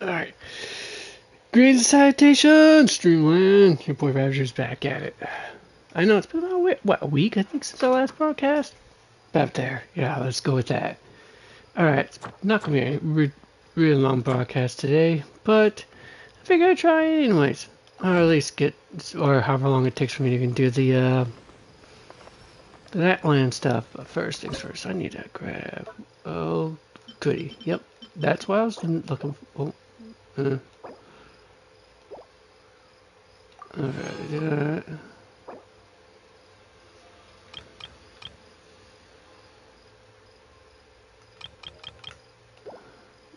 Alright. Greetings and salutations, Streamland. Your boy Ravager's back at it. I know it's been about, a week, I think, since our last broadcast? About there. Yeah, let's go with that. Alright, it's not going to be a really long broadcast today, but I figured I'd try it anyways. Or at least get, or however long it takes for me to even do the Natlan stuff. But first things first, I need to grab, oh, goody. Yep, that's what I was looking for. Oh, Alright, do that.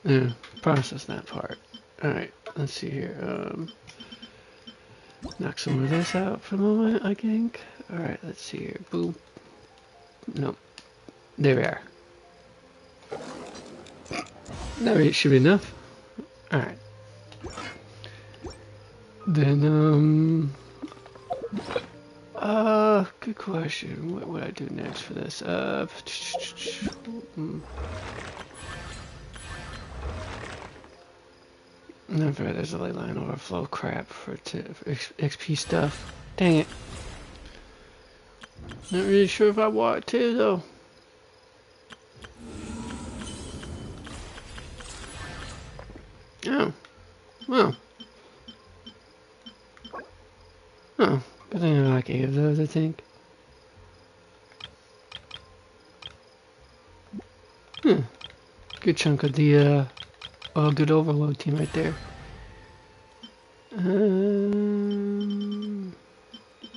Yeah, process that part. Alright, let's see here. Knock some of this out for the moment, I think. Alright, let's see here. Boom. Nope. There we are. That should be enough. Alright. Then, good question. What would I do next for this? Never, there's a ley line overflow crap for XP stuff. Dang it. Not really sure if I want to, though. Oh. Well. Oh. Good thing I like 8 of those, I think. Good chunk of the, good overload team right there.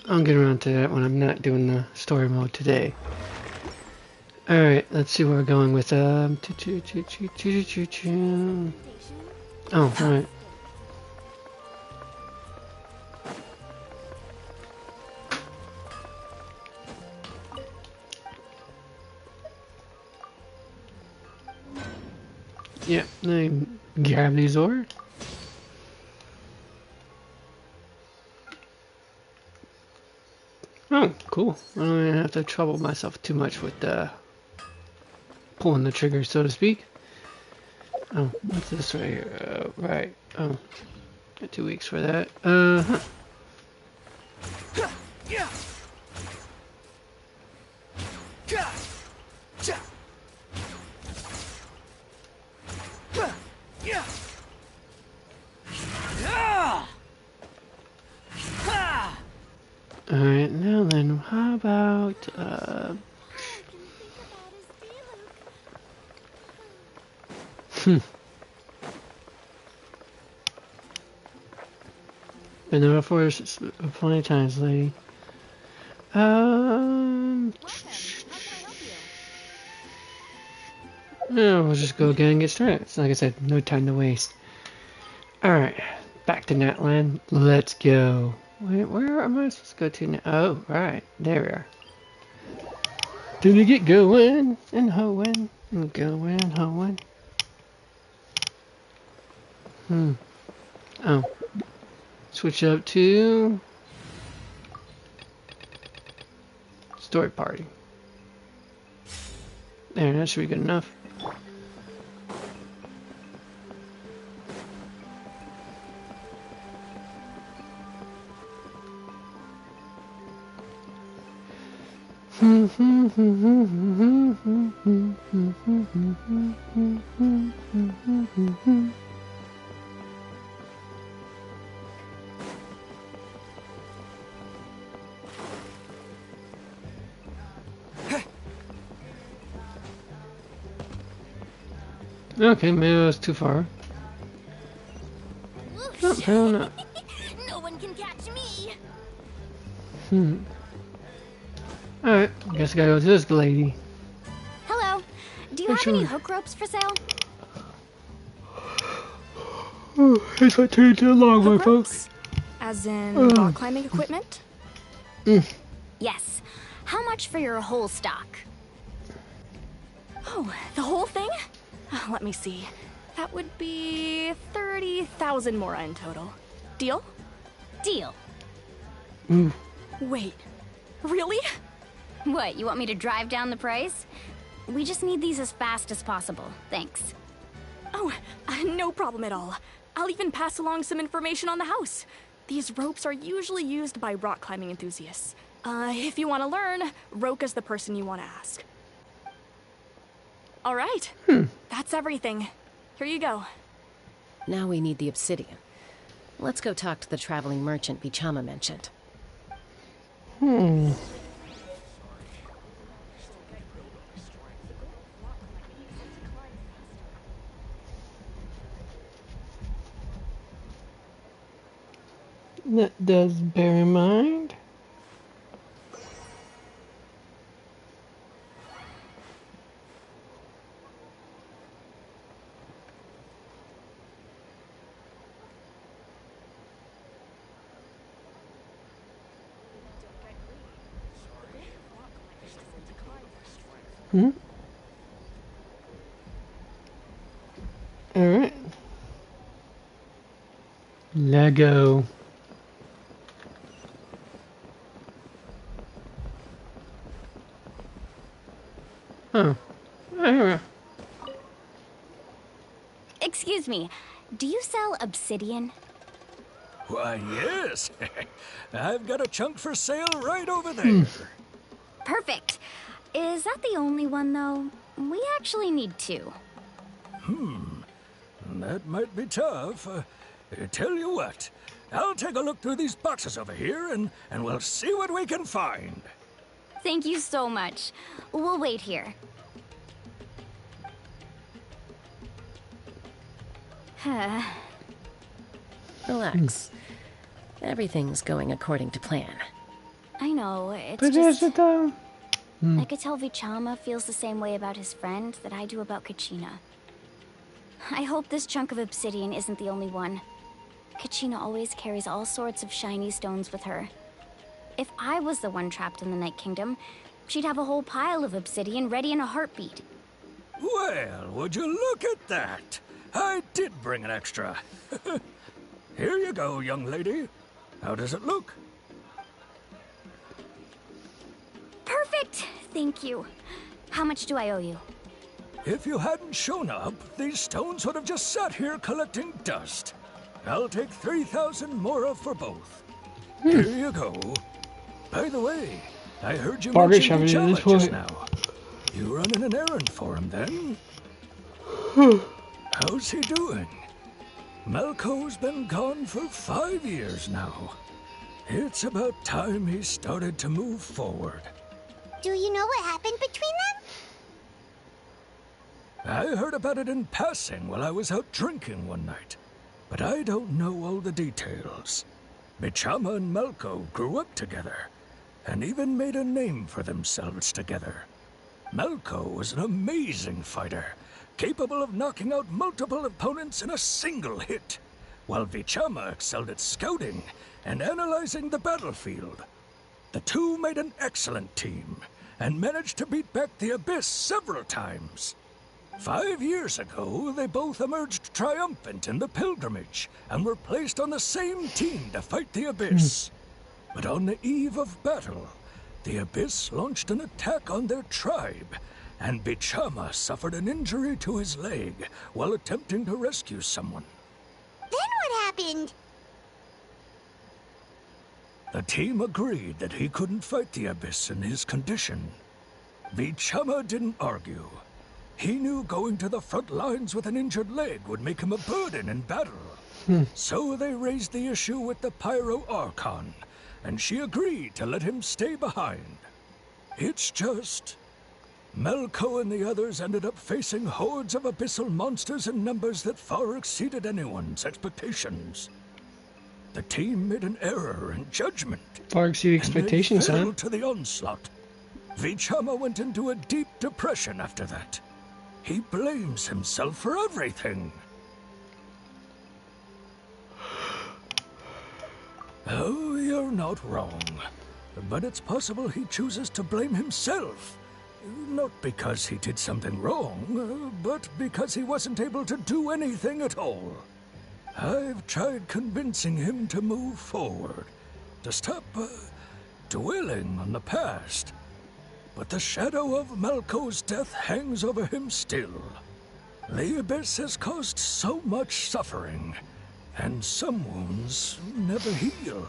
I'll get around to that when I'm not doing the story mode today. Alright, let's see where we're going with, oh, alright. Yeah, let me grab these ore. Oh, cool. I don't even have to trouble myself too much with pulling the trigger, so to speak. Oh, what's this right here? Right. Oh, got 2 weeks for that. Huh. Alright, now then, how about, Been there before plenty of times, lady. Yeah, we'll just go again and get started. So like I said, no time to waste. Alright, back to Natlan. Let's go. Wait, where am I supposed to go to now? Oh, right. There we are. Did we get going and hoeing and going and hoeing? Oh. Switch up to story party. There, that should be good enough. Okay, maybe it was too far. No, apparently not. No one can catch me. Alright, I guess I gotta go to this lady. Hello. Do you have any hook ropes for sale? Oh, it's my turn to the long one, folks. As in rock climbing equipment? Yes. How much for your whole stock? Oh, the whole thing? Let me see. That would be 30,000 more in total. Deal? Deal. Wait. Really? What, you want me to drive down the price? We just need these as fast as possible. Thanks. Oh, no problem at all. I'll even pass along some information on the house. These ropes are usually used by rock climbing enthusiasts. If you want to learn, Roka's the person you want to ask. All right. That's everything. Here you go. Now we need the obsidian. Let's go talk to the traveling merchant Bichama mentioned. That does bear in mind. Alright. Lego. Oh. Alright. Excuse me, do you sell obsidian? Why, yes. I've got a chunk for sale right over there. Perfect. Is that the only one, though? We actually need two. That might be tough. Tell you what, I'll take a look through these boxes over here and we'll see what we can find. Thank you so much. We'll wait here. Relax. Everything's going according to plan. I know, it's But just... is it though? I could tell Vichama feels the same way about his friend that I do about Kachina. I hope this chunk of obsidian isn't the only one. Kachina always carries all sorts of shiny stones with her. If I was the one trapped in the Night Kingdom, she'd have a whole pile of obsidian ready in a heartbeat. Well, would you look at that? I did bring an extra. Here you go, young lady. How does it look? Perfect! Thank you. How much do I owe you? If you hadn't shown up, these stones would have just sat here collecting dust. I'll take 3,000 mora for both. Here you go. By the way, I heard you Bargain mention shop Bichama this way. just now. You running an errand for him then? How's he doing? Malco's been gone for 5 years now. It's about time he started to move forward. Do you know what happened between them? I heard about it in passing while I was out drinking one night, but I don't know all the details. Bichama and Malco grew up together, and even made a name for themselves together. Malco was an amazing fighter, capable of knocking out multiple opponents in a single hit, while Vichama excelled at scouting and analyzing the battlefield. The two made an excellent team, and managed to beat back the Abyss several times. 5 years ago, they both emerged triumphant in the pilgrimage, and were placed on the same team to fight the Abyss. But on the eve of battle, the Abyss launched an attack on their tribe, and Bichama suffered an injury to his leg while attempting to rescue someone. Then what happened? The team agreed that he couldn't fight the Abyss in his condition. Bichama didn't argue. He knew going to the front lines with an injured leg would make him a burden in battle. So they raised the issue with the Pyro Archon, and she agreed to let him stay behind. It's just... Malco and the others ended up facing hordes of abyssal monsters in numbers that far exceeded anyone's expectations. The team made an error in judgment. Far exceed expectations, and they huh? fell to the onslaught. Vichama went into a deep depression after that. He blames himself for everything. Oh, you're not wrong. But it's possible he chooses to blame himself. Not because he did something wrong, but because he wasn't able to do anything at all. I've tried convincing him to move forward, to stop dwelling on the past. But the shadow of Malco's death hangs over him still. The Abyss has caused so much suffering, and some wounds never heal.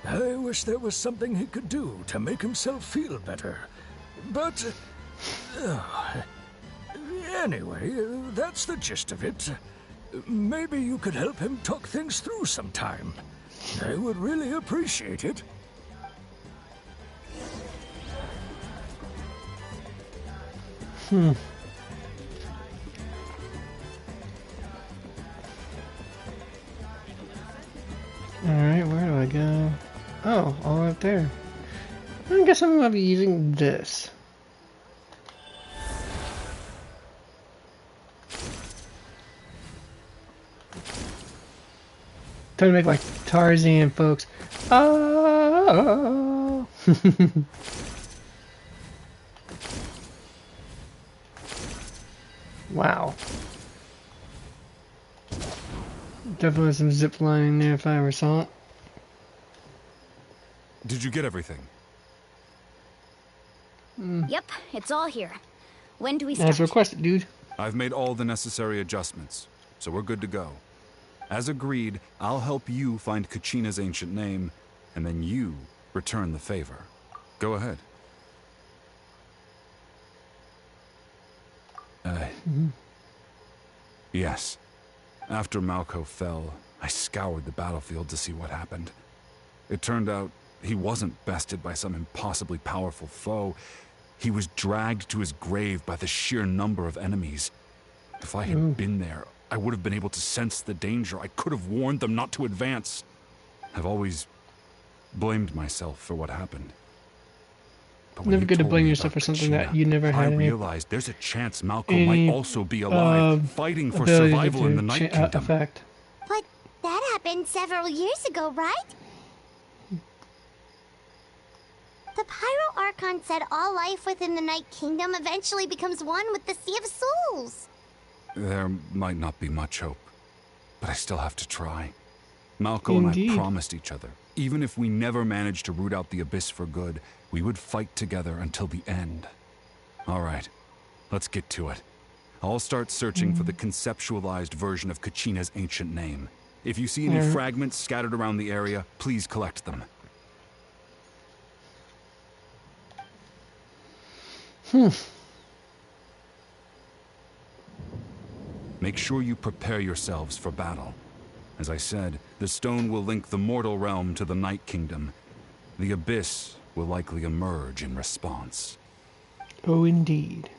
I wish there was something he could do to make himself feel better. But, anyway, that's the gist of it. Maybe you could help him talk things through sometime. I would really appreciate it. Alright, where do I go? Oh, all up there. I guess I'm gonna be using this. Trying to make like Tarzan, folks. Oh. Wow. Definitely some zip lining there if I ever saw it. Did you get everything? Yep, it's all here. When do we start? As requested, dude. I've made all the necessary adjustments, so we're good to go. As agreed, I'll help you find Kachina's ancient name, and then you return the favor. Go ahead. Yes. After Malco fell, I scoured the battlefield to see what happened. It turned out he wasn't bested by some impossibly powerful foe. He was dragged to his grave by the sheer number of enemies. If I had been there, I would have been able to sense the danger. I could have warned them not to advance. I've always blamed myself for what happened. But when Never you good to told blame me yourself about for something Kachina, that you never had I any realized there's a chance Malco might also be alive, fighting for ability survival in the to Night Kingdom. affect. But that happened several years ago, right? The Pyro Archon said all life within the Night Kingdom eventually becomes one with the Sea of Souls. There might not be much hope, but I still have to try. Malco Indeed. and I promised each other, even if we never managed to root out the Abyss for good, we would fight together until the end. All right, let's get to it. I'll start searching for the conceptualized version of Kachina's ancient name. If you see any fragments scattered around the area, please collect them. Make sure you prepare yourselves for battle. As I said, the stone will link the mortal realm to the Night Kingdom. The Abyss will likely emerge in response. Oh, indeed.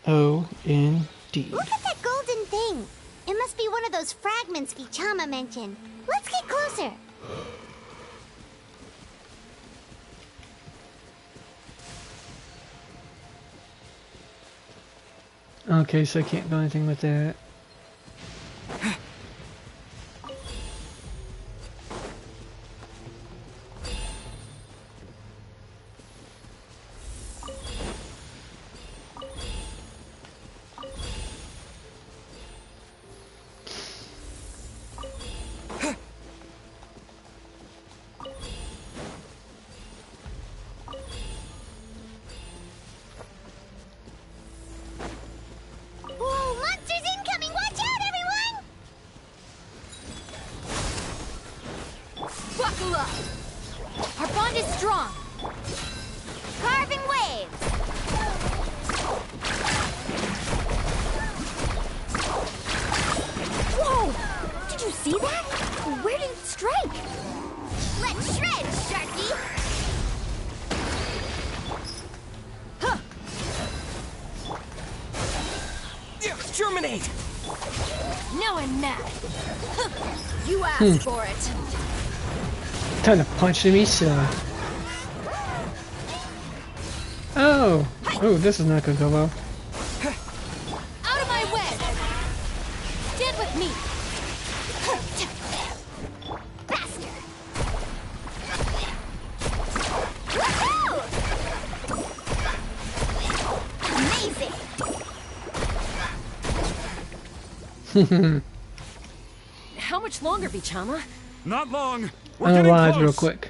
Oh, indeed. Look at that golden thing. It must be one of those fragments Vichama mentioned. Let's get closer. Okay, so I can't do anything with that. Whoa, monsters incoming! Watch out, everyone! Buckle up! Our bond is strong! Carving waves! Whoa! Did you see that? Where did it strike? Let's shred, Sharky! Exterminate! Now I'm mad! You asked for it! Kind of punching me, so. Oh! Oh, this is not gonna go well. Out of my way! Stand with me! Faster! Woohoo! Amazing! How much longer, Bichama? Not long. We're I'm getting alive close. real quick.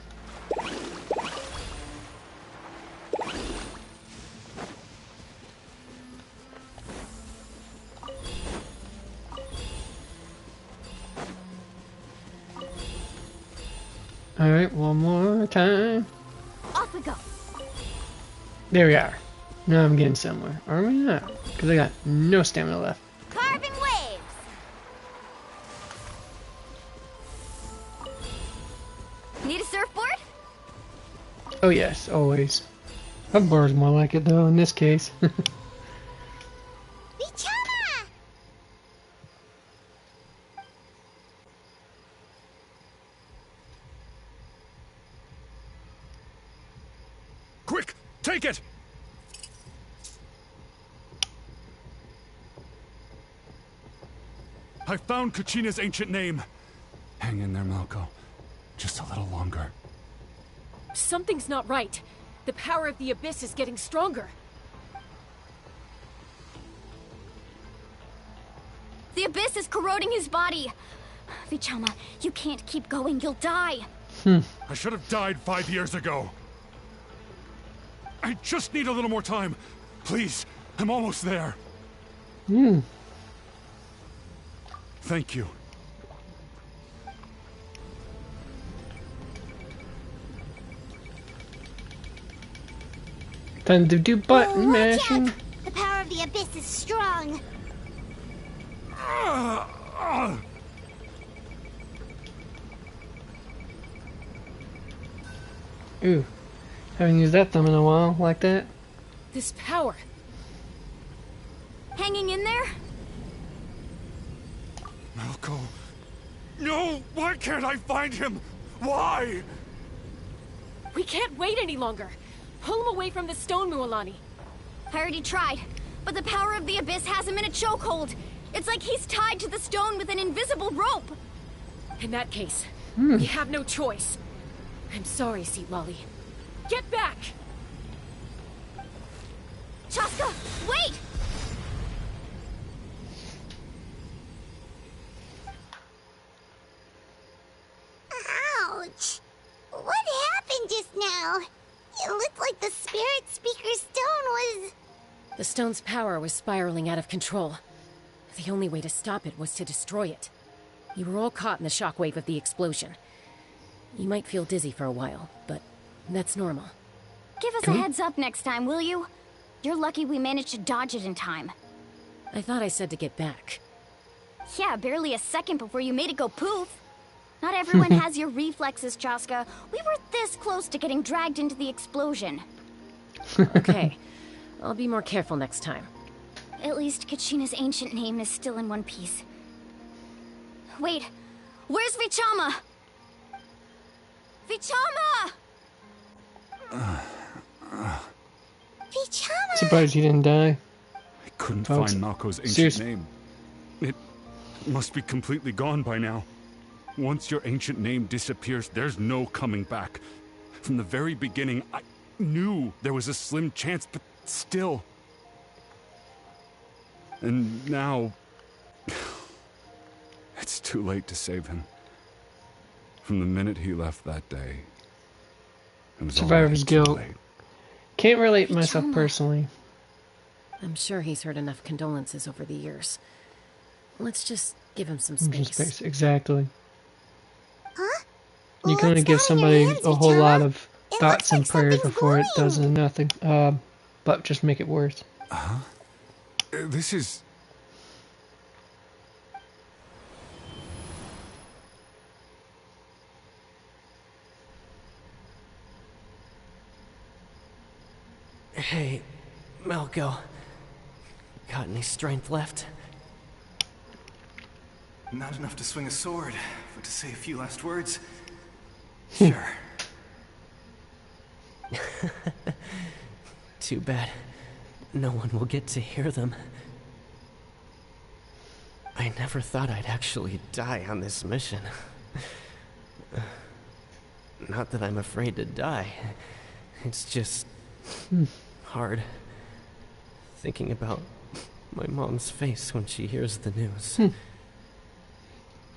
Alright, one more time. Off we go. There we are. Now I'm getting somewhere. Are we not? Because I got no stamina left. Carving waves. Need a surfboard? Oh yes, always. Hoverboard's more like it though in this case. Vichama! Quick, take it! I found Kachina's ancient name. Hang in there, Malco. Just a little longer. Something's not right. The power of the Abyss is getting stronger. The Abyss is corroding his body. Vichama, you can't keep going. You'll die. I should have died 5 years ago. I just need a little more time. Please, I'm almost there. Thank you. Time to do button Watch mashing. out. The power of the Abyss is strong. Ooh. Haven't used that thumb in a while, like that. This power. Hanging in there? Malco. No! Why can't I find him? Why? We can't wait any longer. Pull him away from the stone, Mualani. I already tried, but the power of the Abyss has him in a chokehold. It's like he's tied to the stone with an invisible rope. In that case, we have no choice. I'm sorry, Seat Lolly. Get back! Chaska, wait! Ouch! What happened just now? It looked like the Spirit Speaker's stone was... The stone's power was spiraling out of control. The only way to stop it was to destroy it. You were all caught in the shockwave of the explosion. You might feel dizzy for a while, but that's normal. Give us a heads up next time, will you? You're lucky we managed to dodge it in time. I thought I said to get back. Yeah, barely a second before you made it go poof. Not everyone has your reflexes, Chaska. We were this close to getting dragged into the explosion. Okay, I'll be more careful next time. At least Kachina's ancient name is still in one piece. Wait, where's Vichama? Vichama! Vichama! Surprised he didn't die. I couldn't Folks, find Malco's ancient serious- name. It must be completely gone by now. Once your ancient name disappears, there's no coming back. From the very beginning, I knew there was a slim chance, but still. And now... it's too late to save him. From the minute he left that day, it was Survivor's already too guilt. late. Can't relate myself personally. I'm sure he's heard enough condolences over the years. Let's just give him some Just space. space, exactly. Huh? You can only What's give that in your somebody hands, a whole Vichama? lot of It thoughts looks and like prayers something's before it does glowing. nothing. But just make it worse. This is... Hey, Malco. Got any strength left? Not enough to swing a sword, but to say a few last words? Sure. Too bad. No one will get to hear them. I never thought I'd actually die on this mission. Not that I'm afraid to die. It's just... hard. Thinking about my mom's face when she hears the news.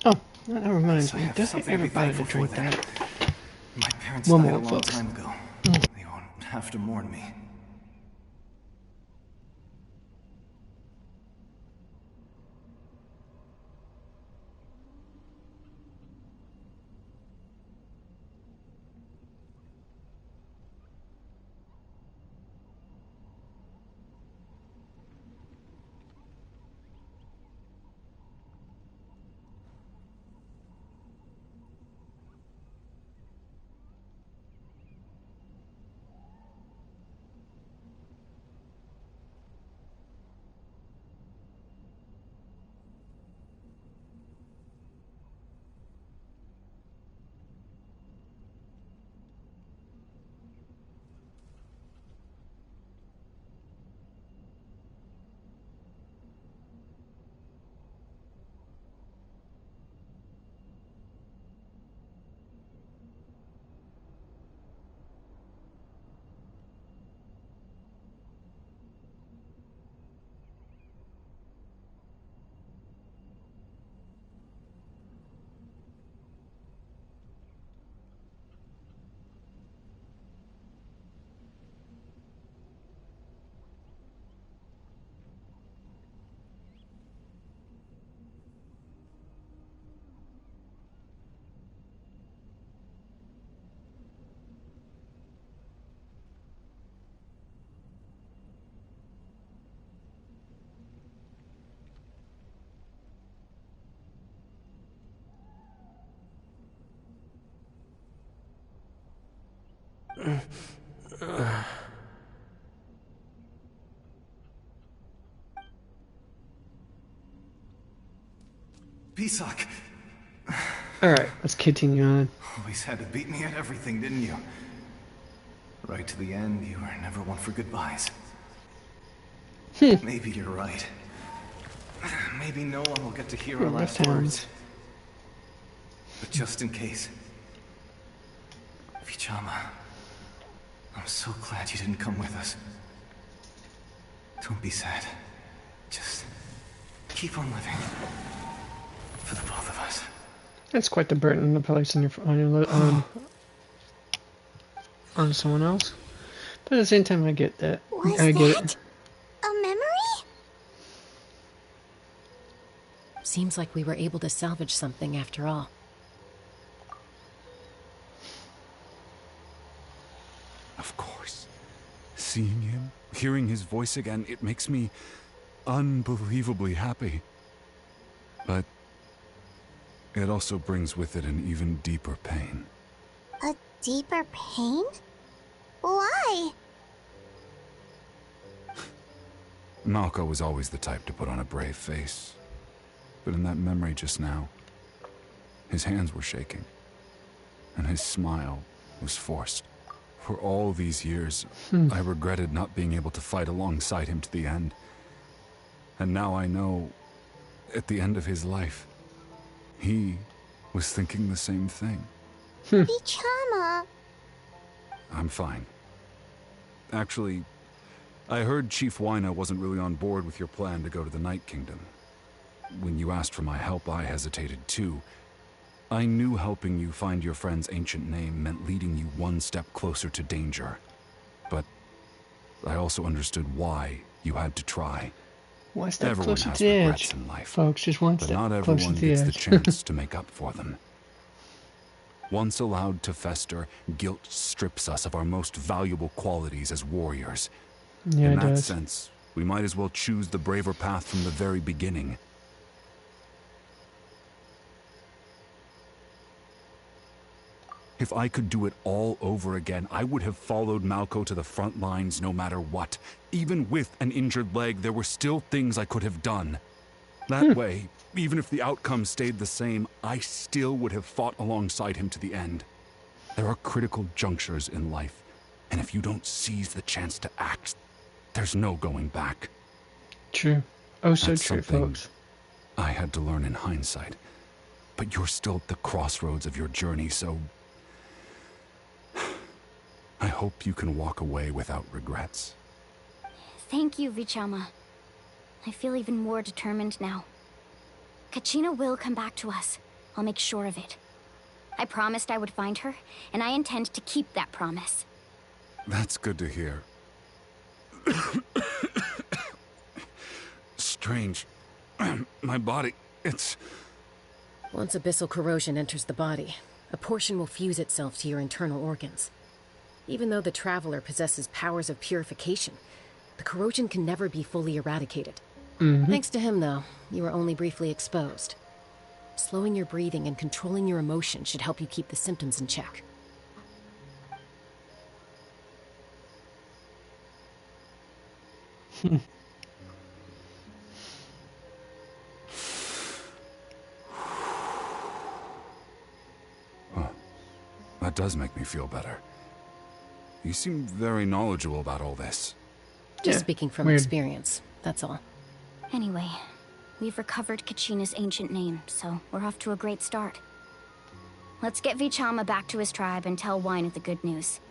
Oh, that reminds I me. have Doesn't something to be everybody thankful drink for then. that? My parents One died more, a long folks. time ago. They won't have to mourn me. Pisak, Alright, let's continue on. always had to beat me at everything, didn't you? Right to the end, you were never one for goodbyes. Maybe you're right. Maybe no one will get to hear our last words. But just in case... Vichama, I'm so glad you didn't come with us. Don't be sad. Just keep on living. For the both of us. That's quite the burden to place on on someone else. But at the same time, I get that. I get it. A memory? Seems like we were able to salvage something after all. Of course. Seeing him, hearing his voice again, it makes me unbelievably happy. But it also brings with it an even deeper pain. A deeper pain? Why? Malco was always the type to put on a brave face. But in that memory just now, his hands were shaking, and his smile was forced. For all these years, I regretted not being able to fight alongside him to the end. And now I know, at the end of his life, he was thinking the same thing. Vichama. I'm fine. Actually, I heard Chief Wyna wasn't really on board with your plan to go to the Night Kingdom. When you asked for my help, I hesitated too. I knew helping you find your friend's ancient name meant leading you one step closer to danger. But I also understood why you had to try. One step Everyone closer has to the regrets edge, in life, folks. Just one but step not closer everyone to the gets the edge. chance to make up for them. Once allowed to fester, guilt strips us of our most valuable qualities as warriors. Yeah, In it that does. sense, we might as well choose the braver path from the very beginning. If I could do it all over again, I would have followed Malco to the front lines no matter what. Even with an injured leg, there were still things I could have done. That way, even if the outcome stayed the same, I still would have fought alongside him to the end. There are critical junctures in life, and if you don't seize the chance to act, there's no going back. True. Oh, so That's true, something folks. I had to learn in hindsight. But you're still at the crossroads of your journey, so I hope you can walk away without regrets. Thank you, Vichama. I feel even more determined now. Kachina will come back to us. I'll make sure of it. I promised I would find her, and I intend to keep that promise. That's good to hear. Strange. My body, it's... Once abyssal corrosion enters the body, a portion will fuse itself to your internal organs. Even though the Traveler possesses powers of purification, the corrosion can never be fully eradicated. Thanks to him, though, you were only briefly exposed. Slowing your breathing and controlling your emotions should help you keep the symptoms in check. That does make me feel better. You seem very knowledgeable about all this. Just speaking from experience, that's all. Anyway, we've recovered Kachina's ancient name, so we're off to a great start. Let's get Vichama back to his tribe and tell Wyna the good news.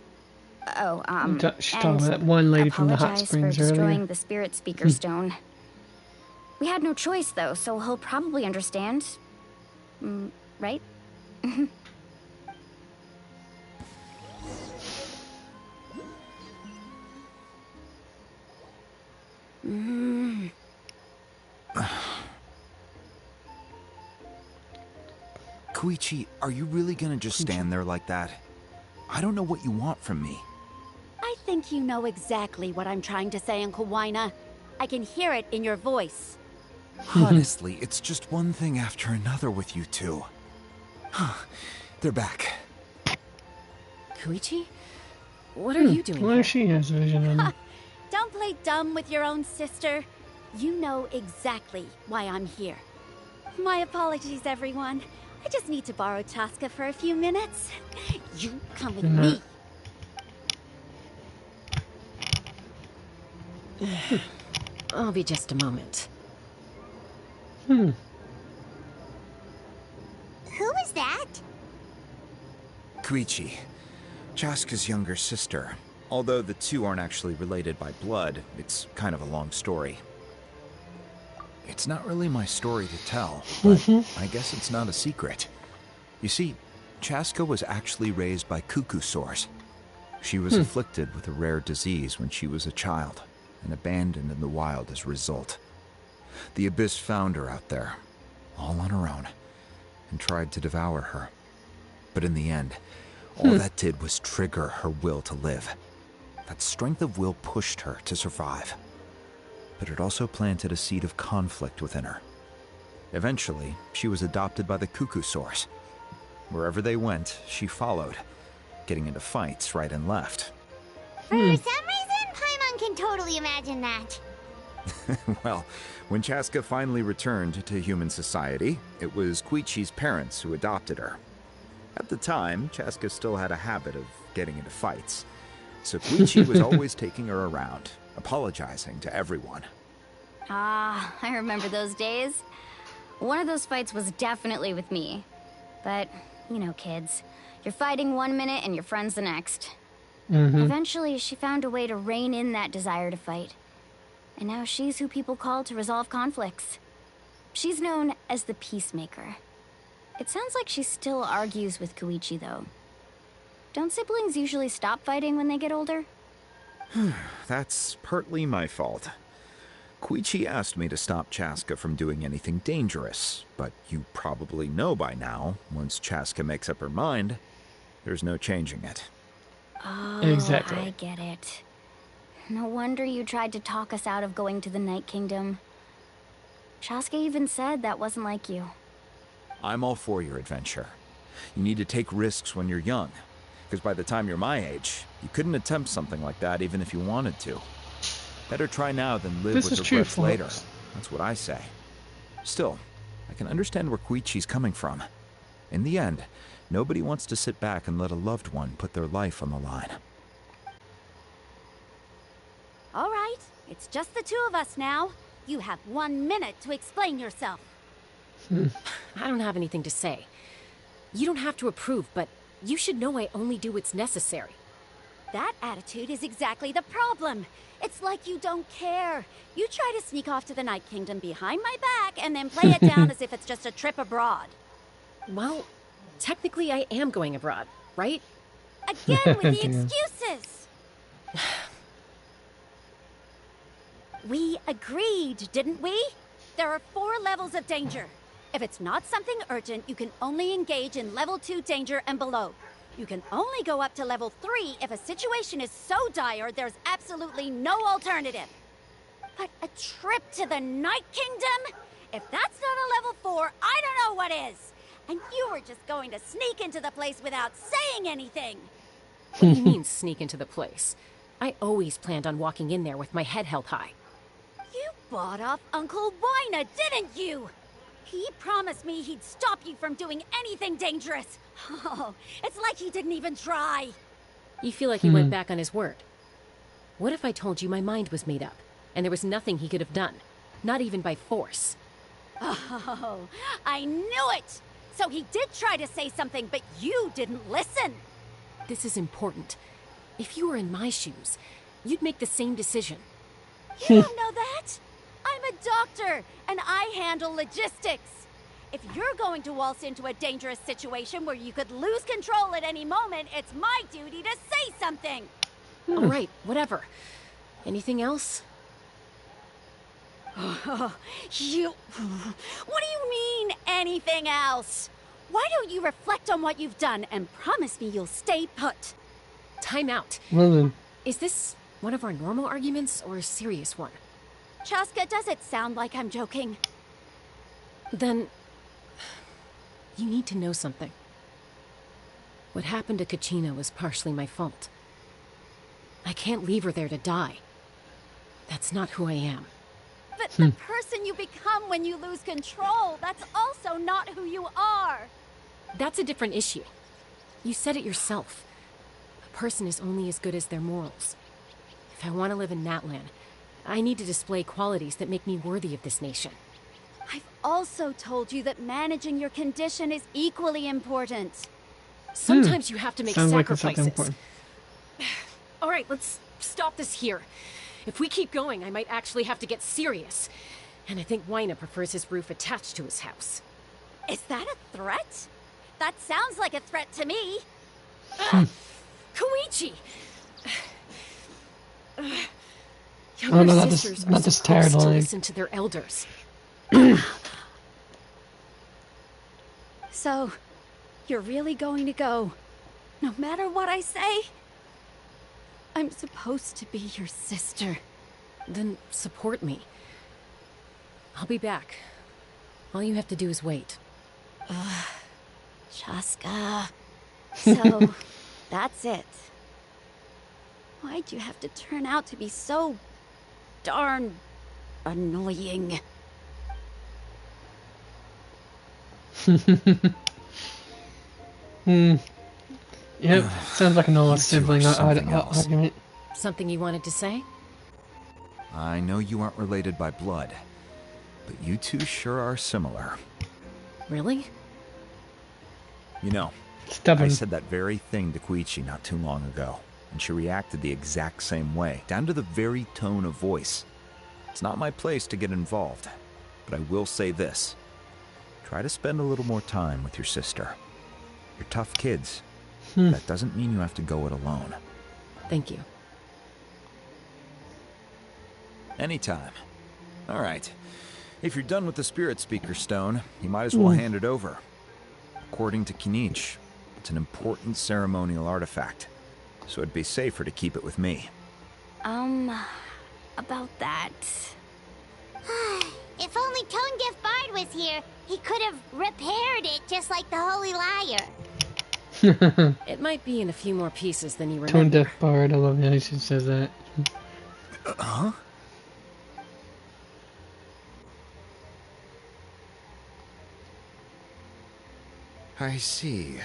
Oh, She's talking about that one lady from the hot apologize springs for destroying earlier. the spirit speaker stone. We had no choice, though, so he'll probably understand. Right? Koichi, are you really gonna just stand there like that? I don't know what you want from me. I think you know exactly what I'm trying to say, Uncle Wyna. I can hear it in your voice. Honestly, it's just one thing after another with you two. They're back. Koichi? What are you doing Well, here? she has vision on her. Don't play dumb with your own sister. You know exactly why I'm here. My apologies, everyone. I just need to borrow Chaska for a few minutes. You come with me. I'll be just a moment. Who is that? Koichi, Chaska's younger sister. Although the two aren't actually related by blood, it's kind of a long story. It's not really my story to tell, but I guess it's not a secret. You see, Chaska was actually raised by cuckoo sores. She was afflicted with a rare disease when she was a child, and abandoned in the wild as a result. The Abyss found her out there, all on her own, and tried to devour her. But in the end, all that did was trigger her will to live. That strength of will pushed her to survive. But it also planted a seed of conflict within her. Eventually, she was adopted by the cuckoo source. Wherever they went, she followed, getting into fights right and left. For some reason, Paimon can totally imagine that. Well, when Chaska finally returned to human society, it was Koichi's parents who adopted her. At the time, Chaska still had a habit of getting into fights, so Koichi was always taking her around, apologizing to everyone. Ah, I remember those days. One of those fights was definitely with me. But, you know, kids. You're fighting one minute and your friend's the next. Eventually, she found a way to rein in that desire to fight. And now she's who people call to resolve conflicts. She's known as the Peacemaker. It sounds like she still argues with Koichi, though. Don't siblings usually stop fighting when they get older? That's partly my fault. Koichi asked me to stop Chaska from doing anything dangerous, but you probably know by now, once Chaska makes up her mind, there's no changing it. Oh, Exactly. I get it. No wonder you tried to talk us out of going to the Night Kingdom. Chaska even said that wasn't like you. I'm all for your adventure. You need to take risks when you're young, because by the time you're my age, you couldn't attempt something like that even if you wanted to. Better try now than live This with is true, regrets later. folks. That's what I say. Still, I can understand where Koichi's coming from. In the end, nobody wants to sit back and let a loved one put their life on the line. All right, it's just the two of us now. You have 1 minute to explain yourself. I don't have anything to say. You don't have to approve, but you should know I only do what's necessary. That attitude is exactly the problem. It's like you don't care. You try to sneak off to the Night Kingdom behind my back and then play it down as if it's just a trip abroad. Well, technically I am going abroad, right? Again with the excuses! We agreed, didn't we? There are 4 levels of danger. If it's not something urgent, you can only engage in level 2 danger and below. You can only go up to level 3 if a situation is so dire there's absolutely no alternative. But a trip to the Night Kingdom? If that's not a level 4, I don't know what is. And you were just going to sneak into the place without saying anything. What do you mean, sneak into the place? I always planned on walking in there with my head held high. You bought off Uncle Wina, didn't you? He promised me he'd stop you from doing anything dangerous. Oh, it's like he didn't even try. You feel like he went back on his word. What if I told you my mind was made up, and there was nothing he could have done? Not even by force. Oh, I knew it! So he did try to say something, but you didn't listen. This is important. If you were in my shoes, you'd make the same decision. You don't know that? I'm a doctor, and I handle logistics. If you're going to waltz into a dangerous situation where you could lose control at any moment, it's my duty to say something. All right, whatever. Anything else? What do you mean, anything else? Why don't you reflect on what you've done and promise me you'll stay put? Time out. Well then. Is this one of our normal arguments or a serious one? Chaska, does it sound like I'm joking? Then, you need to know something. What happened to Kachina was partially my fault. I can't leave her there to die. That's not who I am. But the person you become when you lose control, that's also not who you are. That's a different issue. You said it yourself. A person is only as good as their morals. If I want to live in Natlan, I need to display qualities that make me worthy of this nation. I've also told you that managing your condition is equally important. Sometimes you have to make Sounds like it's something sacrifices. important. All right, let's stop this here. If we keep going, I might actually have to get serious. And I think Wyna prefers his roof attached to his house. Is that a threat? That sounds like a threat to me. Koichi! Oh Younger no, sisters not are this supposed tired to line. listen to their elders. So, you're really going to go, no matter what I say? I'm supposed to be your sister. Then support me. I'll be back. All you have to do is wait. Chaska. So, that's it. Why'd you have to turn out to be so darn annoying? Yep, sounds like a normal You two sibling are something else. argument. Something you wanted to say? I know you aren't related by blood, but you two sure are similar. Really? You know, Stubborn. I said that very thing to Koichi not too long ago, and she reacted the exact same way, down to the very tone of voice. It's not my place to get involved, but I will say this. Try to spend a little more time with your sister. You're tough kids. That doesn't mean you have to go it alone. Thank you. Anytime. All right. If you're done with the Spirit Speaker Stone, you might as well hand it over. According to Kinich, it's an important ceremonial artifact, so it'd be safer to keep it with me. About that. If only Tone Deaf Bard was here, he could have repaired it just like the Holy Liar. It might be in a few more pieces than you remember. Tone Deaf Bard, I love how she says that. Huh? I see.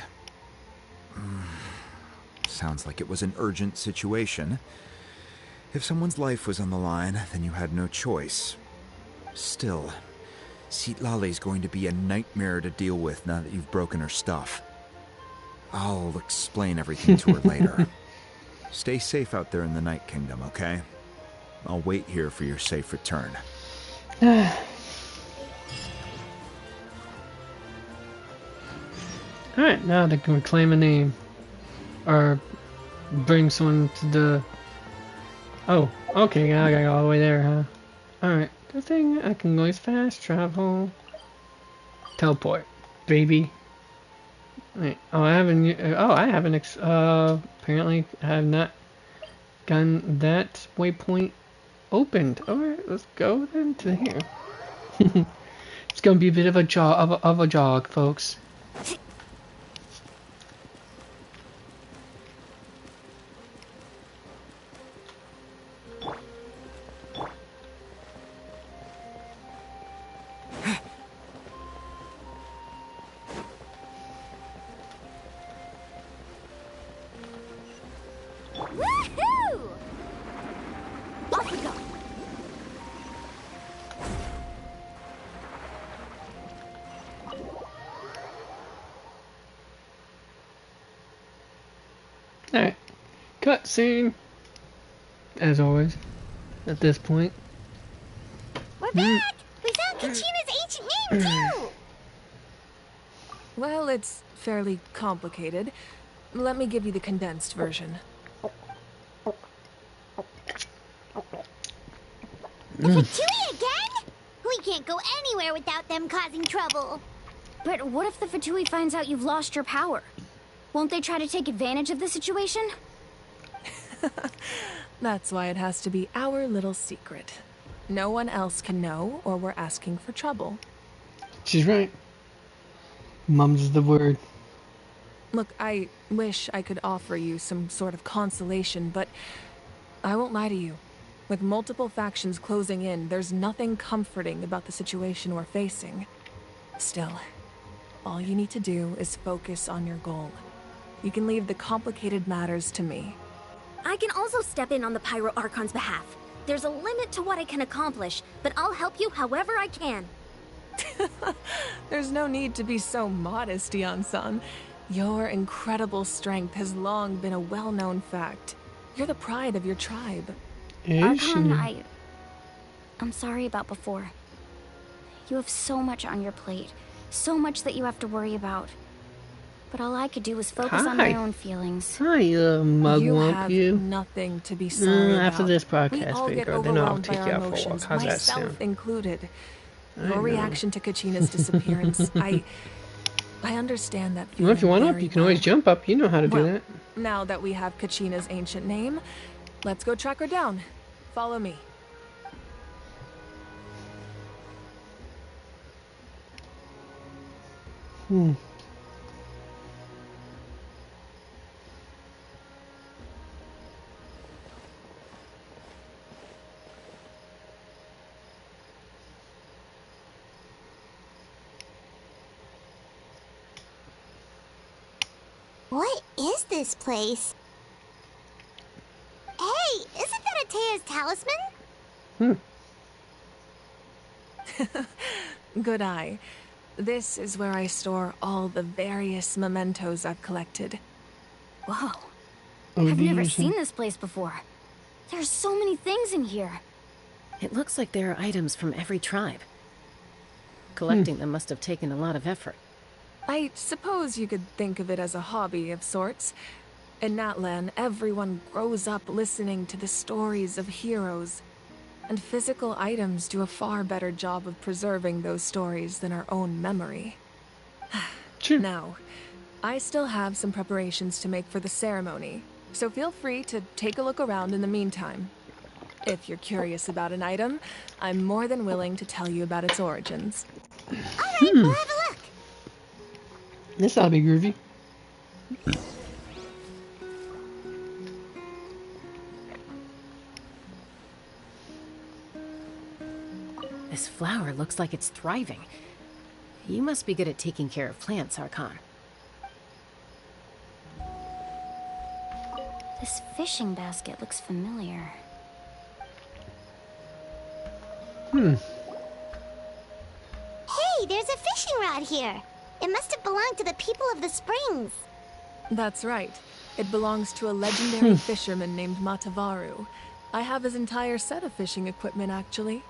Sounds like it was an urgent situation. If someone's life was on the line, then you had no choice. Still, Citlali's going to be a nightmare to deal with now that you've broken her stuff. I'll explain everything to her later. Stay safe out there in the Night Kingdom, okay? I'll wait here for your safe return. Alright, now they can reclaim a name. Or bring someone to the... Oh, okay, now I gotta go all the way there, huh? Alright, good thing I can always fast travel. Teleport, baby. Wait, oh, I haven't, apparently I have not gotten that waypoint opened. Alright, let's go then to here. It's gonna be a bit of a jog, folks. Woohoo! Off we go. Alright, cutscene. As always, at this point. We're back! We found Kachina's ancient name, too! Well, it's fairly complicated. Let me give you the condensed version. The Fatui again? We can't go anywhere without them causing trouble. But what if the Fatui finds out you've lost your power? Won't they try to take advantage of the situation? That's why it has to be our little secret. No one else can know, or we're asking for trouble. She's right. Mum's the word. Look, I wish I could offer you some sort of consolation, but I won't lie to you. With multiple factions closing in, there's nothing comforting about the situation we're facing. Still, all you need to do is focus on your goal. You can leave the complicated matters to me. I can also step in on the Pyro Archon's behalf. There's a limit to what I can accomplish, but I'll help you however I can. There's no need to be so modest, Dion-san. Your incredible strength has long been a well-known fact. You're the pride of your tribe. Archon, I'm sorry about before. You have so much on your plate. So much that you have to worry about. But all I could do was focus on my own feelings. Hi, mugwump, you have nothing to be sorry about. After this We podcast all get video, then I'll overwhelmed by take our you out for a emotions, walk. How's that myself sound? included. I Your know. reaction to Kachina's disappearance, I understand that feeling. Well, if you want up, very you can always well. jump up. You know how to do Well, that. Now that we have Kachina's ancient name, let's go track her down. Follow me. What is this place? Hey, isn't that Atea's talisman? Good eye. This is where I store all the various mementos I've collected. Whoa. Oh, I've do you never use seen them? this place before. There's so many things in here. It looks like there are items from every tribe. Collecting them must have taken a lot of effort. I suppose you could think of it as a hobby of sorts. In Natlan, everyone grows up listening to the stories of heroes, and physical items do a far better job of preserving those stories than our own memory. Now, I still have some preparations to make for the ceremony, so feel free to take a look around in the meantime. If you're curious about an item, I'm more than willing to tell you about its origins. Alright, we'll have a look. This ought to be groovy. This flower looks like it's thriving. You must be good at taking care of plants, Archon. This fishing basket looks familiar. Hey, there's a fishing rod here. It must have belonged to the people of the springs. That's right. It belongs to a legendary fisherman named Matavaru. I have his entire set of fishing equipment, actually.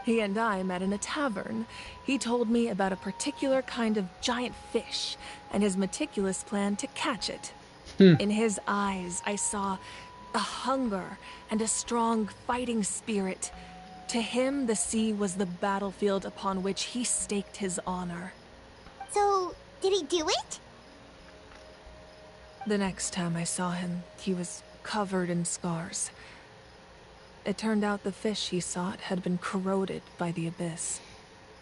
He and I met in a tavern. He told me about a particular kind of giant fish and his meticulous plan to catch it. In his eyes, I saw a hunger and a strong fighting spirit. To him, the sea was the battlefield upon which he staked his honor. So, did he do it? The next time I saw him, he was covered in scars. It turned out the fish he sought had been corroded by the abyss.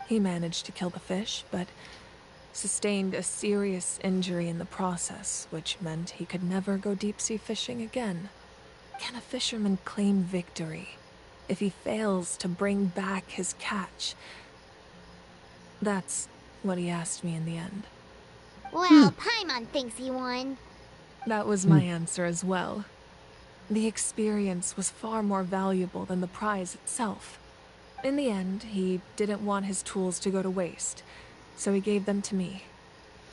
He managed to kill the fish, but sustained a serious injury in the process, which meant he could never go deep-sea fishing again. Can a fisherman claim victory if he fails to bring back his catch? That's what he asked me in the end. Well, Paimon thinks he won. That was my answer as well. The experience was far more valuable than the prize itself. In the end, he didn't want his tools to go to waste, so he gave them to me.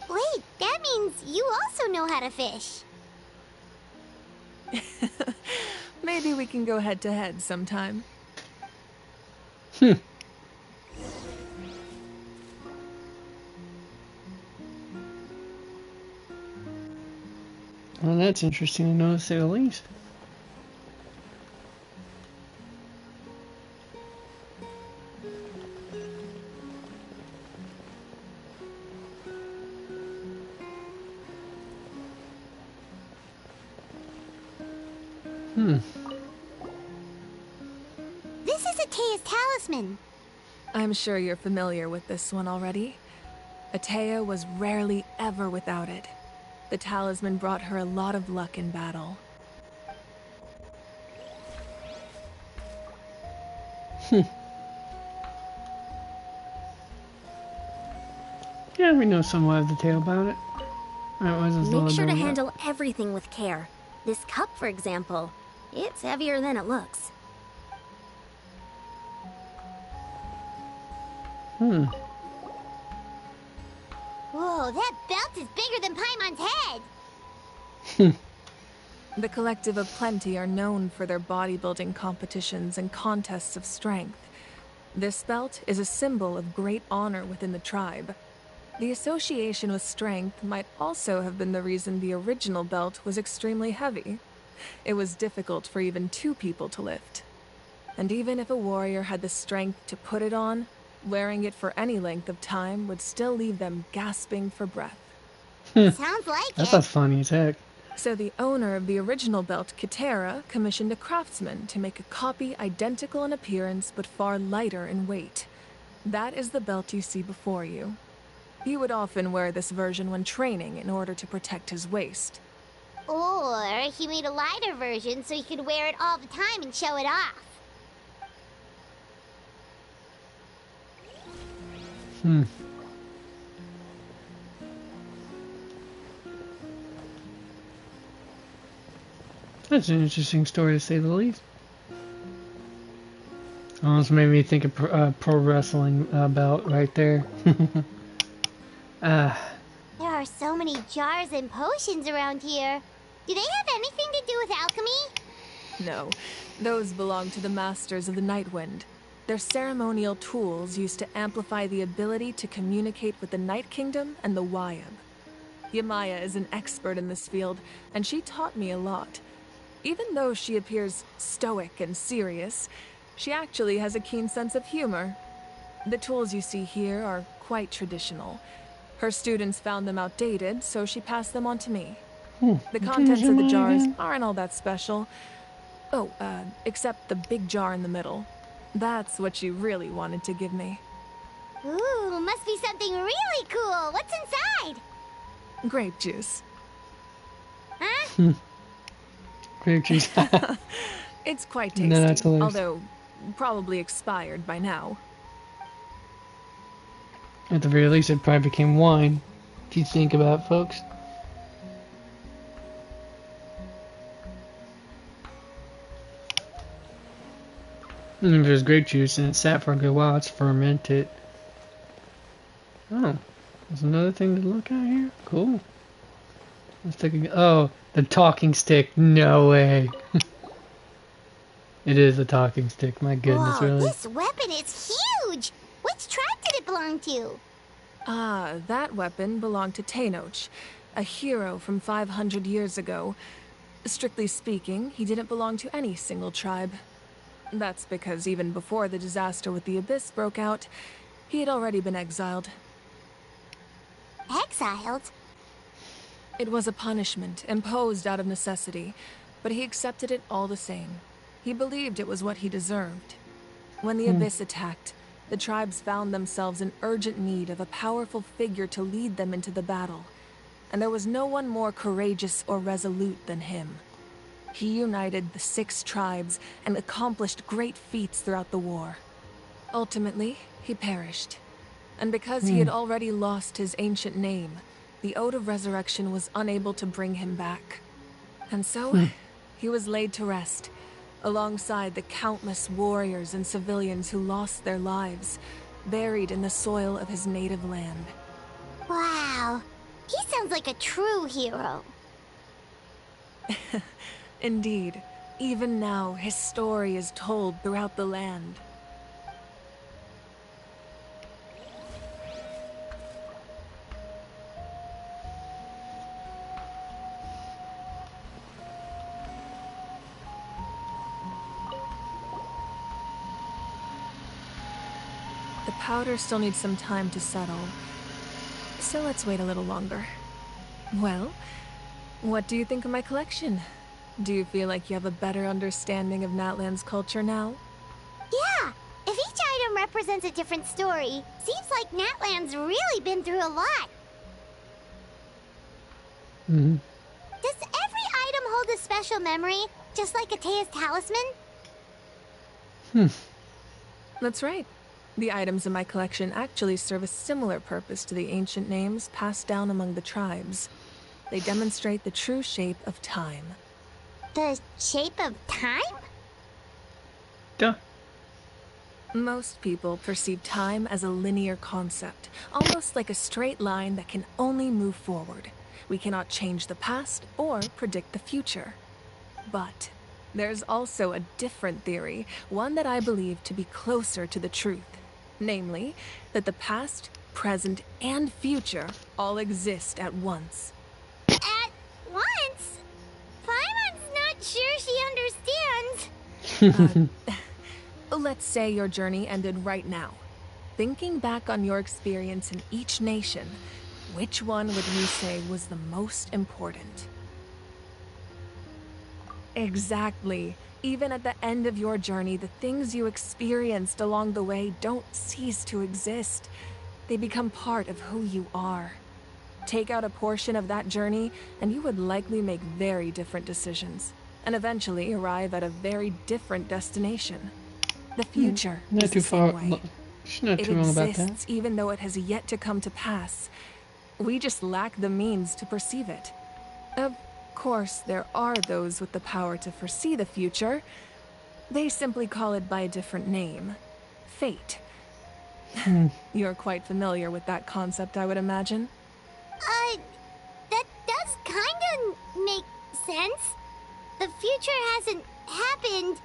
Wait, that means you also know how to fish. Maybe we can go head-to-head sometime. Well, that's interesting to know, to say the least. This is Atea's talisman. I'm sure you're familiar with this one already. Atea was rarely ever without it. The talisman brought her a lot of luck in battle. Yeah, we know somewhat of the tale about it. That was his Make little sure to donut. handle everything with care. This cup, for example, it's heavier than it looks. Whoa, that belt is bigger than Paimon's head! The Collective of Plenty are known for their bodybuilding competitions and contests of strength. This belt is a symbol of great honor within the tribe. The association with strength might also have been the reason the original belt was extremely heavy. It was difficult for even 2 people to lift. And even if a warrior had the strength to put it on, wearing it for any length of time would still leave them gasping for breath. Sounds like That's it. as funny as heck. So the owner of the original belt, Kitera, commissioned a craftsman to make a copy identical in appearance but far lighter in weight. That is the belt you see before you. He would often wear this version when training in order to protect his waist. Or he made a lighter version so he could wear it all the time and show it off. That's an interesting story to say the least. Almost made me think of pro wrestling belt right there. There are so many jars and potions around here. Do they have anything to do with alchemy? No, those belong to the Masters of the Night Wind. They're ceremonial tools used to amplify the ability to communicate with the Night Kingdom and the Wyab. Yamaya is an expert in this field, and she taught me a lot. Even though she appears stoic and serious, she actually has a keen sense of humor. The tools you see here are quite traditional. Her students found them outdated, so she passed them on to me. The contents of the jars aren't all that special. Oh, except the big jar in the middle. That's what she really wanted to give me. Ooh, must be something really cool. What's inside? Grape juice. Huh? Grape juice. It's quite No, that's tasty, hilarious. although probably expired by now. At the very least, it probably became wine. If you think about it, folks. And if there's grape juice and it sat for a good while, it's fermented. Oh, there's another thing to look at here. Cool. Let's take a. Oh, the talking stick. No way. It is a talking stick. My goodness, Whoa, really. this weapon is huge! Which tribe did it belong to? Ah, that weapon belonged to Tenoch, a hero from 500 years ago. Strictly speaking, he didn't belong to any single tribe. That's because even before the disaster with the Abyss broke out, he had already been exiled. Exiled? It was a punishment imposed out of necessity, but he accepted it all the same. He believed it was what he deserved. When the Abyss attacked, the tribes found themselves in urgent need of a powerful figure to lead them into the battle, and there was no one more courageous or resolute than him. He united the 6 tribes and accomplished great feats throughout the war. Ultimately, he perished, and because he had already lost his ancient name, the Ode of Resurrection was unable to bring him back. And so, he was laid to rest, alongside the countless warriors and civilians who lost their lives, buried in the soil of his native land. Wow. He sounds like a true hero. Indeed, even now his story is told throughout the land. The powder still needs some time to settle, so let's wait a little longer. Well, what do you think of my collection? Do you feel like you have a better understanding of Natlan's culture now? Yeah, if each item represents a different story, seems like Natlan's really been through a lot. Does every item hold a special memory, just like Atea's talisman? That's right. The items in my collection actually serve a similar purpose to the ancient names passed down among the tribes. They demonstrate the true shape of time. The shape of time? Duh. Most people perceive time as a linear concept, almost like a straight line that can only move forward. We cannot change the past or predict the future. But there's also a different theory, one that I believe to be closer to the truth. Namely, that the past, present, and future all exist at once. At once? Paimon's not sure she understands. Let's say your journey ended right now. Thinking back on your experience in each nation, which one would you say was the most important? Exactly. Even at the end of your journey, the things you experienced along the way don't cease to exist. They become part of who you are. Take out a portion of that journey, and you would likely make very different decisions, and eventually arrive at a very different destination. The future Not is too the same far. way. She's not It too wrong about exists that. even though it has yet to come to pass. We just lack the means to perceive it. Of course, there are those with the power to foresee the future. They simply call it by a different name. Fate. You're quite familiar with that concept, I would imagine. That does kinda make sense. The future hasn't happened,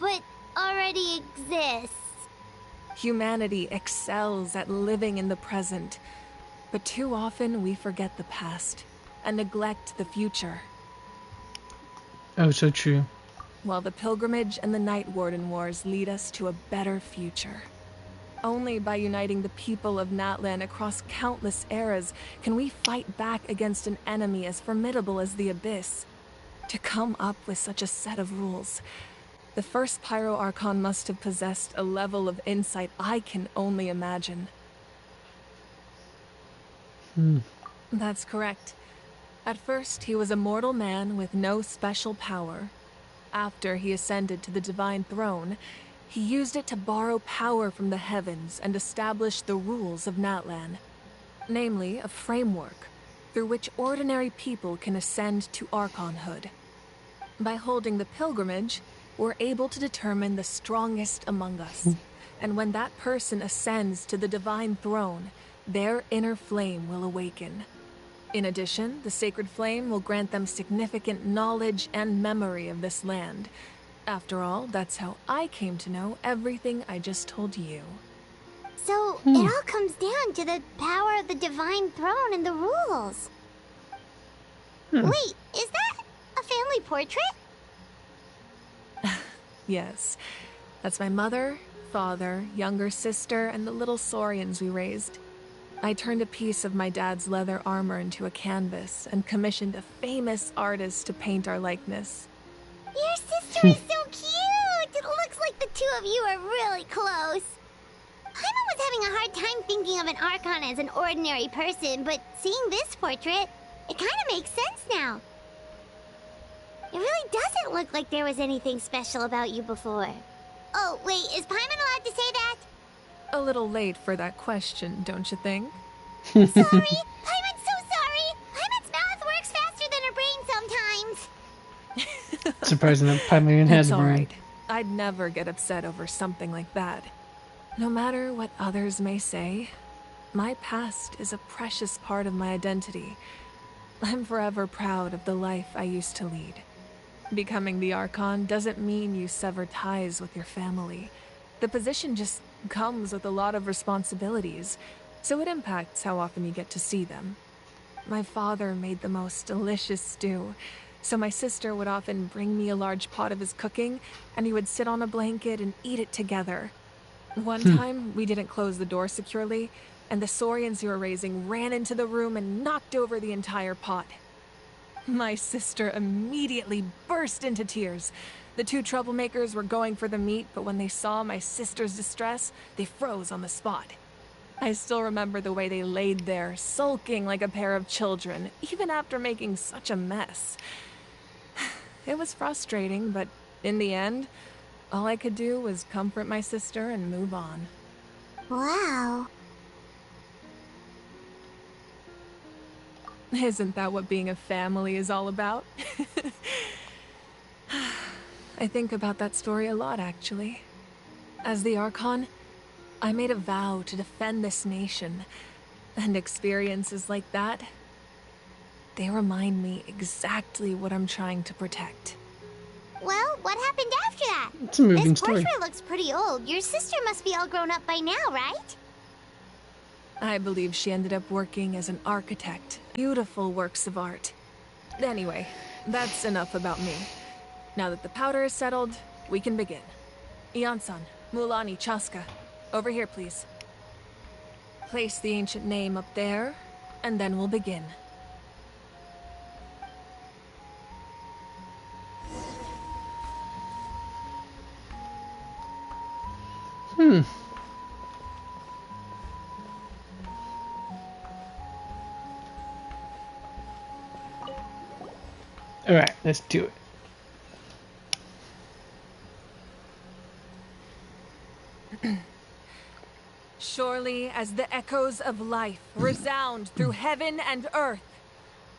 but already exists. Humanity excels at living in the present, but too often we forget the past and neglect the future. Oh, so true. While the pilgrimage and the Night Warden Wars lead us to a better future. Only by uniting the people of Natlan across countless eras can we fight back against an enemy as formidable as the Abyss. To come up with such a set of rules, the first Pyro Archon must have possessed a level of insight I can only imagine. That's correct. At first, he was a mortal man with no special power. After he ascended to the Divine Throne, he used it to borrow power from the heavens and establish the rules of Natlan. Namely, a framework through which ordinary people can ascend to Archonhood. By holding the pilgrimage, we're able to determine the strongest among us. And when that person ascends to the Divine Throne, their inner flame will awaken. In addition, the sacred flame will grant them significant knowledge and memory of this land. After all, that's how I came to know everything I just told you. So, it all comes down to the power of the Divine Throne and the rules. Wait, is that a family portrait? Yes. That's my mother, father, younger sister, and the little saurians we raised. I turned a piece of my dad's leather armor into a canvas and commissioned a famous artist to paint our likeness. Your sister is so cute! It looks like the two of you are really close. Paimon was having a hard time thinking of an Archon as an ordinary person, but seeing this portrait, it kind of makes sense now. It really doesn't look like there was anything special about you before. Oh, wait, is Paimon allowed to say that? A little late for that question, don't you think? Sorry! Paimon's so sorry! Paimon's mouth works faster than her brain sometimes. Surprising that Paimon has It's a brain. alright. I'd never get upset over something like that. No matter what others may say, my past is a precious part of my identity. I'm forever proud of the life I used to lead. Becoming the Archon doesn't mean you sever ties with your family. The position just comes with a lot of responsibilities, so it impacts how often you get to see them. My father made the most delicious stew, so my sister would often bring me a large pot of his cooking, and he would sit on a blanket and eat it together. One time, we didn't close the door securely, and the saurians you were raising ran into the room and knocked over the entire pot. My sister immediately burst into tears. The two troublemakers were going for the meat, but when they saw my sister's distress, they froze on the spot. I still remember the way they laid there, sulking like a pair of children, even after making such a mess. It was frustrating, but in the end, All I could do was comfort my sister and move on. Wow. Isn't that what being a family is all about? I think about that story a lot, actually. As the Archon, I made a vow to defend this nation, and experiences like that, they remind me exactly what I'm trying to protect. Well, what happened after that? It's a moving This story. portrait looks pretty old. Your sister must be all grown up by now, right? I believe she ended up working as an architect. Beautiful works of art. Anyway, that's enough about me. Now that the powder is settled, we can begin. Ian-san, Mulani, Chaska, over here, please. Place the ancient name up there, and then we'll begin. Alright, let's do it. Surely as the echoes of life resound through heaven and earth,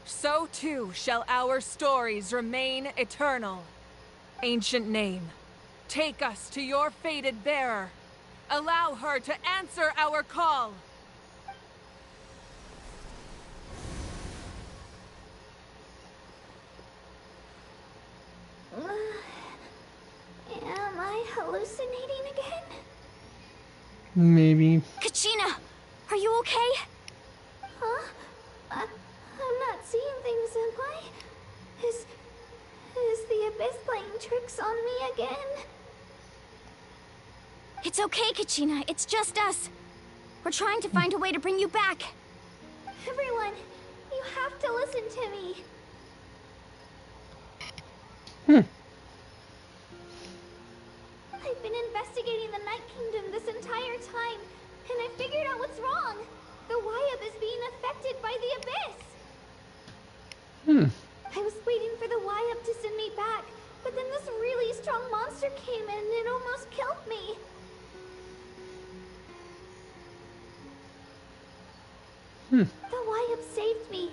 so too shall our stories remain eternal. Ancient name, take us to your fated bearer. Allow her to answer our call. Am I hallucinating again? Maybe. Kachina, are you okay? Huh? I'm not seeing things, am I? Is the Abyss playing tricks on me again? It's okay, Kachina. It's just us. We're trying to find a way to bring you back. Everyone, you have to listen to me. I've been investigating the Night Kingdom this entire time, and I figured out what's wrong. The Wyab is being affected by the Abyss. I was waiting for the Wyab to send me back, but then this really strong monster came in and it almost killed me. The Wyab saved me,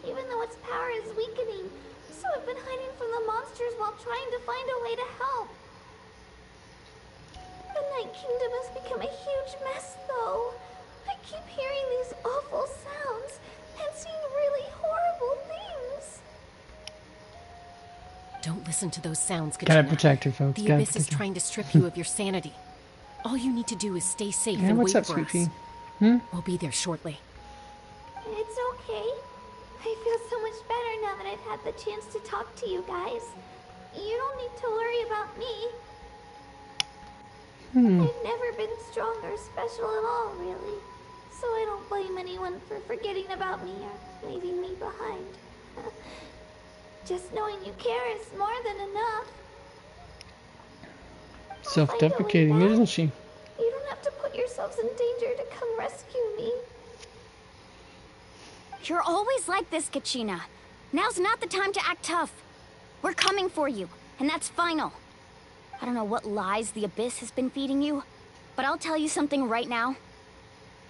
even though its power is weakening. So I've been hiding from the monsters while trying to find a way to help. The Night Kingdom has become a huge mess, though. I keep hearing these awful sounds and seeing really horrible things. Don't listen to those sounds, Kachina. Gotta protect her, folks. The Gotta Abyss is protect her. trying to strip you of your sanity. All you need to do is stay safe Yeah, and what's wait up, for sweet us. pea? We'll be there shortly. It's okay. I feel so much better now that I've had the chance to talk to you guys. You don't need to worry about me. I've never been strong or special at all, really. So I don't blame anyone for forgetting about me or leaving me behind. Just knowing you care is more than enough. Self-deprecating, isn't she? You don't have to put yourselves in danger to come rescue me. You're always like this, Kachina. Now's not the time to act tough. We're coming for you, and that's final. I don't know what lies the Abyss has been feeding you, but I'll tell you something right now.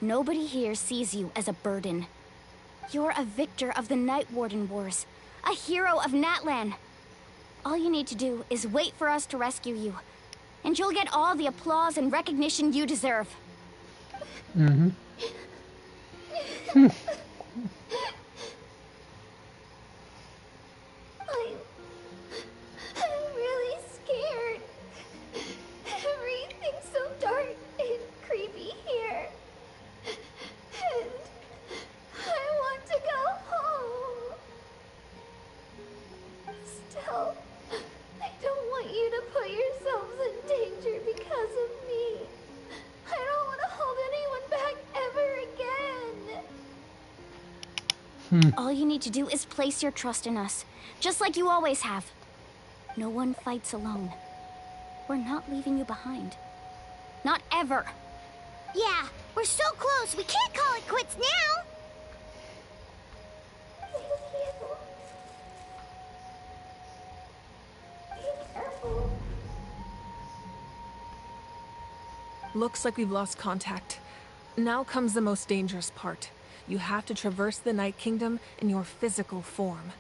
Nobody here sees you as a burden. You're a victor of the Night Warden Wars, a hero of Natlan. All you need to do is wait for us to rescue you, and you'll get all the applause and recognition you deserve. I'm really scared. Everything's so dark and creepy here. And I want to go home. Still, I don't want you to put yourselves in danger because of me. I don't want to hold anyone back ever again. All you need to do is place your trust in us, just like you always have. No one fights alone. We're not leaving you behind. Not ever. Yeah, we're so close. We can't call it quits now. Be careful. Looks like we've lost contact. Now comes the most dangerous part. You have to traverse the Night Kingdom in your physical form.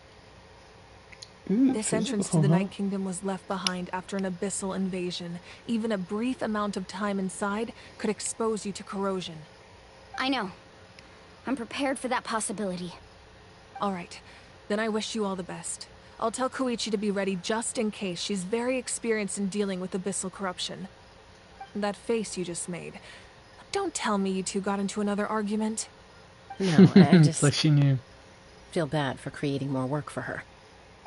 This entrance to the Night Kingdom was left behind after an abyssal invasion. Even a brief amount of time inside could expose you to corrosion. I know. I'm prepared for that possibility. All right. Then I wish you all the best. I'll tell Koichi to be ready just in case. She's very experienced in dealing with abyssal corruption. That face you just made. Don't tell me you two got into another argument. No, I just like she knew. Feel bad for creating more work for her.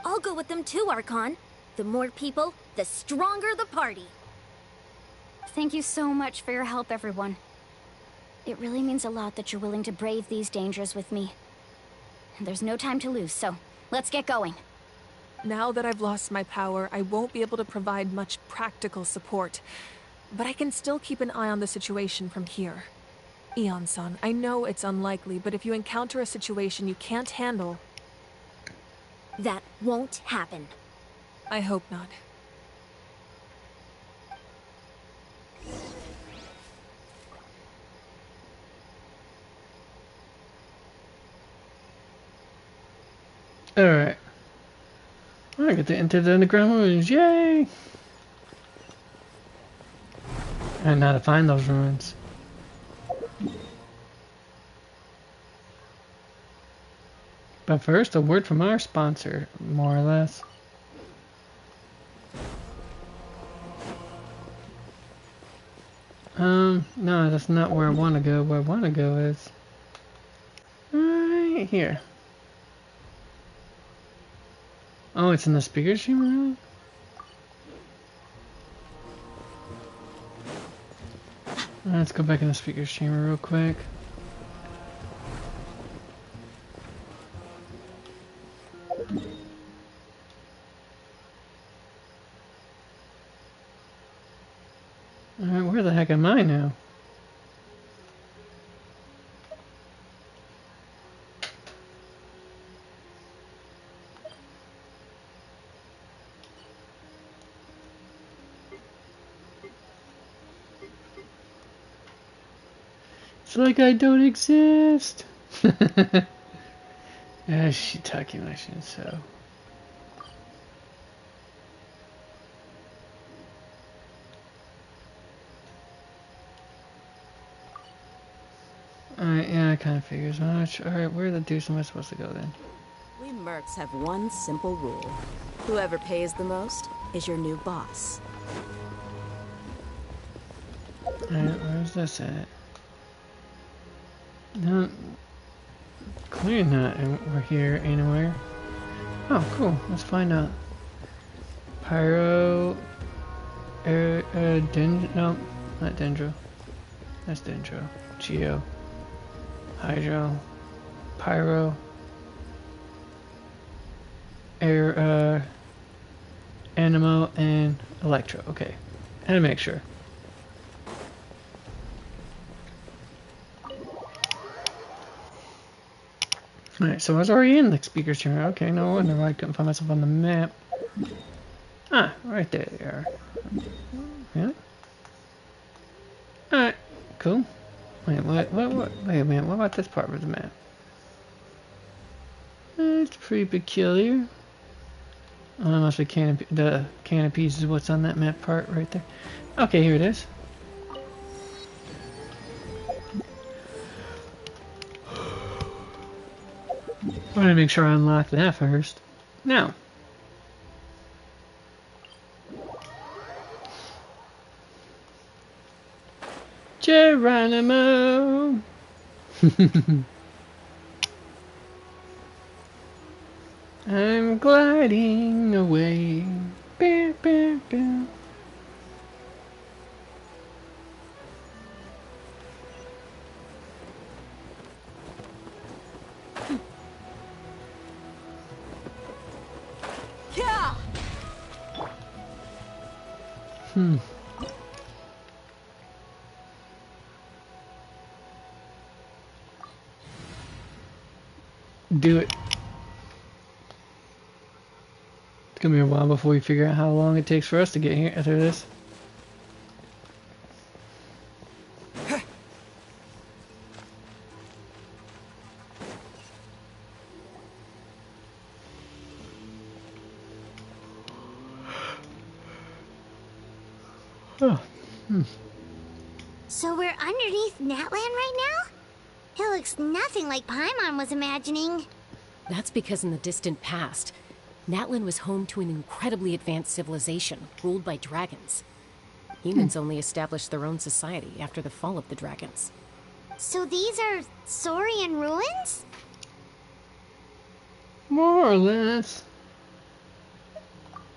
I'll go with them too, Archon. The more people, the stronger the party. Thank you so much for your help, everyone. It really means a lot that you're willing to brave these dangers with me. There's no time to lose, so let's get going. Now that I've lost my power, I won't be able to provide much practical support. But I can still keep an eye on the situation from here. Eon-san, I know it's unlikely, but if you encounter a situation you can't handle... That won't happen. I hope not. Alright. I get to enter the underground ruins. Yay! And now to find those ruins. But first, a word from our sponsor, more or less. No, that's not where I want to go. Where I want to go is right here. Oh, it's in the speaker chamber, really? Let's go back in the speaker chamber real quick. Alright, where the heck am I now? It's like I don't exist. Shiitake mushroom, so. Alright, yeah, I kind of figure as much. Alright, where the deuce am I supposed to go then? We mercs have one simple rule. Whoever pays the most is your new boss. Alright, where's this at? No, clearly not. We're here anywhere. Oh, cool. Let's find out. Pyro. No, not Dendro. That's Dendro. Geo. Hydro. Pyro. Air. Animo and Electro. Okay. I had to make sure. Alright, so I was already in the speaker chamber. Okay, no wonder why I couldn't find myself on the map. Ah, right there they are. Really? Alright, cool. Wait, what? Wait a minute, what about this part of the map? It's pretty peculiar. Oh, that must be the canopies is what's on that map part right there. Okay, here it is. I want to make sure I unlock that first. Now. Geronimo! I'm gliding away. Bam, bam, bam. Yeah. Do it. It's gonna be a while before we figure out how long it takes for us to get here after this. Oh. So we're underneath Natlan right now? It looks nothing like Paimon was imagining. That's because in the distant past, Natlan was home to an incredibly advanced civilization ruled by dragons. Humans only established their own society after the fall of the dragons. So these are Saurian ruins? More or less.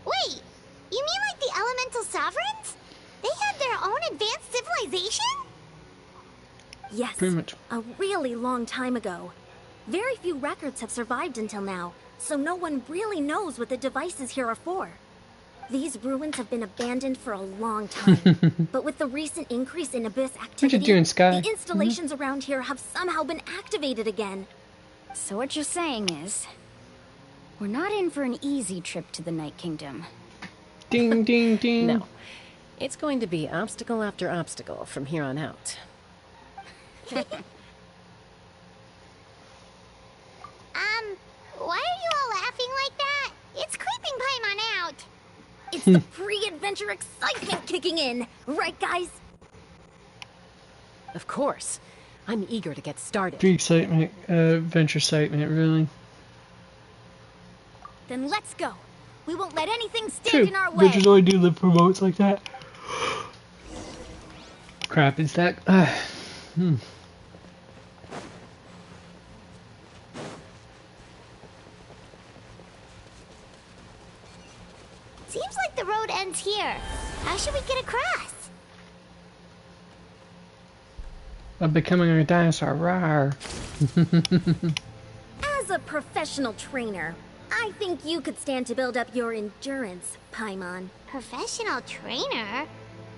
Wait, you mean like the elemental sovereigns? They had their own advanced civilization? Yes, Pretty much. a really long time ago. Very few records have survived until now, so no one really knows what the devices here are for. These ruins have been abandoned for a long time, but with the recent increase in Abyss activity, doing, Sky? the installations around here have somehow been activated again. So what you're saying is, we're not in for an easy trip to the Night Kingdom. Ding, ding, ding. No. It's going to be obstacle after obstacle from here on out. Why are you all laughing like that? It's creeping Paimon out. It's the pre-adventure excitement kicking in, right guys? Of course. I'm eager to get started. The excitement, adventure excitement, really. Then let's go. We won't let anything stand True. in our way. Adventures only do the promotes like that. Crap, is that... Seems like the road ends here. How should we get across? I'm becoming a dinosaur. Rawr. As a professional trainer, I think you could stand to build up your endurance, Paimon. Professional trainer?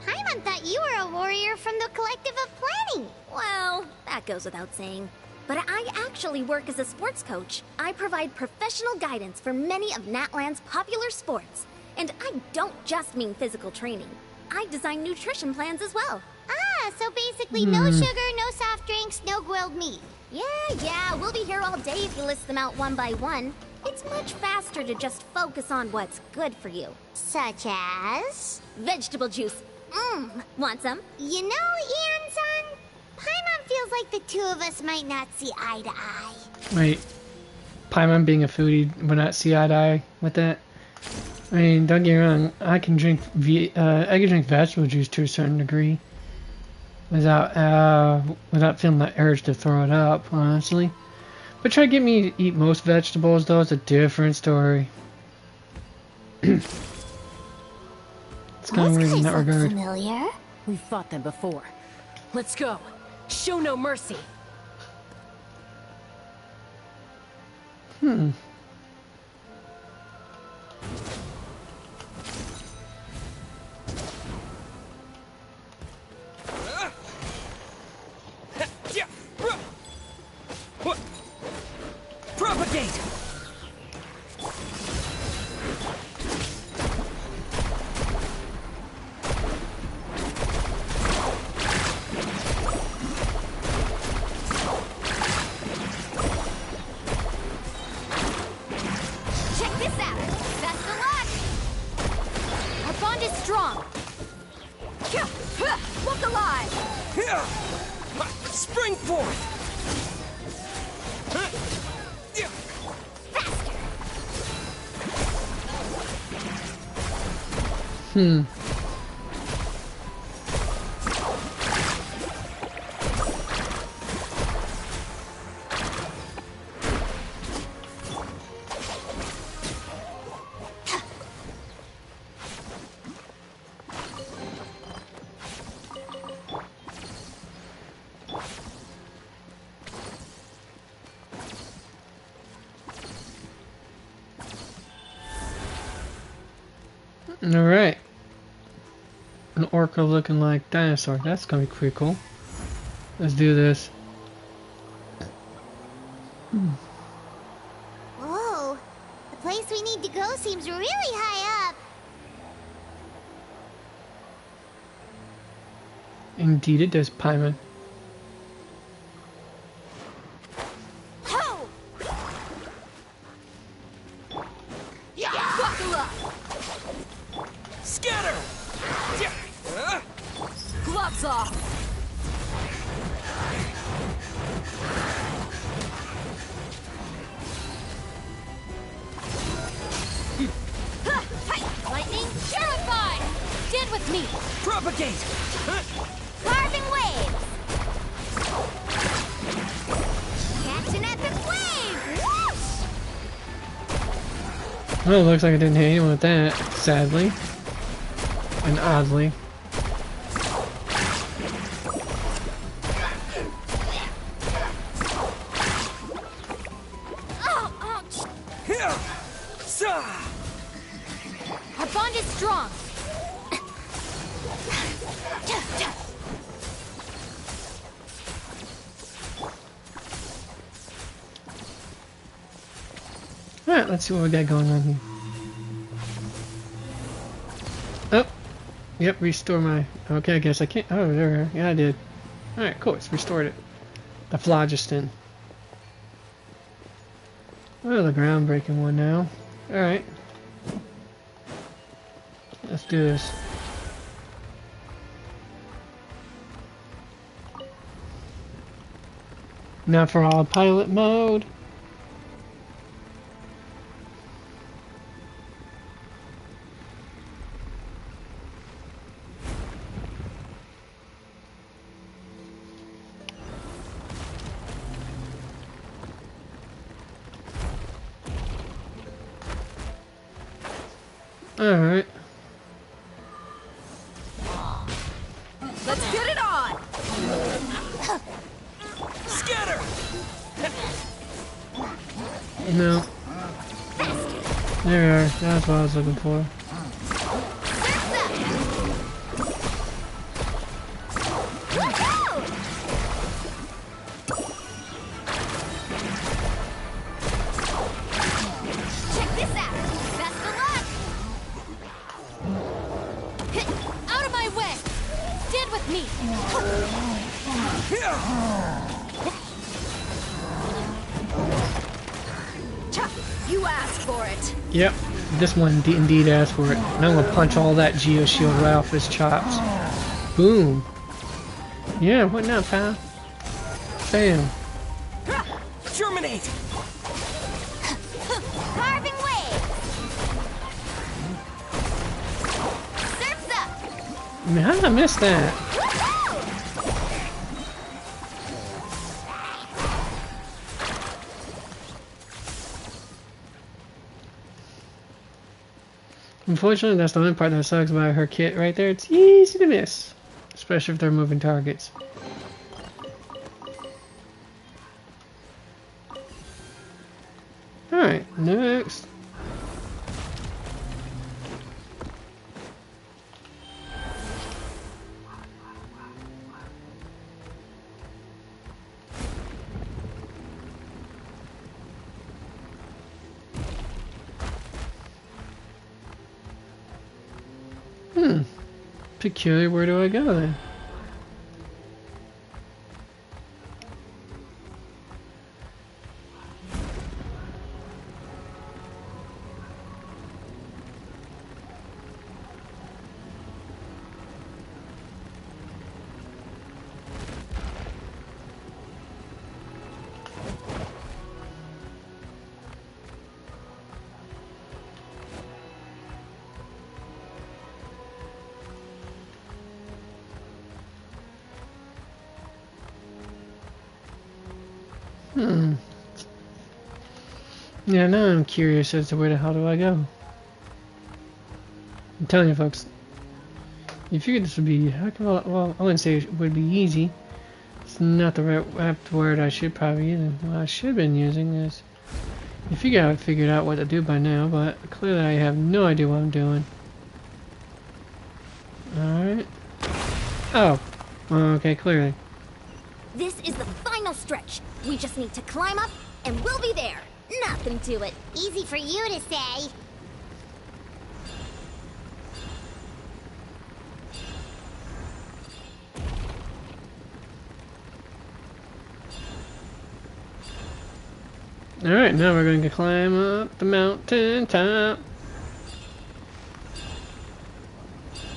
Paimon thought you were a warrior from the Collective of Planning. Well, that goes without saying. But I actually work as a sports coach. I provide professional guidance for many of Natlan's popular sports. And I don't just mean physical training. I design nutrition plans as well. Ah, so basically no sugar, no soft drinks, no grilled meat. Yeah, we'll be here all day if you list them out one by one. It's much faster to just focus on what's good for you. Such as? Vegetable juice. Want some? You know, Ian-san, Paimon feels like the two of us might not see eye to eye. Wait. Paimon being a foodie would not see eye to eye with that? I mean, don't get me wrong, I can drink vegetable juice to a certain degree without feeling the urge to throw it up, honestly. But try to get me to eat most vegetables, though, is a different story. It's kind of weird in that regard. Familiar? We've fought them before. Let's go. Show no mercy. Propagate! Check this out. Best of luck. Our bond is strong. Look alive. Spring forth! Alright. An orca looking like dinosaur. That's gonna be pretty cool. Let's do this. Whoa, the place we need to go seems really high up. Indeed it does, Paimon. Scatter! Hands off! Lightning purified! Stand with me! Propagate! Carving waves! Catch an epic wave! Whoosh! Well, it looks like I didn't hit anyone with that, sadly. And oddly. Oh, ouch! Here! Sa! Our bond is strong! Alright, let's see what we got going on here. Oh! Yep, restore my... Okay, I guess I can't... Oh, there we are. Yeah, I did. Alright, cool, it's restored it. The phlogiston. Oh, the groundbreaking one now. Alright. Let's do this. Now for autopilot mode. Alright. Let's get it on! Scatter! No. There we are. That's what I was looking for. Check this out! Best of luck! Out of my way! Stand with me! You asked for it! Yep. This one indeed asked for it. And I'm gonna punch all that Geo Shield right off his chops. Boom. Yeah, what now, pal? Bam. Germinate! Carving wave! Surf's up! I mean, how did I miss that? Unfortunately, that's the only part that sucks about her kit right there. It's easy to miss. Especially if they're moving targets. Alright, next. Peculiar, where do I go then? Yeah, now I'm curious as to where the hell do I go. I'm telling you folks, you figured this would be, well, I wouldn't say it would be easy. It's not the right word I should probably use. What I should have been using is, you figure I figured out what to do by now, but clearly I have no idea what I'm doing. Alright. Oh. Okay, clearly. This is the final stretch. We just need to climb up, and we'll be there. Nothing to it. Easy for you to say. Alright, now we're going to climb up the mountain top.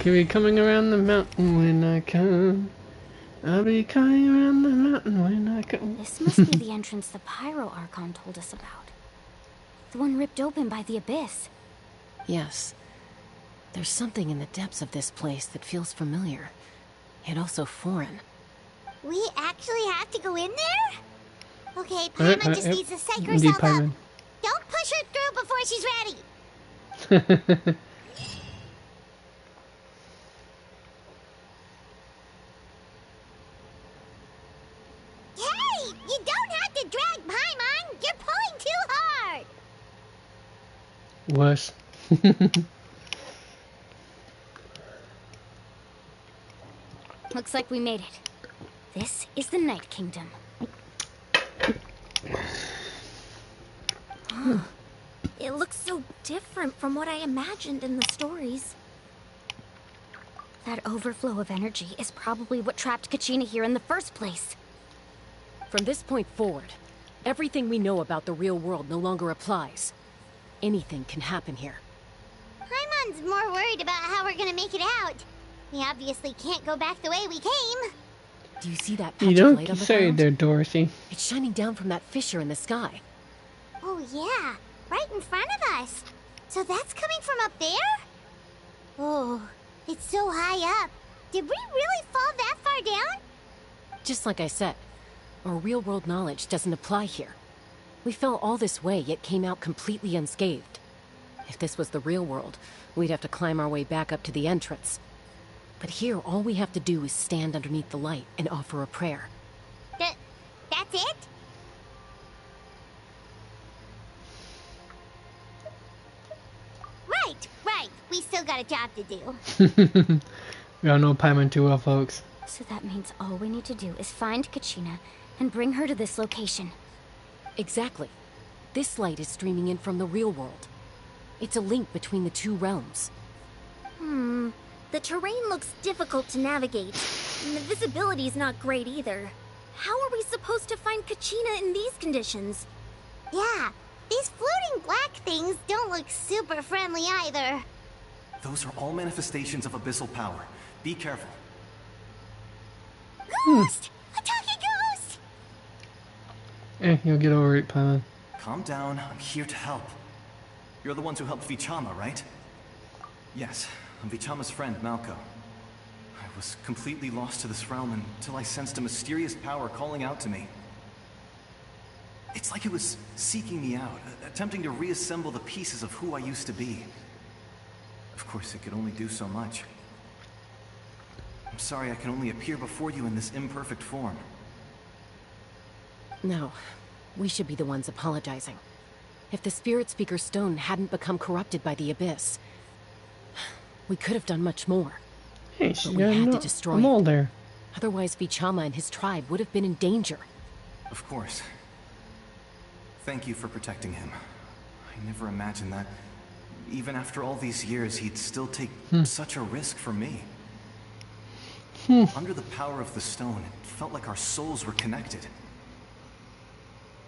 Can be coming around the mountain when I come. I'll be coming around the mountain when I come. This must be the entrance the Pyro Archon told us about. The one ripped open by the Abyss. Yes. There's something in the depths of this place that feels familiar, yet also foreign. We actually have to go in there? Okay, Paimon just needs to psych Indeed, herself up. Paimon. Don't push her through before she's ready. Hey, you don't have to drag Paimon. You're pulling too hard. Worse. Looks like we made it. This is the Night Kingdom. It looks so different from what I imagined in the stories. That overflow of energy is probably what trapped Kachina here in the first place. From this point forward, everything we know about the real world no longer applies. Anything can happen here. Paimon's more worried about how we're gonna make it out. We obviously can't go back the way we came. Do you see that patch You of light don't on the say ground? there, Dorothy. It's shining down from that fissure in the sky. Oh yeah, right in front of us. So that's coming from up there? Oh, it's so high up. Did we really fall that far down? Just like I said, our real-world knowledge doesn't apply here. We fell all this way, yet came out completely unscathed. If this was the real world, we'd have to climb our way back up to the entrance. But here, all we have to do is stand underneath the light and offer a prayer. That's it? Right. We still got a job to do. We all know Paimon too well, folks. So that means all we need to do is find Kachina and bring her to this location. Exactly. This light is streaming in from the real world. It's a link between the two realms. The terrain looks difficult to navigate, and the visibility is not great either. How are we supposed to find Kachina in these conditions? Yeah, these floating black things don't look super friendly either. Those are all manifestations of abyssal power. Be careful. Ghost! A talking ghost! You'll get over it, Paimon. Calm down, I'm here to help. You're the ones who helped Vichama, right? Yes, I'm Vichama's friend, Malco. I was completely lost to this realm until I sensed a mysterious power calling out to me. It's like it was seeking me out, attempting to reassemble the pieces of who I used to be. Of course, it could only do so much. I'm sorry I can only appear before you in this imperfect form. No, we should be the ones apologizing. If the Spirit Speaker stone hadn't become corrupted by the Abyss, we could have done much more. Hey, But she we got had to a destroy mole it. there. Otherwise, Vichama and his tribe would have been in danger. Of course. Thank you for protecting him. I never imagined that, even after all these years, he'd still take such a risk for me. Under the power of the stone, it felt like our souls were connected.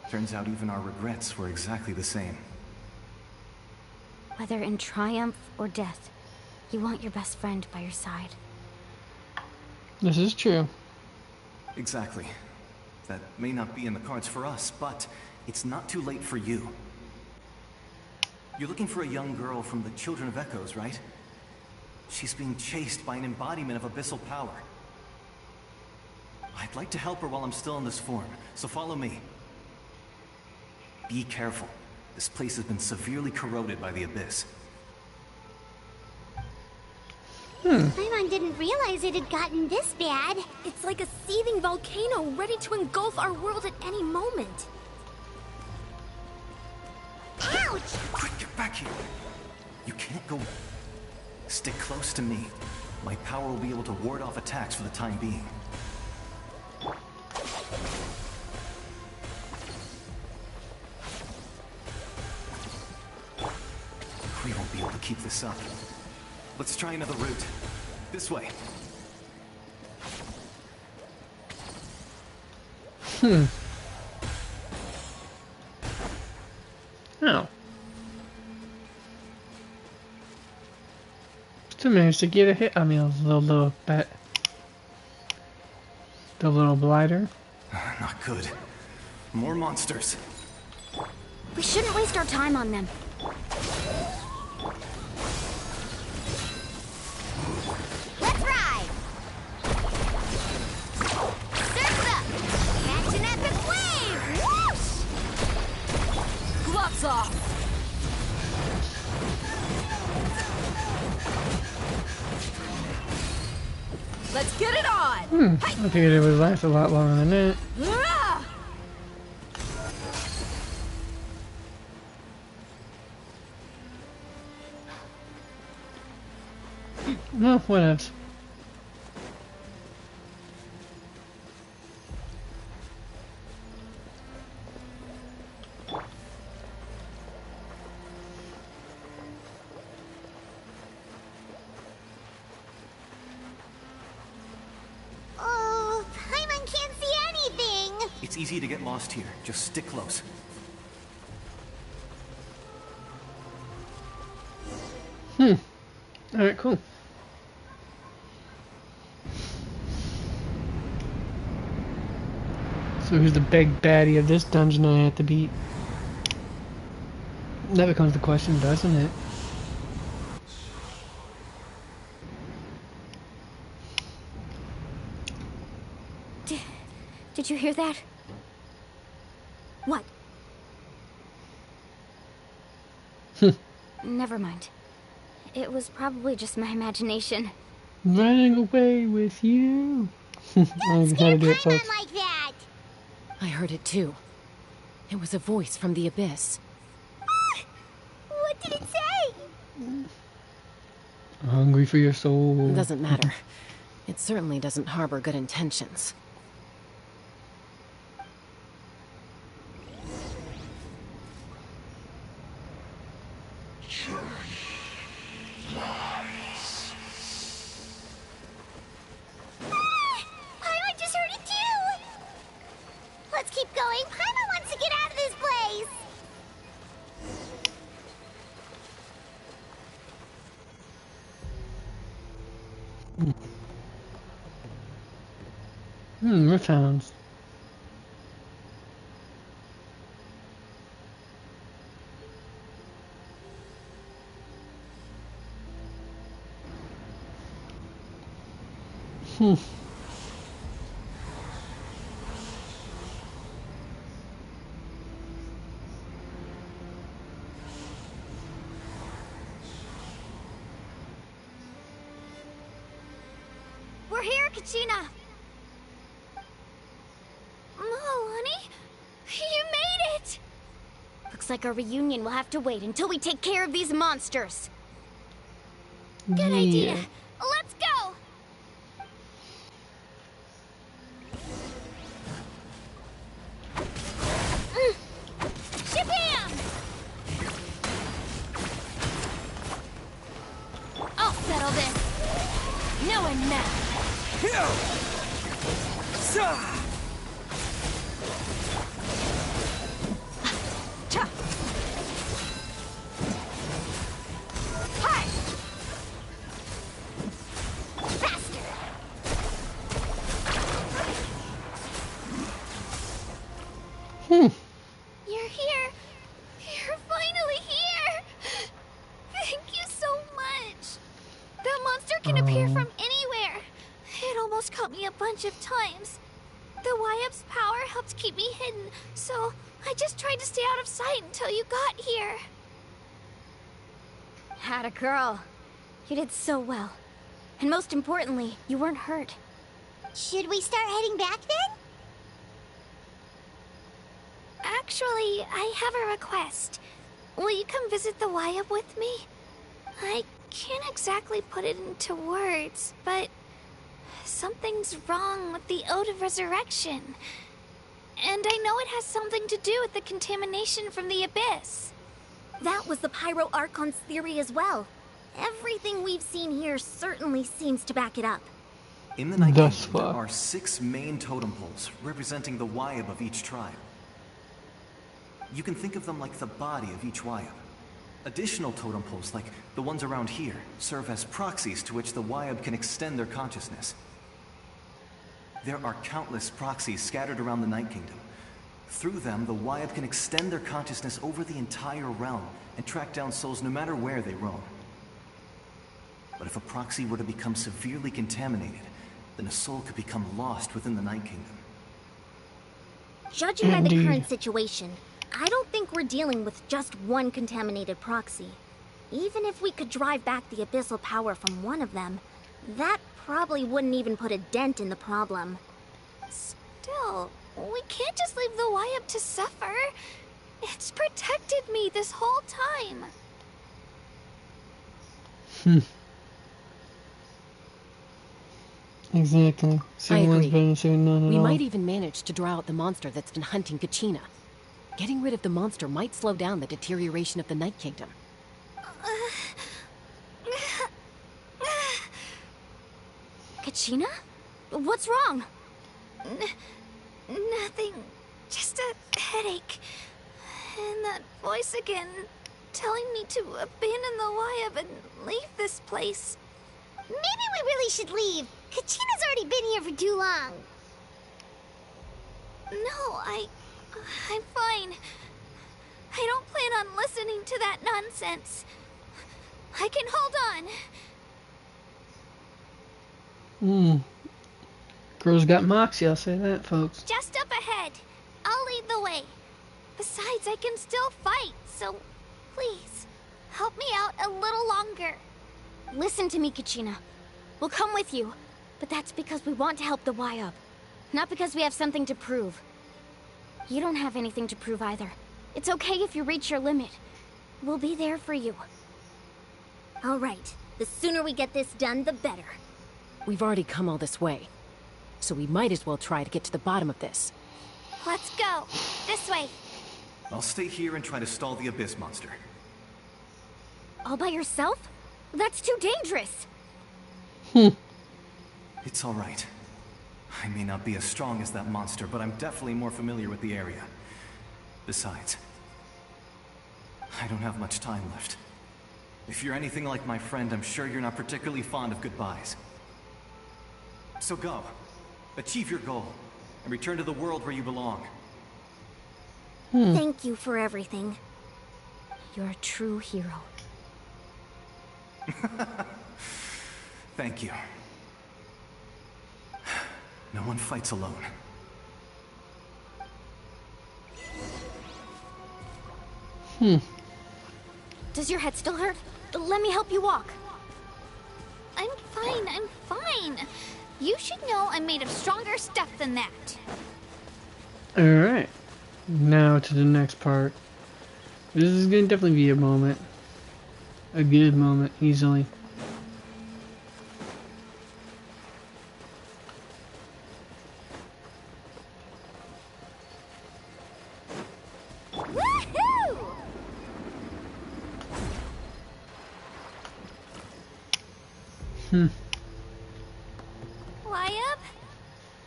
Turns out even our regrets were exactly the same. Whether in triumph or death, you want your best friend by your side. This is true. Exactly. That may not be in the cards for us, but it's not too late for you. You're looking for a young girl from the Children of Echoes, right? She's being chased by an embodiment of abyssal power. I'd like to help her while I'm still in this form, so follow me. Be careful. This place has been severely corroded by the Abyss. Paimon didn't realize it had gotten this bad. It's like a seething volcano ready to engulf our world at any moment. Ouch! Quick, get back here! You can't go... Stick close to me. My power will be able to ward off attacks for the time being. We won't be able to keep this up. Let's try another route. This way. Oh. To manage to get a hit on me, a little bat. The little blighter. Not good. More monsters. We shouldn't waste our time on them. Let's ride! Surf's up! Catch an epic wave! Whoosh! Gloves off! Let's get it on! I figured it would last a lot longer than that. Ah! No, what else? Oh, Paimon can't see anything! It's easy to get lost here. Just stick close. Alright, cool. So who's the big baddie of this dungeon I have to beat? That becomes the question, doesn't it? Did you hear that? What? Never mind. It was probably just my imagination. Running away with you. I don't even know how to do it, folks. Paimon like that! I heard it too. It was a voice from the abyss. What did it say? Hungry for your soul. It doesn't matter. It certainly doesn't harbor good intentions. Paimon just heard it too! Let's keep going. Paimon wants to get out of this place! What sounds? We're here, Kachina! Oh, honey? You made it! Looks like our reunion will have to wait until we take care of these monsters. Good idea. Let's go! Shabam! I'll settle this. No one now. Hi! Faster! You're here. You're finally here. Thank you so much. That monster can appear from anywhere. It almost caught me a bunch of times. The Wyap's power helped keep me hidden, so I just tried to stay out of sight until you got here. Had a girl. You did so well. And most importantly, you weren't hurt. Should we start heading back then? Actually, I have a request. Will you come visit the Wyap with me? I can't exactly put it into words, but something's wrong with the Ode of Resurrection. And I know it has something to do with the contamination from the Abyss. That was the Pyro Archon's theory as well. Everything we've seen here certainly seems to back it up. In the Night Thus Kingdom, there far. are 6 main totem poles representing the Wyap of each tribe. You can think of them like the body of each Wyap. Additional totem poles, like the ones around here, serve as proxies to which the Wyab can extend their consciousness. There are countless proxies scattered around the Night Kingdom. Through them, the Wyab can extend their consciousness over the entire realm and track down souls no matter where they roam. But if a proxy were to become severely contaminated, then a soul could become lost within the Night Kingdom. Judging by the current situation, I don't think we're dealing with just one contaminated proxy. Even if we could drive back the abyssal power from one of them, that probably wouldn't even put a dent in the problem. Still, we can't just leave the Wyab to suffer. It's protected me this whole time. Exactly. Saying one's better than saying none at all. We might even manage to draw out the monster that's been hunting Kachina. Getting rid of the monster might slow down the deterioration of the Night Kingdom. Kachina? What's wrong? Nothing. Just a headache. And that voice again, telling me to abandon the Wyab and leave this place. Maybe we really should leave. Kachina's already been here for too long. No, I'm fine. I don't plan on listening to that nonsense. I can hold on. Girl's got moxie, I'll say that, folks. Just up ahead. I'll lead the way. Besides, I can still fight, so please, help me out a little longer. Listen to me, Kachina. We'll come with you, but that's because we want to help the Wyab, not because we have something to prove. You don't have anything to prove either. It's okay if you reach your limit. We'll be there for you. All right. The sooner we get this done, the better. We've already come all this way, so we might as well try to get to the bottom of this. Let's go. This way. I'll stay here and try to stall the Abyss monster. All by yourself? That's too dangerous. It's all right. I may not be as strong as that monster, but I'm definitely more familiar with the area. Besides, I don't have much time left. If you're anything like my friend, I'm sure you're not particularly fond of goodbyes. So go. Achieve your goal, and return to the world where you belong. Thank you for everything. You're a true hero. Thank you. No one fights alone. Does your head still hurt? Let me help you walk. I'm fine. You should know I'm made of stronger stuff than that. Alright. Now to the next part. This is going to definitely be a moment. A good moment, easily.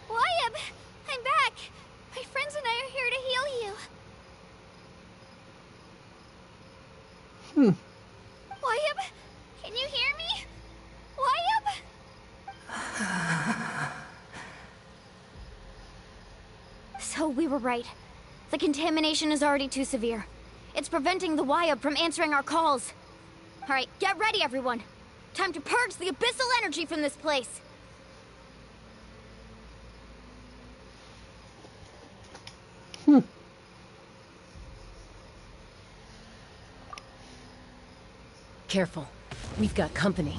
Wyab! I'm back! My friends and I are here to heal you. Wyab? Can you hear me? Wyab? So we were right. The contamination is already too severe. It's preventing the Wyab from answering our calls. Alright, get ready everyone. Time to purge the abyssal energy from this place. Careful. We've got company.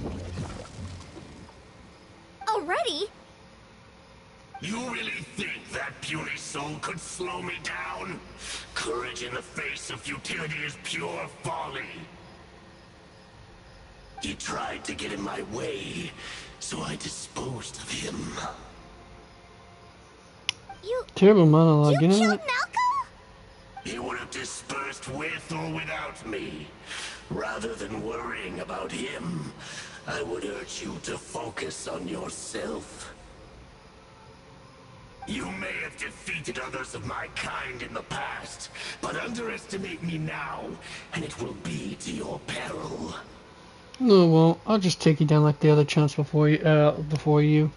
Already? You really think that puny soul could slow me down? Courage in the face of futility is pure folly. He tried to get in my way, so I disposed of him. Terrible monologue, you know killed what? Malco? He would have dispersed with or without me. Rather than worrying about him, I would urge you to focus on yourself. You may have defeated others of my kind in the past, but underestimate me now, and it will be to your peril. No, it won't. I'll just take you down like the other chumps before you.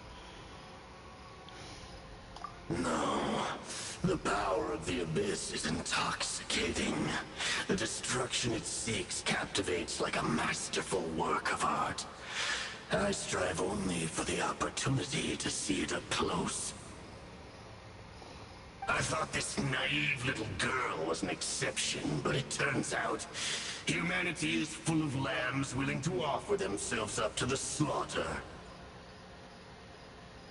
No. The power of the Abyss is intoxicating. The destruction it seeks captivates like a masterful work of art. I strive only for the opportunity to see it up close. I thought this naive little girl was an exception, but it turns out humanity is full of lambs willing to offer themselves up to the slaughter.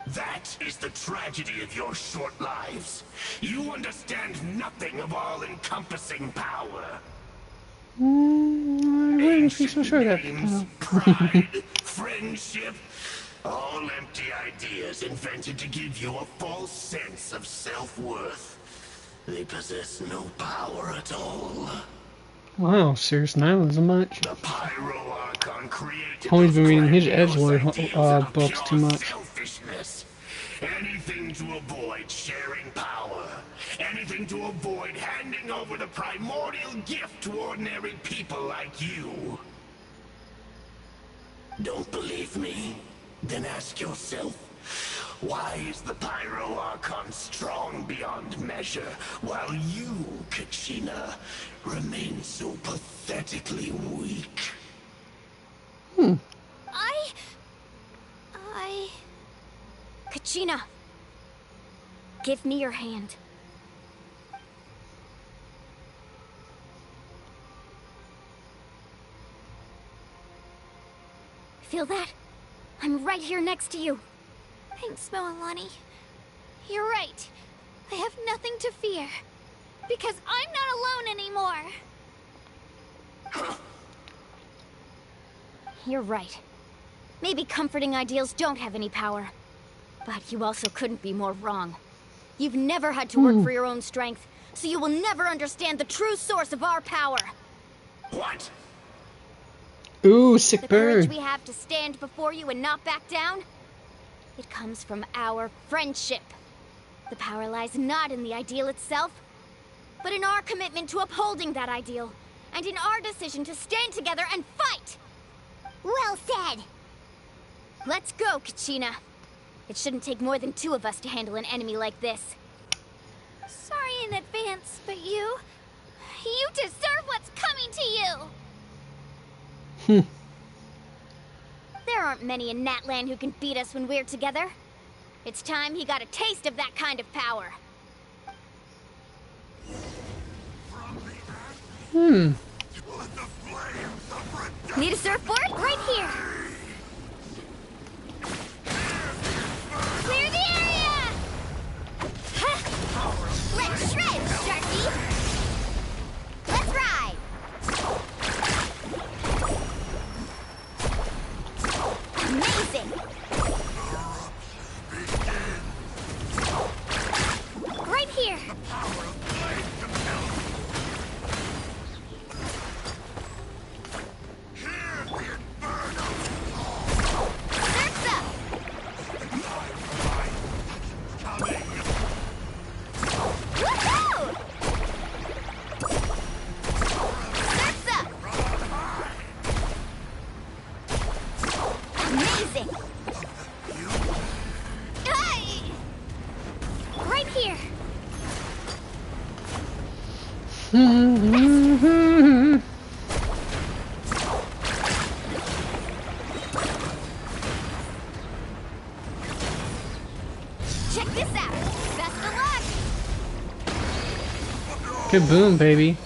That is the tragedy of your short lives. You understand nothing of all-encompassing power. I wouldn't be so sure that. Pride, friendship, all empty ideas invented to give you a false sense of self-worth. They possess no power at all. Wow, serious nihilism much. The Pyro Archon created Homie's been reading his grandiose Edgelord ideals out of books too pure much. selfishness. Anything to avoid sharing power. Anything to avoid handing over the primordial gift to ordinary people like you. Don't believe me? Then ask yourself, why is the Pyro Archon strong beyond measure, while you, Kachina, remain so pathetically weak? Kachina, give me your hand. Feel that? I'm right here next to you. Thanks, Moalani. You're right. I have nothing to fear. Because I'm not alone anymore. You're right. Maybe comforting ideals don't have any power. But you also couldn't be more wrong. You've never had to work for your own strength, so you will never understand the true source of our power. What? Ooh, sick The bird. courage we have to stand before you and not back down, it comes from our friendship. The power lies not in the ideal itself, but in our commitment to upholding that ideal, and in our decision to stand together and fight! Well said! Let's go, Kachina. It shouldn't take more than 2 of us to handle an enemy like this. Sorry in advance, but you deserve what's coming to you! There aren't many in Natlan who can beat us when we're together. It's time he got a taste of that kind of power. Need a surfboard? Right here! Clear the area! Let's shred, Sharky! Let's ride! Amazing! Right here! Surf's up! Woohoo! Surf's up! Amazing! Hey! Right here! Check this out! Best of luck! Kaboom, baby.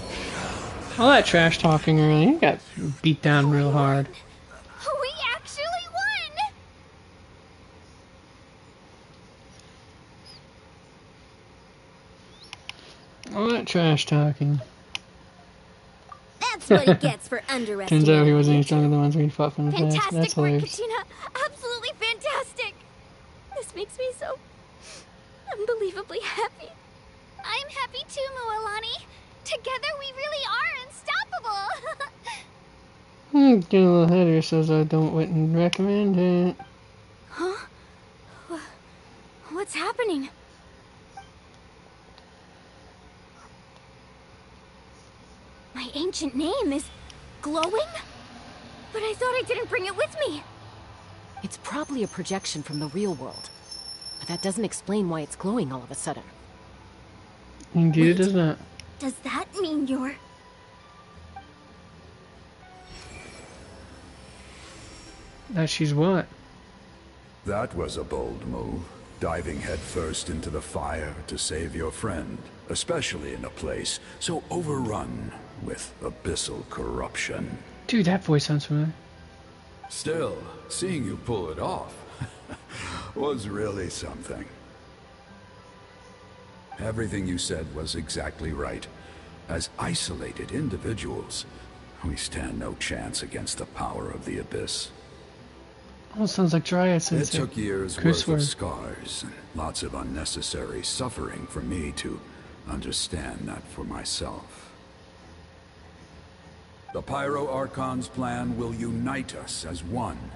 All that trash talking earlier, you got beat down real hard. We actually won! All that trash talking. That's what he gets for underestimating. Turns out he wasn't any stronger than the ones we fought from the past. That's Fantastic work, hilarious. Kachina! Absolutely fantastic! This makes me so unbelievably happy. I'm happy too, Moalani. Together we really are unstoppable. Getting a little ahead of yourselves, I wouldn't recommend it. Huh? What's happening? ancient name is glowing? But I thought I didn't bring it with me. It's probably a projection from the real world. But that doesn't explain why it's glowing all of a sudden. Indeed, it does not. Does that mean you're... That she's what? That was a bold move. Diving headfirst into the fire to save your friend, especially in a place so overrun with abyssal corruption. Dude, that voice sounds familiar. Still, seeing you pull it off was really something. Everything you said was exactly right. As isolated individuals, we stand no chance against the power of the Abyss. Almost sounds like Dryas. It took years worth of scars and lots of unnecessary suffering for me to understand that for myself. The Pyro Archon's plan will unite us as one.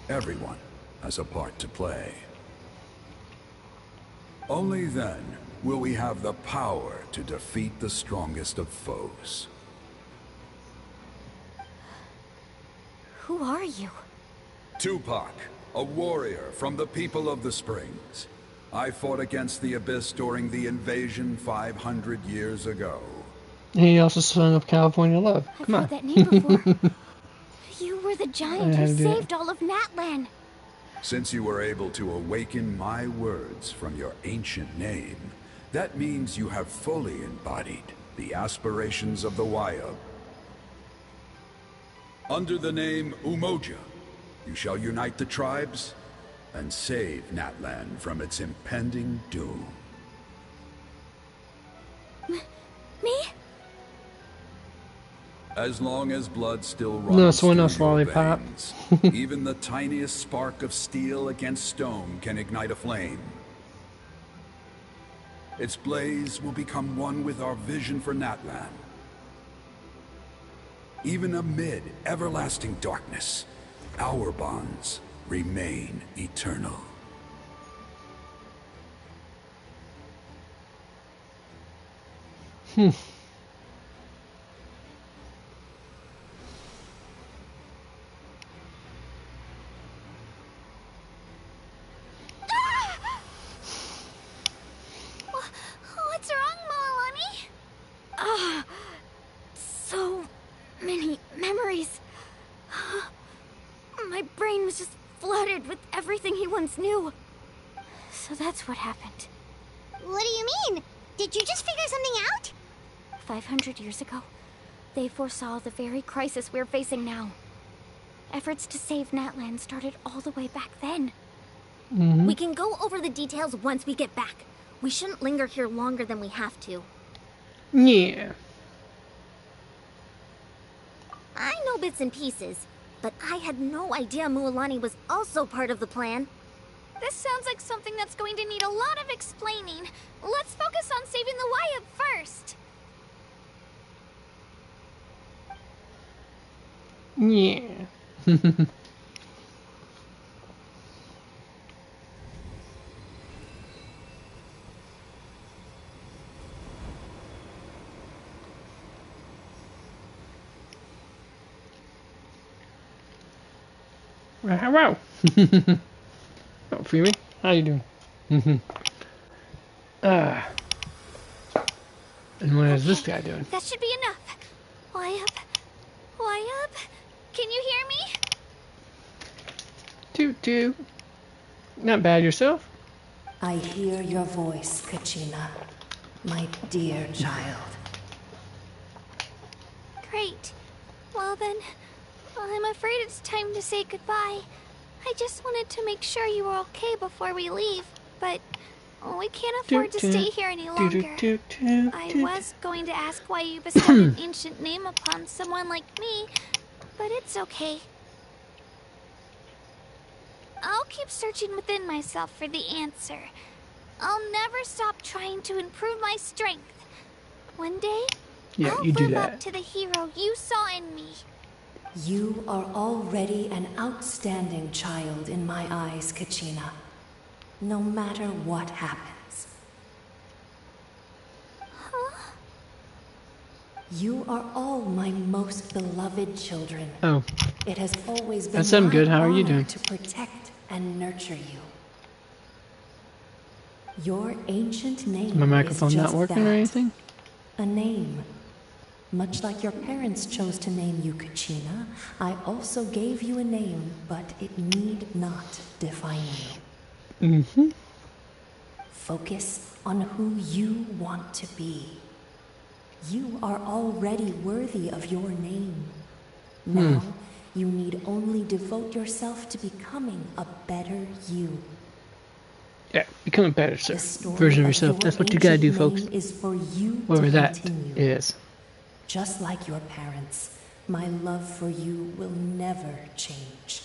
Everyone has a part to play. Only then will we have the power to defeat the strongest of foes. Who are you? Tupac, a warrior from the people of the Springs. I fought against the Abyss during the invasion 500 years ago. And he also sung up California Love. Come on. I've heard that name before. You were the giant who saved all of Natlan. Since you were able to awaken my words from your ancient name, that means you have fully embodied the aspirations of the Wayab. Under the name Umoja, you shall unite the tribes and save Natlan from its impending doom. Me? As long as blood still runs No, someone else through your lollipop. veins, even the tiniest spark of steel against stone can ignite a flame. Its blaze will become one with our vision for Natlan. Even amid everlasting darkness, our bonds remain eternal. What's wrong, Malani? So many memories. My brain was just flooded with everything he once knew. So that's what happened. What do you mean? Did you just figure something out? 500 years ago, they foresaw the very crisis we're facing now. Efforts to save Natlan started all the way back then. We can go over the details once we get back. We shouldn't linger here longer than we have to. Yeah. I know bits and pieces, but I had no idea Mualani was also part of the plan. This sounds like something that's going to need a lot of explaining. Let's focus on saving the Wayab first. Yeah. Wow. Oh, Freeman, how you doing? And what is this guy doing? That should be enough. Wayab? Wayab? Can you hear me? Toot toot. Not bad yourself? I hear your voice, Kachina, my dear child. Great. Well then, I'm afraid it's time to say goodbye. I just wanted to make sure you were okay before we leave, but we can't afford to stay here any longer. I was going to ask why you bestowed an ancient name upon someone like me, but it's okay. I'll keep searching within myself for the answer. I'll never stop trying to improve my strength. One day, I'll live up to the hero you saw in me. You are already an outstanding child in my eyes, Kachina. No matter what happens. Huh? You are all my most beloved children. Oh. It has always been That's I'm good. How are you honor doing? to protect and nurture you. Your ancient name My microphone is not just working that, or anything? a name. Much like your parents chose to name you Kachina, I also gave you a name, but it need not define you. Mm-hmm. Focus on who you want to be. You are already worthy of your name. Now, you need only devote yourself to becoming a better you. Yeah, become a better The story version of yourself. your That's what you gotta do, ancient folks. name is for you Whatever to that continue. is. Just like your parents, my love for you will never change.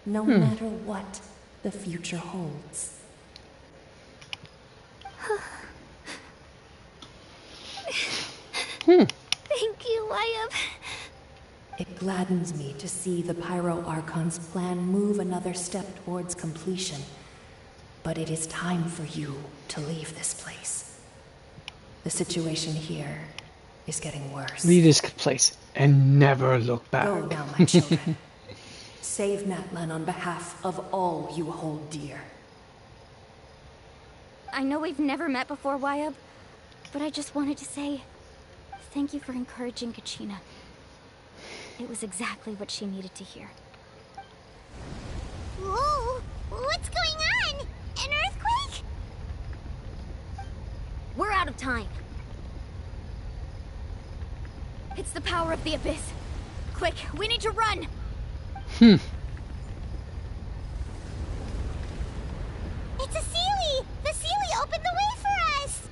No matter what the future holds. Thank you, Wyatt. It gladdens me to see the Pyro Archon's plan move another step towards completion. But it is time for you to leave this place. The situation here is getting worse. Leave this place and never look back. Go now, my children. Save Natlan on behalf of all you hold dear. I know we've never met before, Wyatt, but I just wanted to say thank you for encouraging Kachina. It was exactly what she needed to hear. Whoa! What's going on? An earthquake? We're out of time. It's the power of the Abyss. Quick, we need to run! It's a Sealy! The Sealy opened the way for us!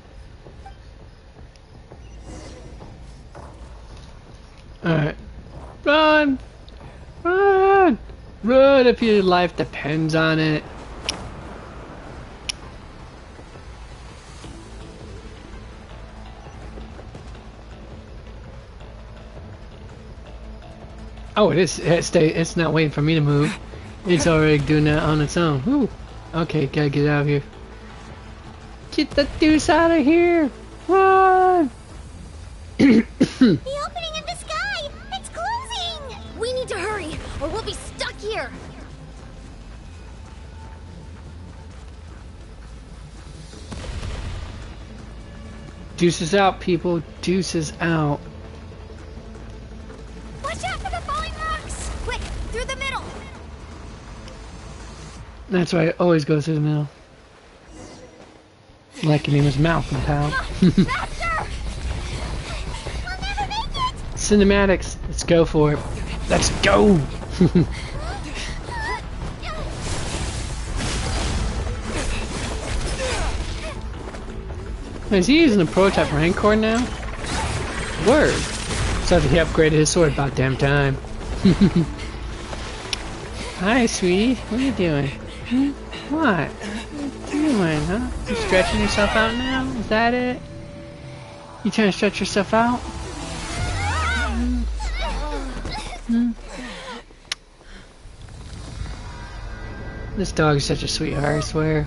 Alright. Run! Run! Run if your life depends on it. Oh, it is. It's not waiting for me to move. It's already doing that on its own. Whew. Okay, gotta get out of here. Get the deuce out of here! Run! The opening in the sky! It's closing! We need to hurry, or we'll be stuck here! Deuces out, people. Deuces out. Watch out for the falling rocks! Quick, through the middle! That's right, always go through the middle. Like your name was Malcolm, pal. Faster! We'll never make it! Cinematics, let's go for it. Let's go! Is he using a prototype Rancor now? Word! So he upgraded his sword about damn time. Hi, sweetie. What are you doing? What? What are you doing, huh? You stretching yourself out now? Is that it? You trying to stretch yourself out? This dog is such a sweetheart, I swear.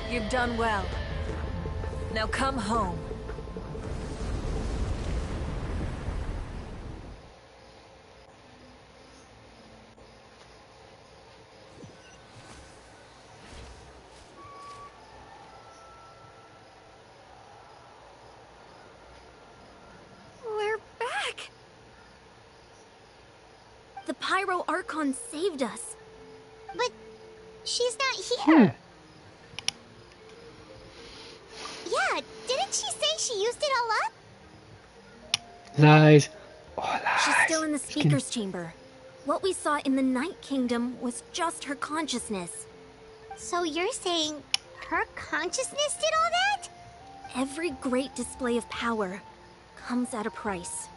You've done well. Now come home. We're back! The Pyro Archon saved us. But she's not here. Yeah, didn't she say she used it all up? Lies. Oh, lies. She's still in the speaker's chamber. What we saw in the Night Kingdom was just her consciousness. So you're saying her consciousness did all that? Every great display of power comes at a price.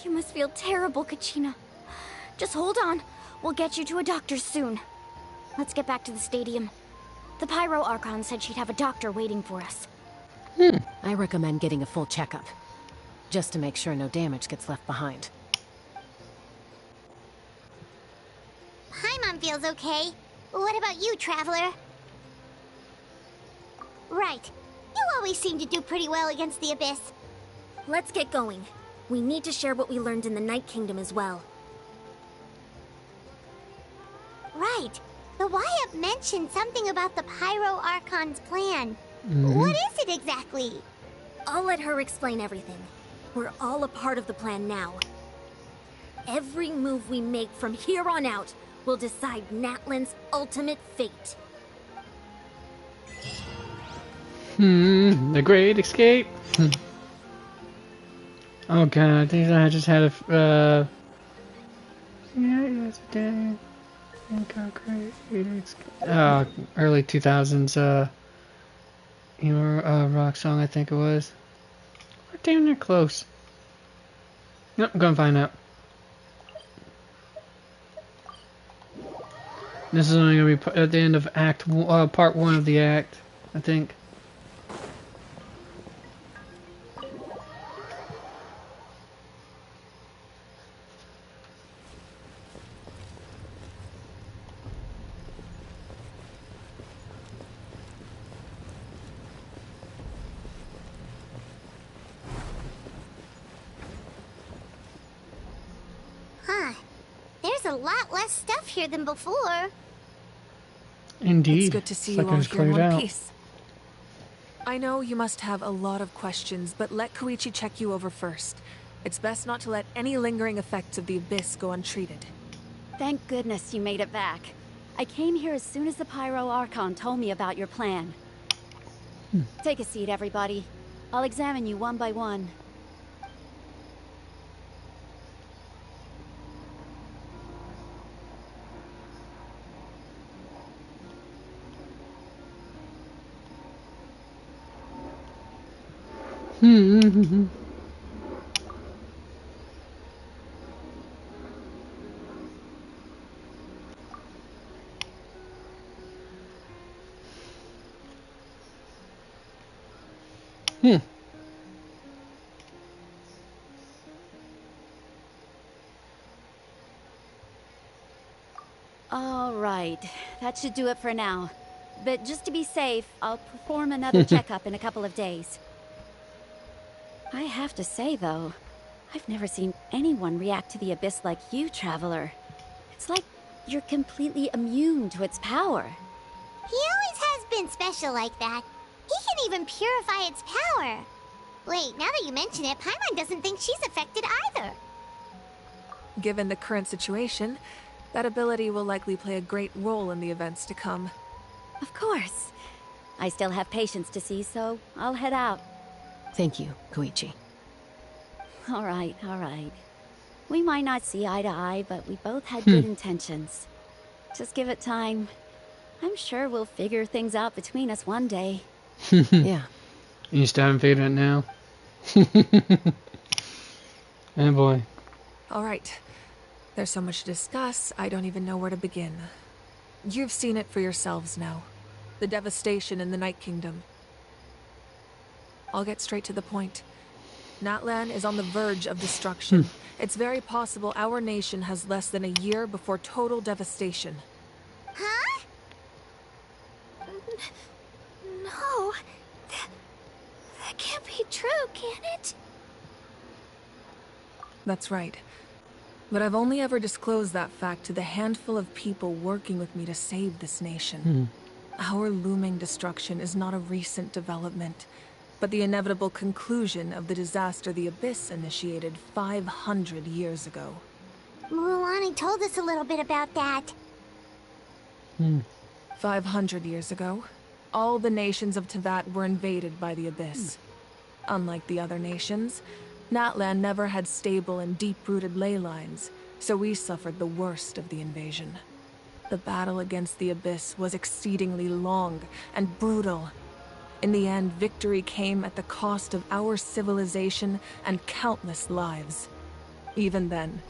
You must feel terrible, Kachina. Just hold on. We'll get you to a doctor soon. Let's get back to the stadium. The Pyro Archon said she'd have a doctor waiting for us. I recommend getting a full checkup, just to make sure no damage gets left behind. Paimon feels okay. What about you, Traveler? Right. You always seem to do pretty well against the Abyss. Let's get going. We need to share what we learned in the Night Kingdom as well. Right. The Wyatt mentioned something about the Pyro Archon's plan. Mhm. What is it exactly? I'll let her explain everything. We're all a part of the plan now. Every move we make from here on out will decide Natlan's ultimate fate. The Great Escape. Oh god, I think I just had a yeah, yesterday. Early 2000s rock song, I think it was. We're damn near close. Nope, I'm gonna find out. This is only gonna be at the end of part 1 of the act, I think. Huh. There's a lot less stuff here than before. Indeed. It's good to see It's you like I all just here in cleared one out. piece. I know you must have a lot of questions, but let Koichi check you over first. It's best not to let any lingering effects of the Abyss go untreated. Thank goodness you made it back. I came here as soon as the Pyro Archon told me about your plan. Take a seat, everybody. I'll examine you one by one. All right, that should do it for now. But just to be safe, I'll perform another checkup in a couple of days. I have to say, though, I've never seen anyone react to the Abyss like you, Traveler. It's like you're completely immune to its power. He always has been special like that. He can even purify its power. Wait, now that you mention it, Paimon doesn't think she's affected either. Given the current situation, that ability will likely play a great role in the events to come. Of course. I still have patients to see, so I'll head out. Thank you, Koichi. All right, all right. We might not see eye to eye, but we both had good intentions. Just give it time. I'm sure we'll figure things out between us one day. Yeah. You still haven't figured it now? Oh boy. All right. There's so much to discuss, I don't even know where to begin. You've seen it for yourselves now. The devastation in the Night Kingdom. I'll get straight to the point. Natlan is on the verge of destruction. It's very possible our nation has less than a year before total devastation. Huh? No. That can't be true, can it? That's right. But I've only ever disclosed that fact to the handful of people working with me to save this nation. Our looming destruction is not a recent development, but the inevitable conclusion of the disaster the Abyss initiated 500 years ago. Muruani told us a little bit about that. 500 years ago, all the nations of Teyvat were invaded by the Abyss. Unlike the other nations, Natlan never had stable and deep-rooted ley lines, so we suffered the worst of the invasion. The battle against the Abyss was exceedingly long and brutal. In the end, victory came at the cost of our civilization and countless lives. Even then,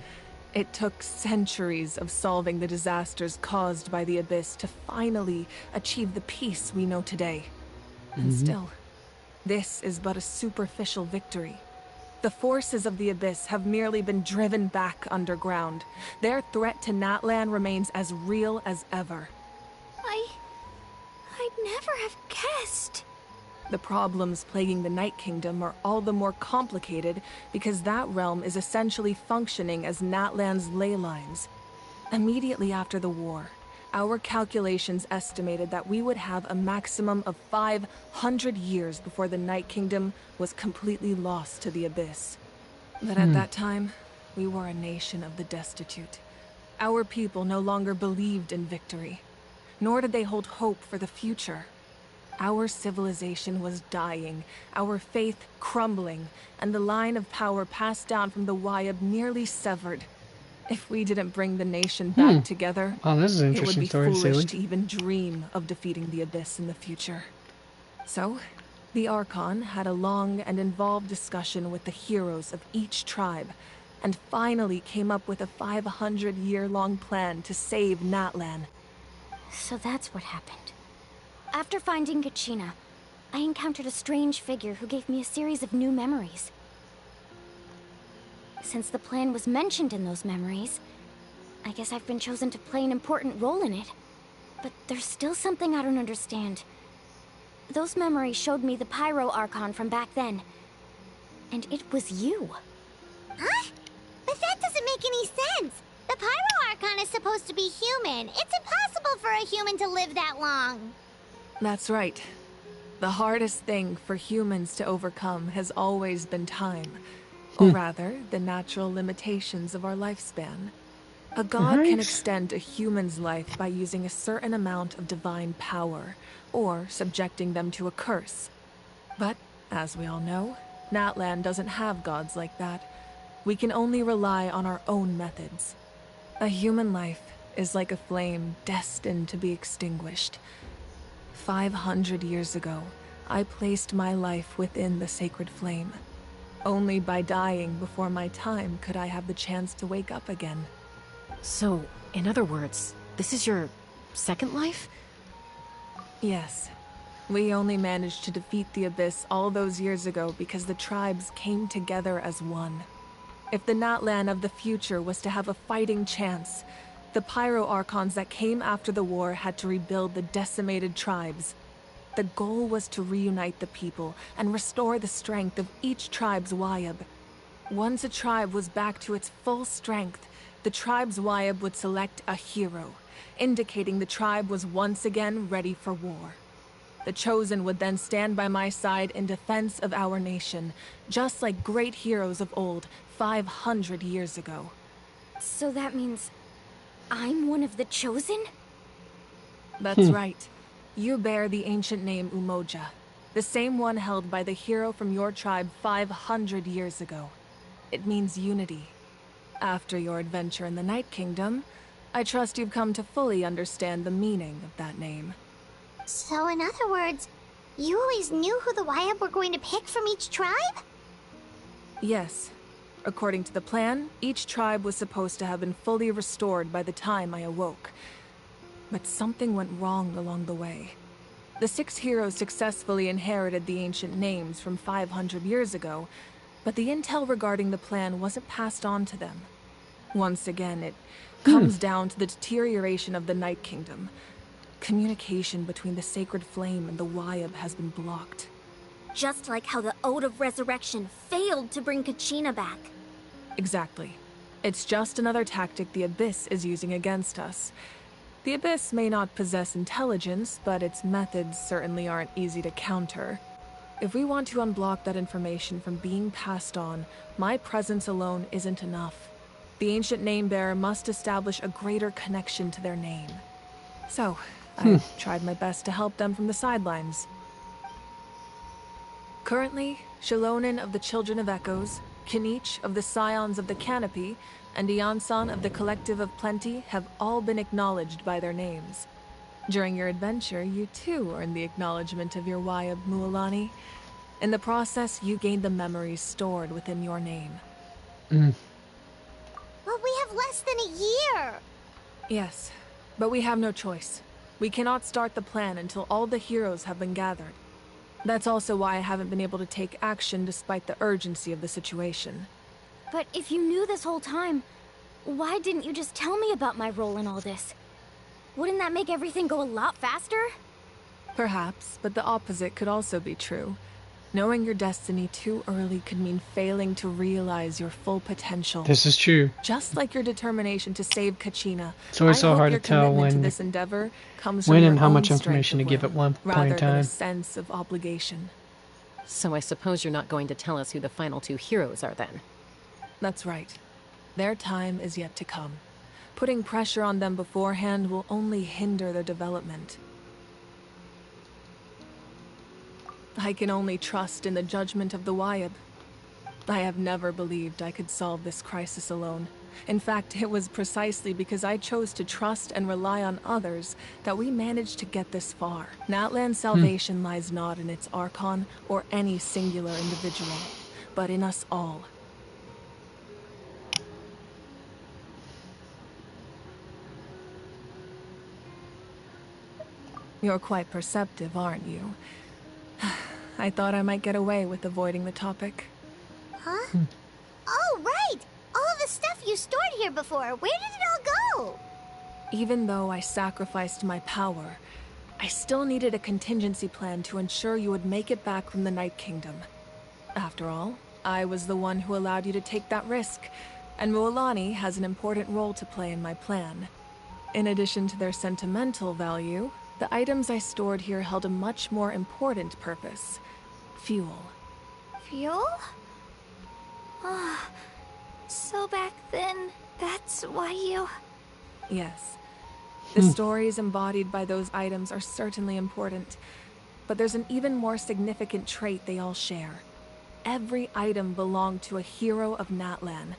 it took centuries of solving the disasters caused by the Abyss to finally achieve the peace we know today. And still, this is but a superficial victory. The forces of the Abyss have merely been driven back underground. Their threat to Natlan remains as real as ever. I'd never have guessed. The problems plaguing the Night Kingdom are all the more complicated because that realm is essentially functioning as Natlan's ley lines. Immediately after the war, our calculations estimated that we would have a maximum of 500 years before the Night Kingdom was completely lost to the Abyss. But at that time, we were a nation of the destitute. Our people no longer believed in victory, nor did they hold hope for the future. Our civilization was dying, our faith crumbling, and the line of power passed down from the Wayab nearly severed. If we didn't bring the nation back together, Oh, this is an it would interesting be story, foolish Silly. to even dream of defeating the Abyss in the future. So, the Archon had a long and involved discussion with the heroes of each tribe, and finally came up with a 500-year-long plan to save Natlan. So that's what happened. After finding Kachina, I encountered a strange figure who gave me a series of new memories. Since the plan was mentioned in those memories, I guess I've been chosen to play an important role in it. But there's still something I don't understand. Those memories showed me the Pyro Archon from back then. And it was you. Huh? But that doesn't make any sense. The Pyro Archon is supposed to be human. It's impossible for a human to live that long. That's right. The hardest thing for humans to overcome has always been time. Or rather, the natural limitations of our lifespan. A god can extend a human's life by using a certain amount of divine power, or subjecting them to a curse. But, as we all know, Natlan doesn't have gods like that. We can only rely on our own methods. A human life is like a flame destined to be extinguished. 500 years ago, I placed my life within the sacred flame. Only by dying before my time could I have the chance to wake up again. So, in other words, this is your second life? Yes. We only managed to defeat the Abyss all those years ago because the tribes came together as one. If the Natlan of the future was to have a fighting chance, the Pyro Archons that came after the war had to rebuild the decimated tribes. The goal was to reunite the people and restore the strength of each tribe's Wayab. Once a tribe was back to its full strength, the tribe's Wayab would select a hero, indicating the tribe was once again ready for war. The Chosen would then stand by my side in defense of our nation, just like great heroes of old, 500 years ago. So that means I'm one of the Chosen? That's right. You bear the ancient name Umoja, the same one held by the hero from your tribe 500 years ago. It means unity. After your adventure in the Night Kingdom, I trust you've come to fully understand the meaning of that name. So in other words, you always knew who the Wayab were going to pick from each tribe? Yes. According to the plan, each tribe was supposed to have been fully restored by the time I awoke. But something went wrong along the way. The 6 heroes successfully inherited the ancient names from 500 years ago, but the intel regarding the plan wasn't passed on to them. Once again, it comes down to the deterioration of the Night Kingdom. Communication between the Sacred Flame and the Wayab has been blocked. Just like how the Ode of Resurrection failed to bring Kachina back. Exactly. It's just another tactic the Abyss is using against us. The Abyss may not possess intelligence, but its methods certainly aren't easy to counter. If we want to unblock that information from being passed on, my presence alone isn't enough. The ancient name-bearer must establish a greater connection to their name. So, I've tried my best to help them from the sidelines. Currently, Shilonin of the Children of Echoes, Kinich of the Scions of the Canopy, and Iansan of the Collective of Plenty have all been acknowledged by their names. During your adventure, you too earned the acknowledgement of your Wayab, Mualani. In the process, you gained the memories stored within your name. But we have less than a year. Yes, but we have no choice. We cannot start the plan until all the heroes have been gathered. That's also why I haven't been able to take action despite the urgency of the situation. But if you knew this whole time, why didn't you just tell me about my role in all this? Wouldn't that make everything go a lot faster? Perhaps, but the opposite could also be true. Knowing your destiny too early could mean failing to realize your full potential. This is true. Just like your determination to save Kachina, It's always so hard to tell to when, this endeavor comes when from and your how own much strength information to of give will, at one point rather in than a time. sense of obligation. So I suppose you're not going to tell us who the final two heroes are then? That's right. Their time is yet to come. Putting pressure on them beforehand will only hinder their development. I can only trust in the judgment of the Wyab. I have never believed I could solve this crisis alone. In fact, it was precisely because I chose to trust and rely on others that we managed to get this far. Natlan's salvation lies not in its Archon or any singular individual, but in us all. You're quite perceptive, aren't you? I thought I might get away with avoiding the topic. Huh? Oh, right! All of the stuff you stored here before, where did it all go? Even though I sacrificed my power, I still needed a contingency plan to ensure you would make it back from the Night Kingdom. After all, I was the one who allowed you to take that risk, and Mualani has an important role to play in my plan. In addition to their sentimental value, the items I stored here held a much more important purpose. Fuel. Fuel? Ah, so back then, that's why you... Yes. The stories embodied by those items are certainly important, but there's an even more significant trait they all share. Every item belonged to a hero of Natlan.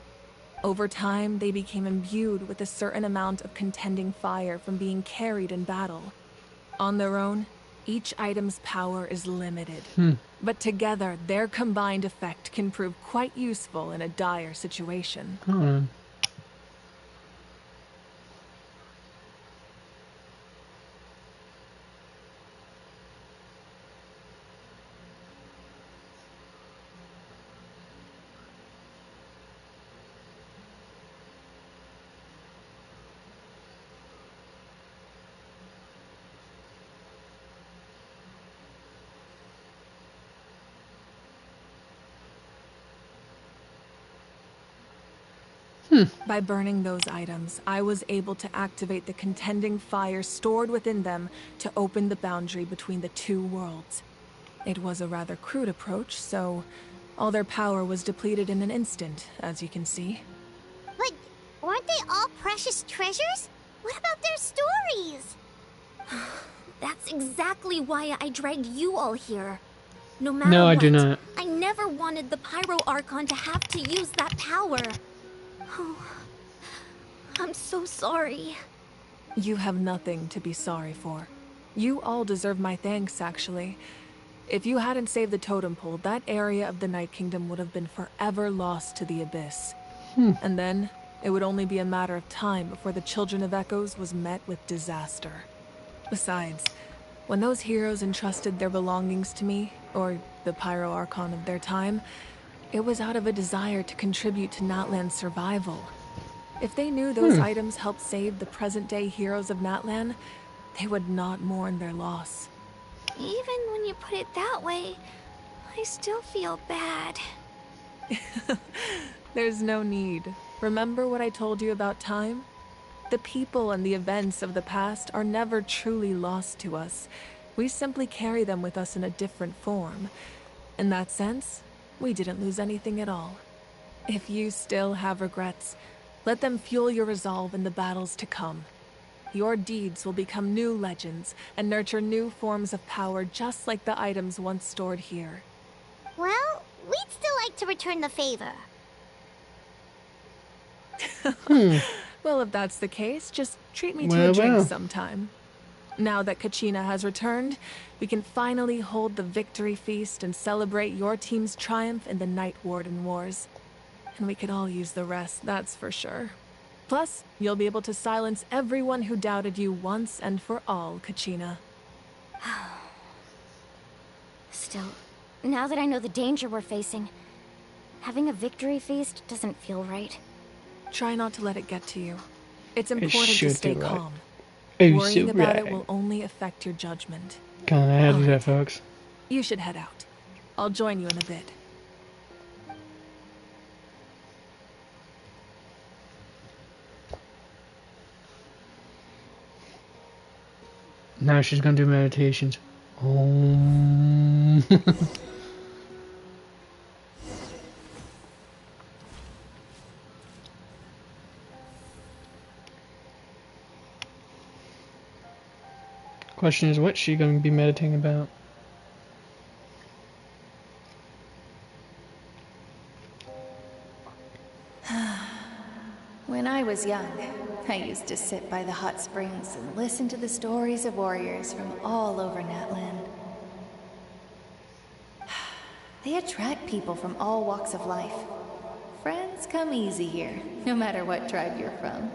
Over time, they became imbued with a certain amount of contending fire from being carried in battle. On their own, each item's power is limited. But together, their combined effect can prove quite useful in a dire situation. By burning those items, I was able to activate the contending fire stored within them to open the boundary between the two worlds. It was a rather crude approach, so all their power was depleted in an instant, as you can see. But weren't they all precious treasures? What about their stories? That's exactly why I dragged you all here. No matter No, what, I do not. I never wanted the Pyro Archon to have to use that power. Oh, I'm so sorry. You have nothing to be sorry for. You all deserve my thanks, actually. If you hadn't saved the totem pole, that area of the Night Kingdom would have been forever lost to the Abyss. And then, it would only be a matter of time before the Children of Echoes was met with disaster. Besides, when those heroes entrusted their belongings to me, or the Pyro Archon of their time, it was out of a desire to contribute to Natlan's survival. If they knew those items helped save the present-day heroes of Natlan, they would not mourn their loss. Even when you put it that way, I still feel bad. There's no need. Remember what I told you about time? The people and the events of the past are never truly lost to us. We simply carry them with us in a different form. In that sense, we didn't lose anything at all. If you still have regrets, let them fuel your resolve in the battles to come. Your deeds will become new legends and nurture new forms of power just like the items once stored here. Well, we'd still like to return the favor. Well, if that's the case, just treat me to a drink sometime. Now that Kachina has returned, we can finally hold the victory feast and celebrate your team's triumph in the Night Warden Wars. And we could all use the rest, that's for sure. Plus, you'll be able to silence everyone who doubted you once and for all, Kachina. Still, now that I know the danger we're facing, having a victory feast doesn't feel right. Try not to let it get to you. It's important to stay calm. Oh, Worrying so about it right. will only affect your judgment. Kinda had to do that, folks. You should head out. I'll join you in a bit. Now she's gonna do meditations. Question is, what's she gonna be meditating about? When I was young, I used to sit by the hot springs and listen to the stories of warriors from all over Natlan. They attract people from all walks of life. Friends come easy here, no matter what tribe you're from.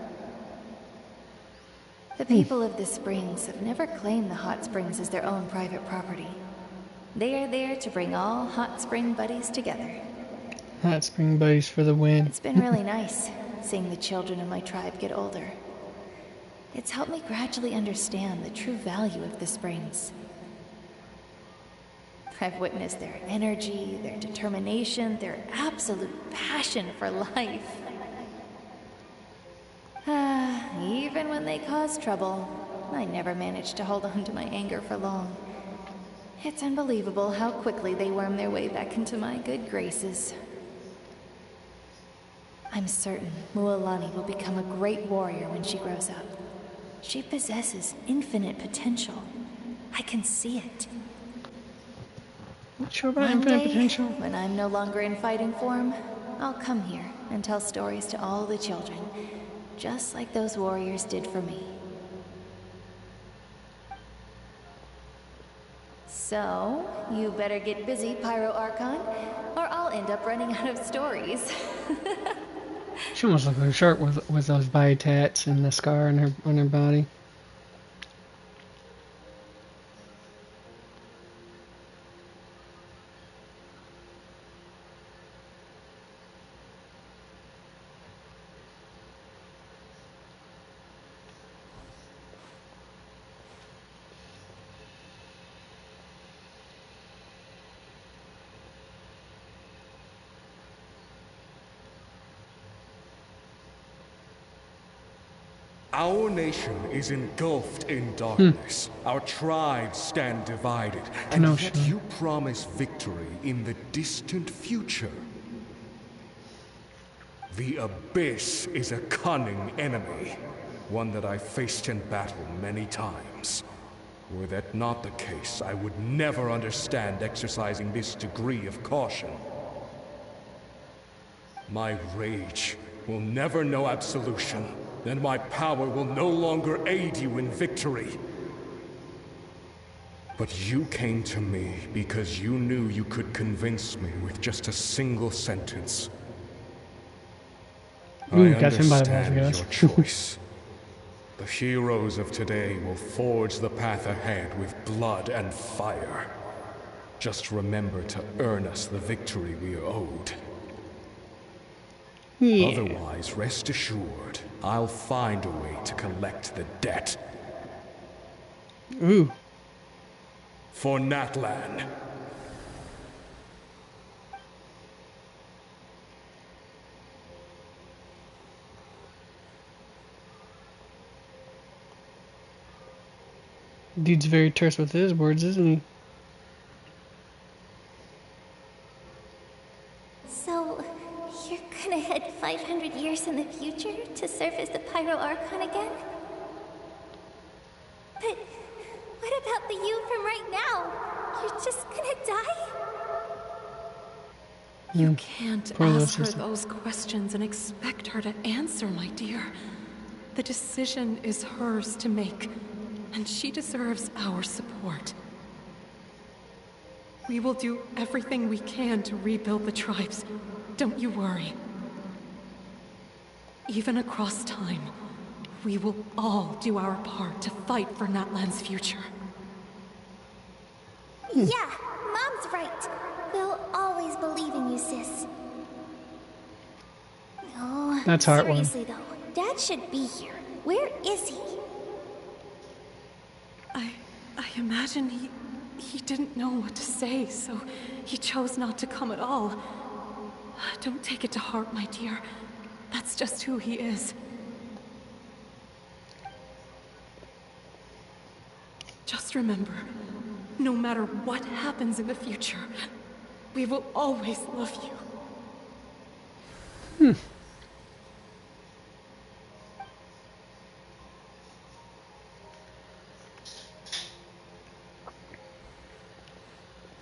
The people of the springs have never claimed the hot springs as their own private property. They are there to bring all hot spring buddies together. Hot spring buddies for the win. It's been really nice seeing the children of my tribe get older. It's helped me gradually understand the true value of the springs. I've witnessed their energy, their determination, their absolute passion for life. Even when they cause trouble, I never managed to hold on to my anger for long. It's unbelievable how quickly they worm their way back into my good graces. I'm certain Mualani will become a great warrior when she grows up. She possesses infinite potential. I can see it. Not sure about One infinite day, potential. when I'm no longer in fighting form, I'll come here and tell stories to all the children, just like those warriors did for me. So, you better get busy, Pyro Archon, or I'll end up running out of stories. She almost looks like a shark with those body tats and the scar on her body. Our nation is engulfed in darkness. Our tribes stand divided. And yet you promise victory in the distant future. The Abyss is a cunning enemy. One that I've faced in battle many times. Were that not the case, I would never understand exercising this degree of caution. My rage will never know absolution. Then my power will no longer aid you in victory. But you came to me because you knew you could convince me with just a single sentence. I understand your choice. The heroes of today will forge the path ahead with blood and fire. Just remember to earn us the victory we are owed. Yeah. Otherwise, rest assured, I'll find a way to collect the debt. Ooh. For Natlan. Dude's very terse with his words, isn't he? So, you're gonna head 500 years in the future to serve as the Pyro Archon again? But what about the you from right now? You're just gonna die? You can't ask her those questions and expect her to answer, my dear. The decision is hers to make, and she deserves our support. We will do everything we can to rebuild the tribes. Don't you worry. Even across time, we will all do our part to fight for Natlan's future. Yeah, Mom's right. We'll always believe in you, sis. Oh, That's heartwarming. seriously though, Dad should be here. Where is he? I imagine he didn't know what to say, so he chose not to come at all. Don't take it to heart, my dear. That's just who he is. Just remember, no matter what happens in the future, we will always love you.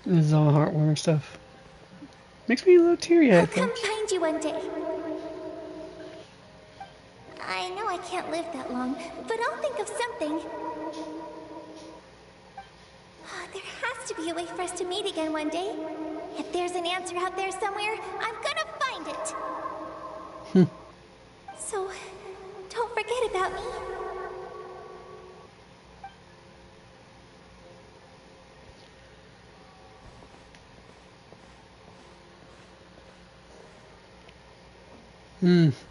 This is all heartwarming stuff. Makes me a little teary-eyed. I'll come find you one day. I know I can't live that long, but I'll think of something. There has to be a way for us to meet again one day. If there's an answer out there somewhere, I'm gonna find it. So, don't forget about me.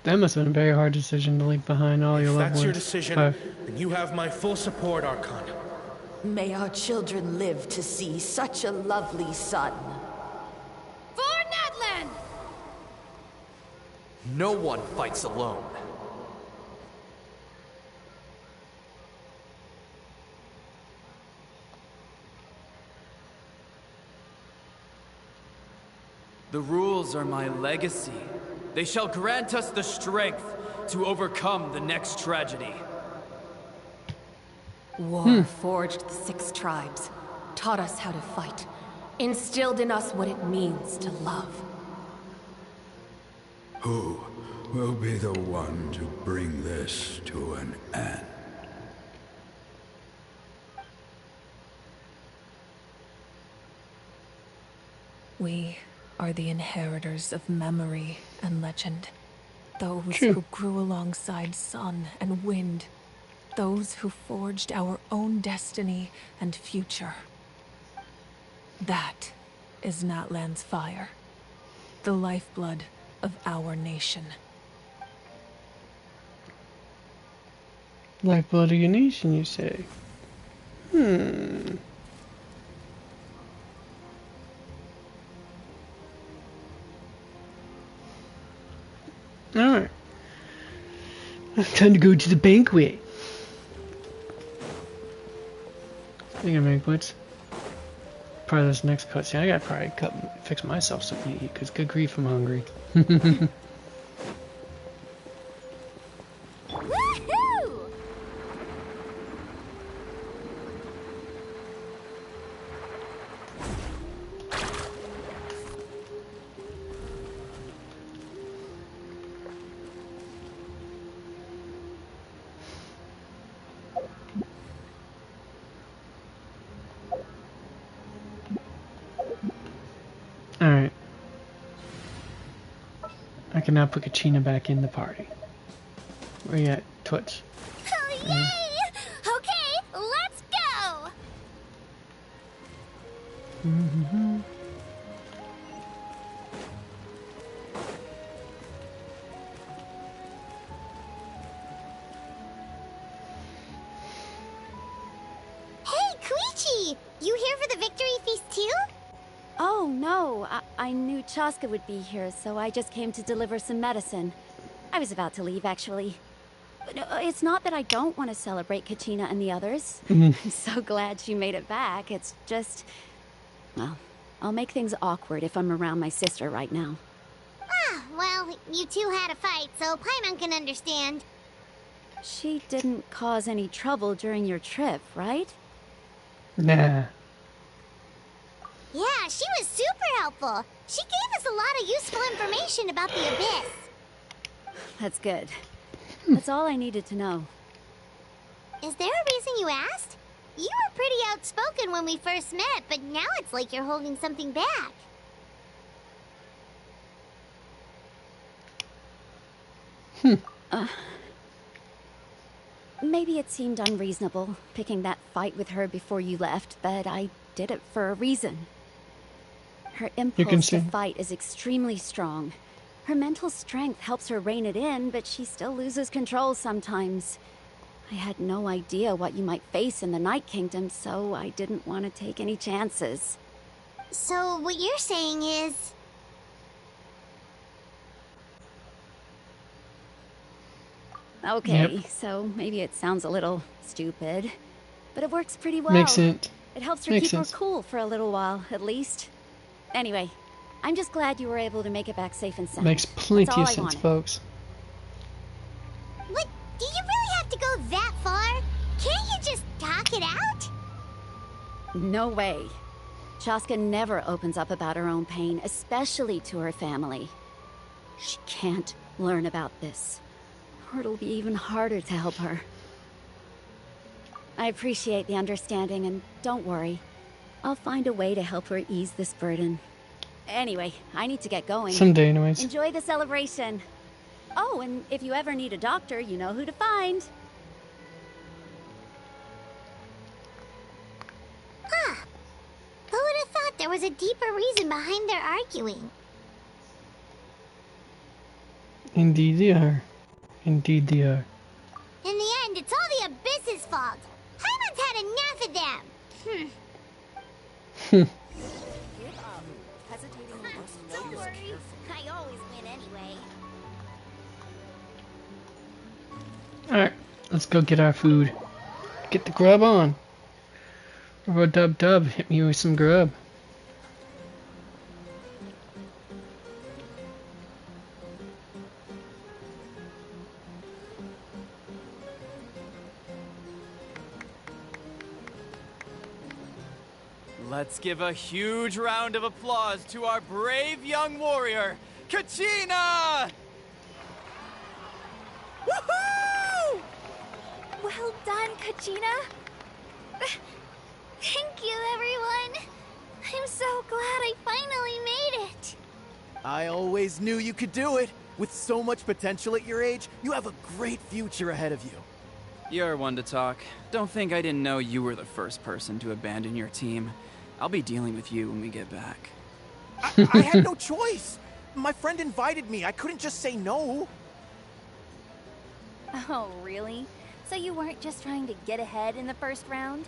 That must have been a very hard decision to leave behind all your loved ones. If that's your decision, then you have my full support, Archon. May our children live to see such a lovely son. For Natlan! No one fights alone. The rules are my legacy. They shall grant us the strength to overcome the next tragedy. War forged the 6 tribes, taught us how to fight, instilled in us what it means to love. Who will be the one to bring this to an end? We are the inheritors of memory and legend. Those True. who grew alongside sun and wind. Those who forged our own destiny and future. That is Natlan's fire. The lifeblood of our nation. Lifeblood of your nation, you say? Alright. Time to go to the banquet. Speaking of banquets, probably this next cutscene, I gotta probably fix myself something to eat, because good grief, I'm hungry. Woohoo! Alright. I can now put Kachina back in the party. Where you at, Twitch? Oh, yay! Okay, let's go! Hey, Koichi! You here for the victory feast too? Oh, no. I knew Chaska would be here, so I just came to deliver some medicine. I was about to leave, actually. But it's not that I don't want to celebrate Kachina and the others. I'm so glad she made it back. It's just... Well, I'll make things awkward if I'm around my sister right now. Ah, well, you two had a fight, so Paimon can understand. She didn't cause any trouble during your trip, right? Nah. Yeah, she was super helpful. She gave us a lot of useful information about the Abyss. That's good. That's all I needed to know. Is there a reason you asked? You were pretty outspoken when we first met, but now it's like you're holding something back. Maybe it seemed unreasonable, picking that fight with her before you left, but I did it for a reason. Her impulse to fight is extremely strong. Her mental strength helps her rein it in, but she still loses control sometimes. I had no idea what you might face in the Night Kingdom, so I didn't want to take any chances. So what you're saying is... Okay, so maybe it sounds a little stupid, but it works pretty well. Makes sense. It helps her Makes keep sense. her cool for a little while, at least. Anyway, I'm just glad you were able to make it back safe and sound. Makes plenty of sense, folks. What? Do you really have to go that far? Can't you just talk it out? No way. Chaska never opens up about her own pain, especially to her family. She can't learn about this, or it'll be even harder to help her. I appreciate the understanding, and don't worry. I'll find a way to help her ease this burden. Anyway, I need to get going. Someday, anyways. Enjoy the celebration. Oh, and if you ever need a doctor, you know who to find. Huh. Who would have thought there was a deeper reason behind their arguing? Indeed they are. Indeed they are. In the end, it's all the Abyss's fault. Paimon's had enough of them. Don't worry, I always win anyway. Alright, let's go get our food. Get the grub on. Dub, hit me with some grub. Let's give a huge round of applause to our brave young warrior, Kachina! Woohoo! Well done, Kachina. Thank you, everyone. I'm so glad I finally made it. I always knew you could do it. With so much potential at your age, you have a great future ahead of you. You're one to talk. Don't think I didn't know you were the first person to abandon your team. I'll be dealing with you when we get back. I had no choice. My friend invited me. I couldn't just say no. Oh, really? So you weren't just trying to get ahead in the first round?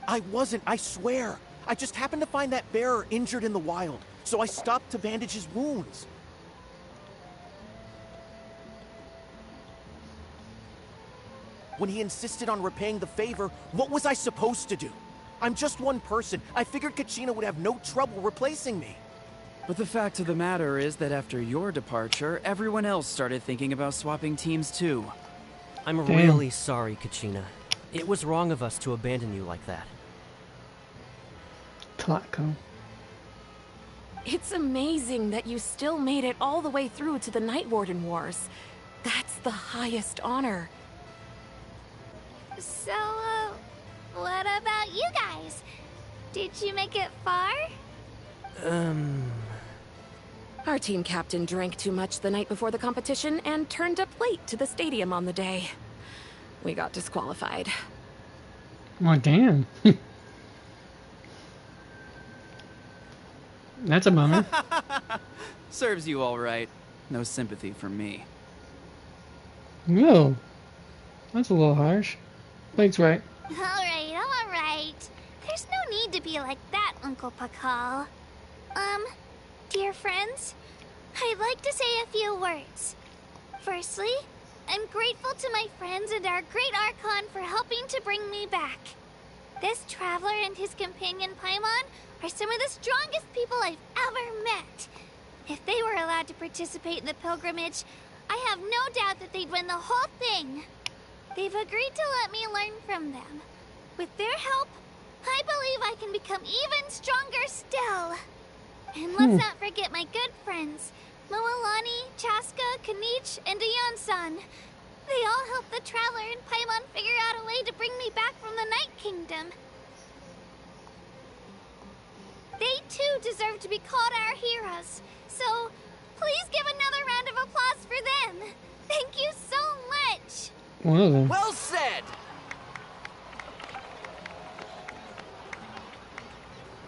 I wasn't, I swear. I just happened to find that bearer injured in the wild, so I stopped to bandage his wounds. When he insisted on repaying the favor, what was I supposed to do? I'm just one person. I figured Kachina would have no trouble replacing me. But the fact of the matter is that after your departure, everyone else started thinking about swapping teams too. I'm really sorry, Kachina. It was wrong of us to abandon you like that. Tlatko. It's amazing that you still made it all the way through to the Night Warden Wars. That's the highest honor. So, what about you guys? Did you make it far? Our team captain drank too much the night before the competition and turned up late to the stadium on the day. We got disqualified. Oh, damn. That's a bummer. Serves you all right. No sympathy from me. No. That's a little harsh. Blake's right. Alright. There's no need to be like that, Uncle Pakal. Dear friends, I'd like to say a few words. Firstly, I'm grateful to my friends and our great Archon for helping to bring me back. This traveler and his companion Paimon are some of the strongest people I've ever met. If they were allowed to participate in the pilgrimage, I have no doubt that they'd win the whole thing. They've agreed to let me learn from them. With their help, I believe I can become even stronger still. And let's not forget my good friends, Moalani, Chaska, Kanich, and Ayansan. They all helped the Traveler and Paimon figure out a way to bring me back from the Night Kingdom. They too deserve to be called our heroes, so please give another round of applause for them. Thank you so much! Well then. Well said!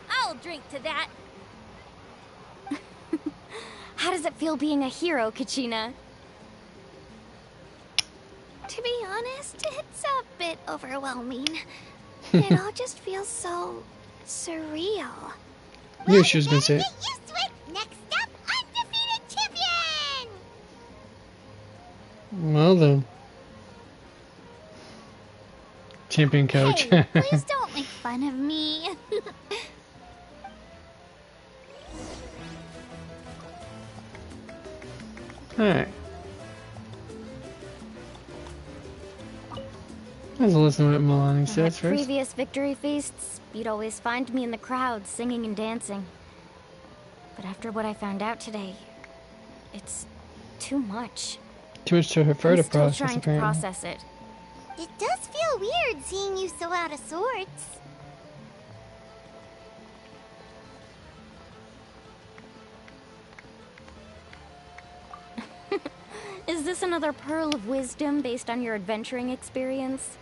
I'll drink to that. How does it feel being a hero, Kachina? To be honest, it's a bit overwhelming. It all just feels so surreal. Yeah, she was gonna say it. Get used to it! Next up, undefeated champion! Well then. Champion coach. Hey, please don't make fun of me. Alright. Let's listen to what Milani At says first. previous victory feasts, you'd always find me in the crowd singing and dancing. But after what I found out today, it's too much. Too much to her to I'm still process, trying to apparently. process it. It does feel weird seeing you so out of sorts. Is this another pearl of wisdom based on your adventuring experience?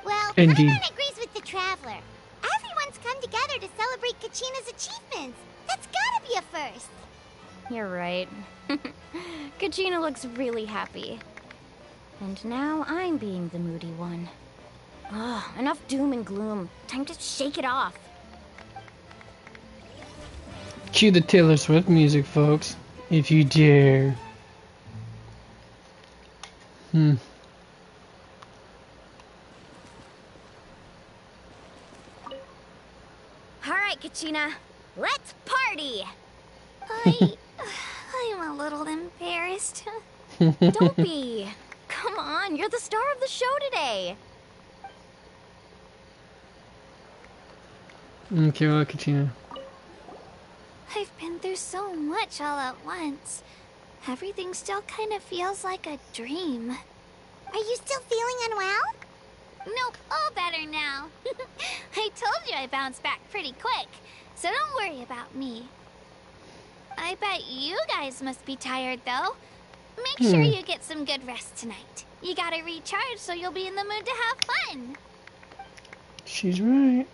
Well, Indeed. Paimon agrees with the Traveler. Everyone's come together to celebrate Kachina's achievements. That's gotta be a first. You're right. Kachina looks really happy. And now I'm being the moody one. Ugh, enough doom and gloom. Time to shake it off. Cue the Taylor Swift music, folks. If you dare. Alright, Kachina. Let's party! I'm a little embarrassed. Don't be. Come on, you're the star of the show today. Okay, well, Katina. I've been through so much all at once. Everything still kind of feels like a dream. Are you still feeling unwell? Nope, all better now. I told you I bounced back pretty quick, so don't worry about me. I bet you guys must be tired, though. Make sure you get some good rest tonight. You gotta recharge so you'll be in the mood to have fun. She's right.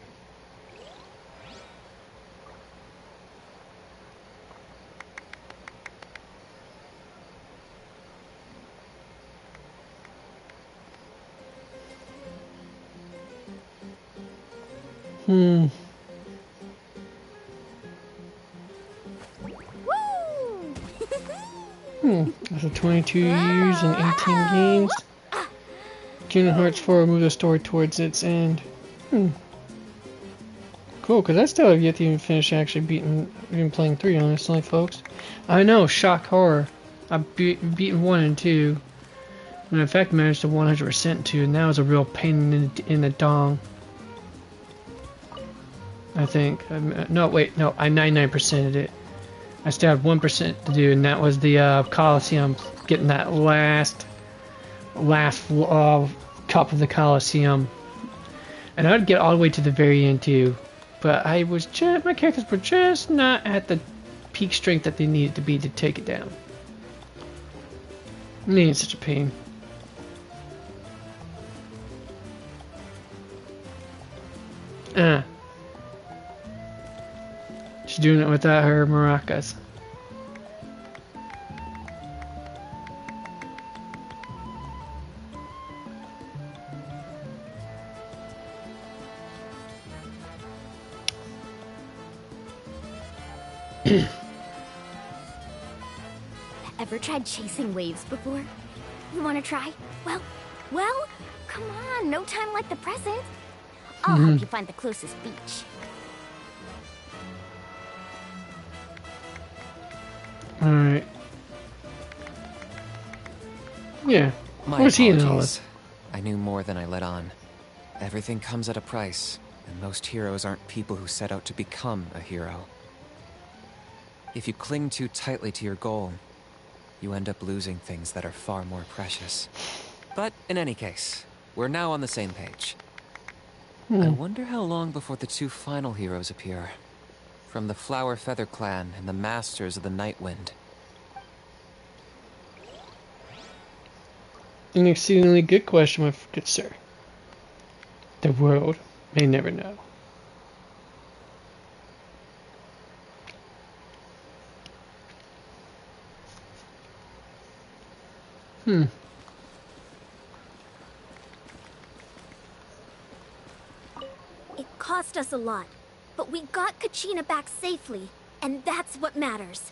After 22 years and 18 games, Kingdom Hearts 4 moved the story towards its end. Cool, because I still have yet to even finish actually even playing 3, honestly, folks. I know, shock horror. I've beaten 1 and 2. And in fact, managed to 100% 2, and that was a real pain in the dong. I think. No, wait, no, I 99%ed it. I still had 1% to do, and that was the Coliseum, getting that last cup of the Coliseum. And I would get all the way to the very end too, but my characters were just not at the peak strength that they needed to be to take it down. It's such a pain. She's doing it without her maracas. Ever tried chasing waves before? You want to try? Well, come on, no time like the present. I'll help you find the closest beach. Alright. Yeah. My What's he in all apologies. this? I knew more than I let on. Everything comes at a price, and most heroes aren't people who set out to become a hero. If you cling too tightly to your goal, you end up losing things that are far more precious. But in any case, we're now on the same page. I wonder how long before the two final heroes appear. From the Flower Feather Clan and the Masters of the Night Wind. An exceedingly good question, my good sir. The world may never know. Hmm. It cost us a lot, but we got Kachina back safely, and that's what matters.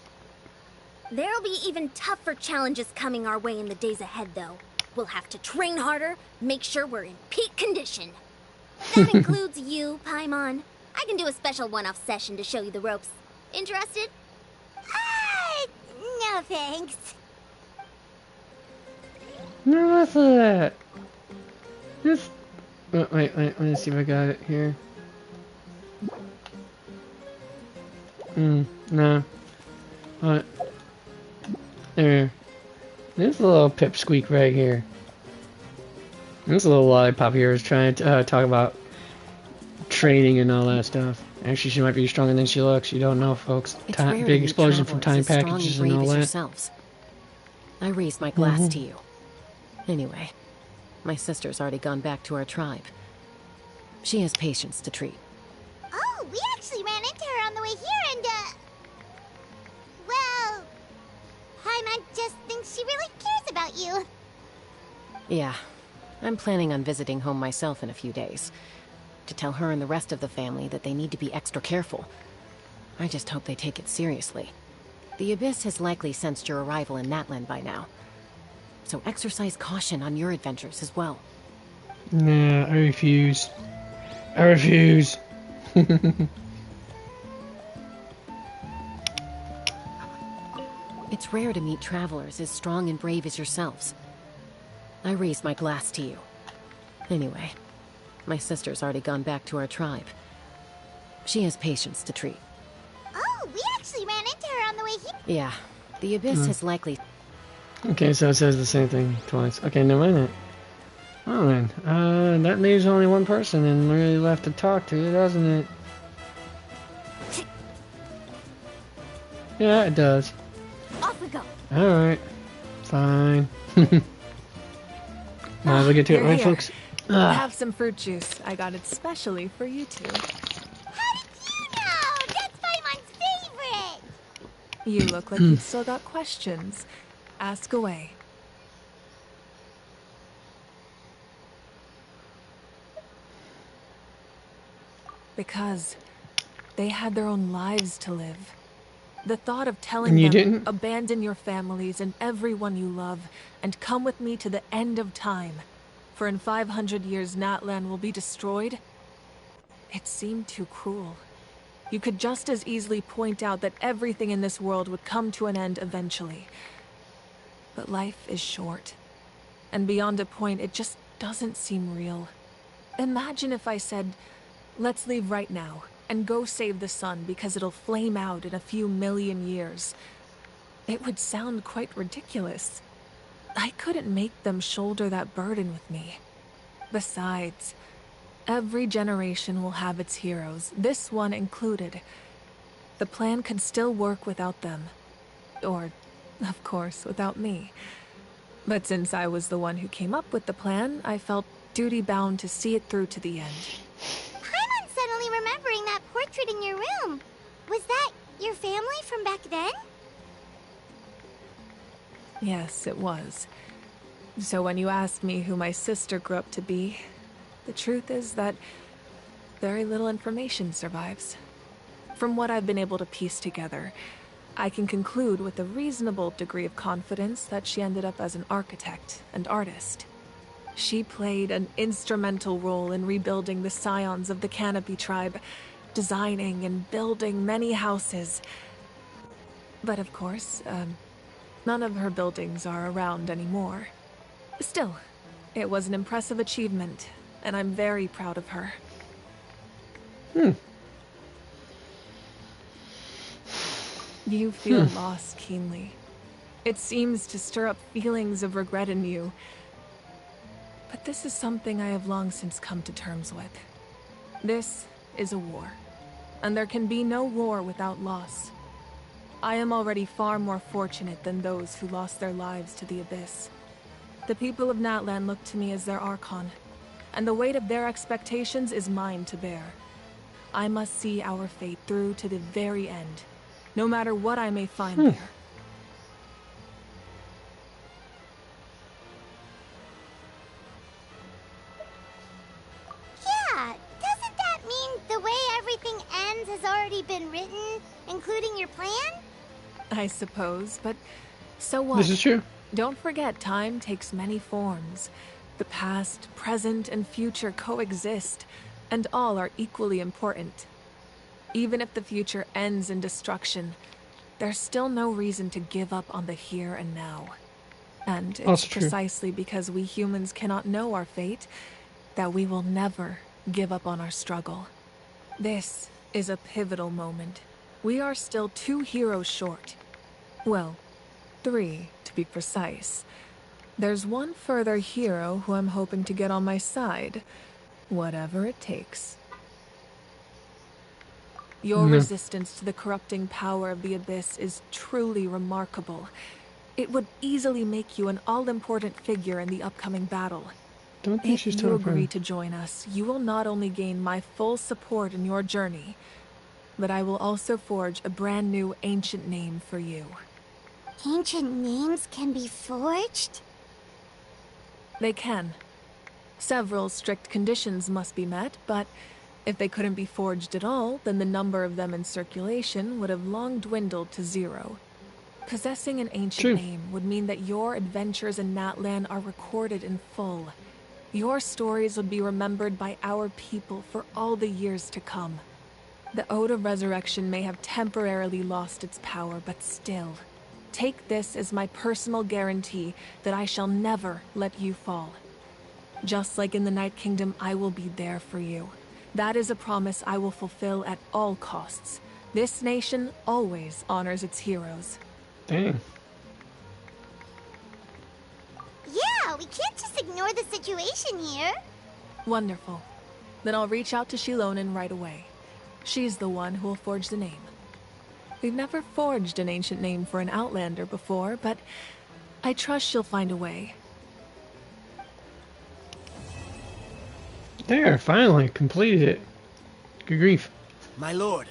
There'll be even tougher challenges coming our way in the days ahead, though. We'll have to train harder, make sure we're in peak condition. That includes you, Paimon. I can do a special one-off session to show you the ropes. Interested? No thanks. Enough of that. Just wait, let me see if I got it here. No. What? There. There's a little pipsqueak right here. This little lollipop here is trying to talk about training and all that stuff. Actually, she might be stronger than she looks. You don't know, folks. Big explosion from time packages and all that. Yourselves. I raised my glass to you. Anyway, my sister's already gone back to our tribe. She has patients to treat. Oh, we actually ran into her on the way here and, well, Paimon just thinks she really cares about you. Yeah, I'm planning on visiting home myself in a few days. To tell her and the rest of the family that they need to be extra careful. I just hope they take it seriously. The Abyss has likely sensed your arrival in Natlan by now. So exercise caution on your adventures as well. Nah, I refuse. I refuse. It's rare to meet travelers as strong and brave as yourselves. I raised my glass to you. Anyway, my sister's already gone back to our tribe. She has patients to treat. Oh, we actually ran into her on the way here. Yeah, the Abyss has likely... Okay, so it says the same thing twice. Okay, never mind that. Oh then, that leaves only one person and really left to talk to, doesn't it? Yeah, it does. Off we go. Alright. Fine. Might as well get to it, right, folks? Have some fruit juice. I got it specially for you two. How did you know? That's Paimon's favorite. You look like you've still got questions. Ask away. Because they had their own lives to live. The thought of telling them, didn't? Abandon your families and everyone you love, and come with me to the end of time. For in 500 years, Natlan will be destroyed. It seemed too cruel. You could just as easily point out that everything in this world would come to an end eventually. But life is short. And beyond a point, it just doesn't seem real. Imagine if I said, let's leave right now, and go save the sun because it'll flame out in a few million years. It would sound quite ridiculous. I couldn't make them shoulder that burden with me. Besides, every generation will have its heroes, this one included. The plan could still work without them. Or, of course, without me. But since I was the one who came up with the plan, I felt duty-bound to see it through to the end. Paimon's suddenly remembering that portrait in your room. Was that your family from back then? Yes, it was. So when you asked me who my sister grew up to be, the truth is that very little information survives. From what I've been able to piece together, I can conclude with a reasonable degree of confidence that she ended up as an architect and artist. She played an instrumental role in rebuilding the scions of the Canopy tribe, designing and building many houses. But of course, none of her buildings are around anymore. Still, it was an impressive achievement, and I'm very proud of her. You feel loss keenly. It seems to stir up feelings of regret in you. But this is something I have long since come to terms with. This is a war, and there can be no war without loss. I am already far more fortunate than those who lost their lives to the Abyss. The people of Natlan look to me as their Archon, and the weight of their expectations is mine to bear. I must see our fate through to the very end, no matter what I may find there. Yeah, doesn't that mean the way everything ends has already been written, including your plan? I suppose, but so what? This is true. Don't forget, time takes many forms. The past, present, and future coexist, and all are equally important. Even if the future ends in destruction, there's still no reason to give up on the here and now. And it's precisely because we humans cannot know our fate that we will never give up on our struggle. This is a pivotal moment. We are still 2 heroes short. Well, 3 to be precise. There's one further hero who I'm hoping to get on my side, whatever it takes. Your resistance to the corrupting power of the Abyss is truly remarkable. It would easily make you an all-important figure in the upcoming battle. Don't think If she's you talking agree to join us, you will not only gain my full support in your journey, but I will also forge a brand new ancient name for you. Ancient names can be forged? They can. Several strict conditions must be met, but if they couldn't be forged at all, then the number of them in circulation would have long dwindled to 0. Possessing an ancient name would mean that your adventures in Natlan are recorded in full. Your stories would be remembered by our people for all the years to come. The Ode of Resurrection may have temporarily lost its power, but still, take this as my personal guarantee that I shall never let you fall. Just like in the Night Kingdom, I will be there for you. That is a promise I will fulfill at all costs. This nation always honors its heroes. Dang. Yeah, we can't just ignore the situation here. Wonderful. Then I'll reach out to Shilonen right away. She's the one who will forge the name. We've never forged an ancient name for an Outlander before, but I trust she'll find a way. There, finally, completed it. Good grief. My lord,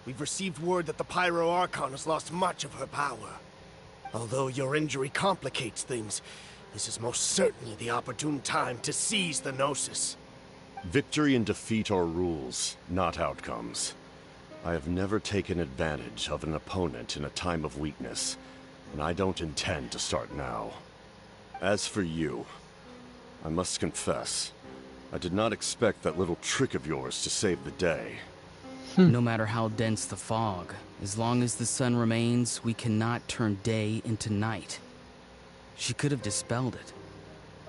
we've received word that the Pyro Archon has lost much of her power. Although your injury complicates things, this is most certainly the opportune time to seize the Gnosis. Victory and defeat are rules, not outcomes. I have never taken advantage of an opponent in a time of weakness, and I don't intend to start now. As for you, I must confess, I did not expect that little trick of yours to save the day. No matter how dense the fog, as long as the sun remains, we cannot turn day into night. She could have dispelled it.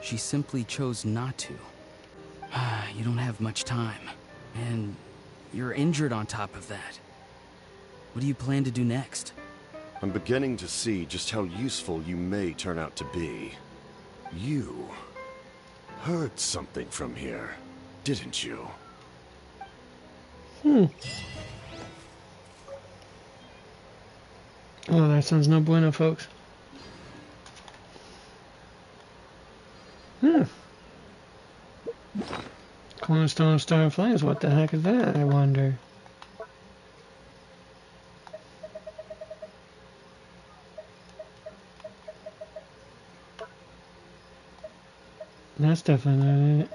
She simply chose not to. You don't have much time, and you're injured on top of that. What do you plan to do next? I'm beginning to see just how useful you may turn out to be. You heard something from here, didn't you? Oh, that sounds no bueno, folks. Cornerstone Star Flames, what the heck is that, I wonder? That's definitely not it.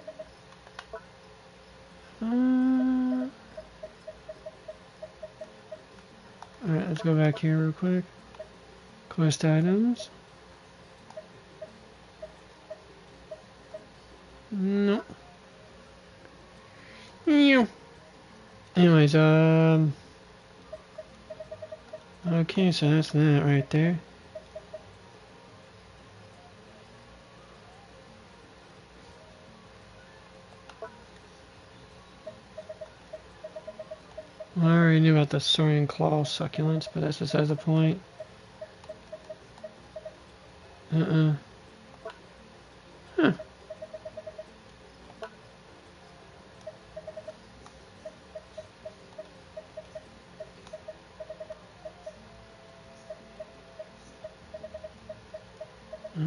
Alright, let's go back here real quick. Quest items. No. Yeah. Anyways, okay, so that's that right there. I already knew about the Saurian Claw succulents, but that's besides the point. Huh.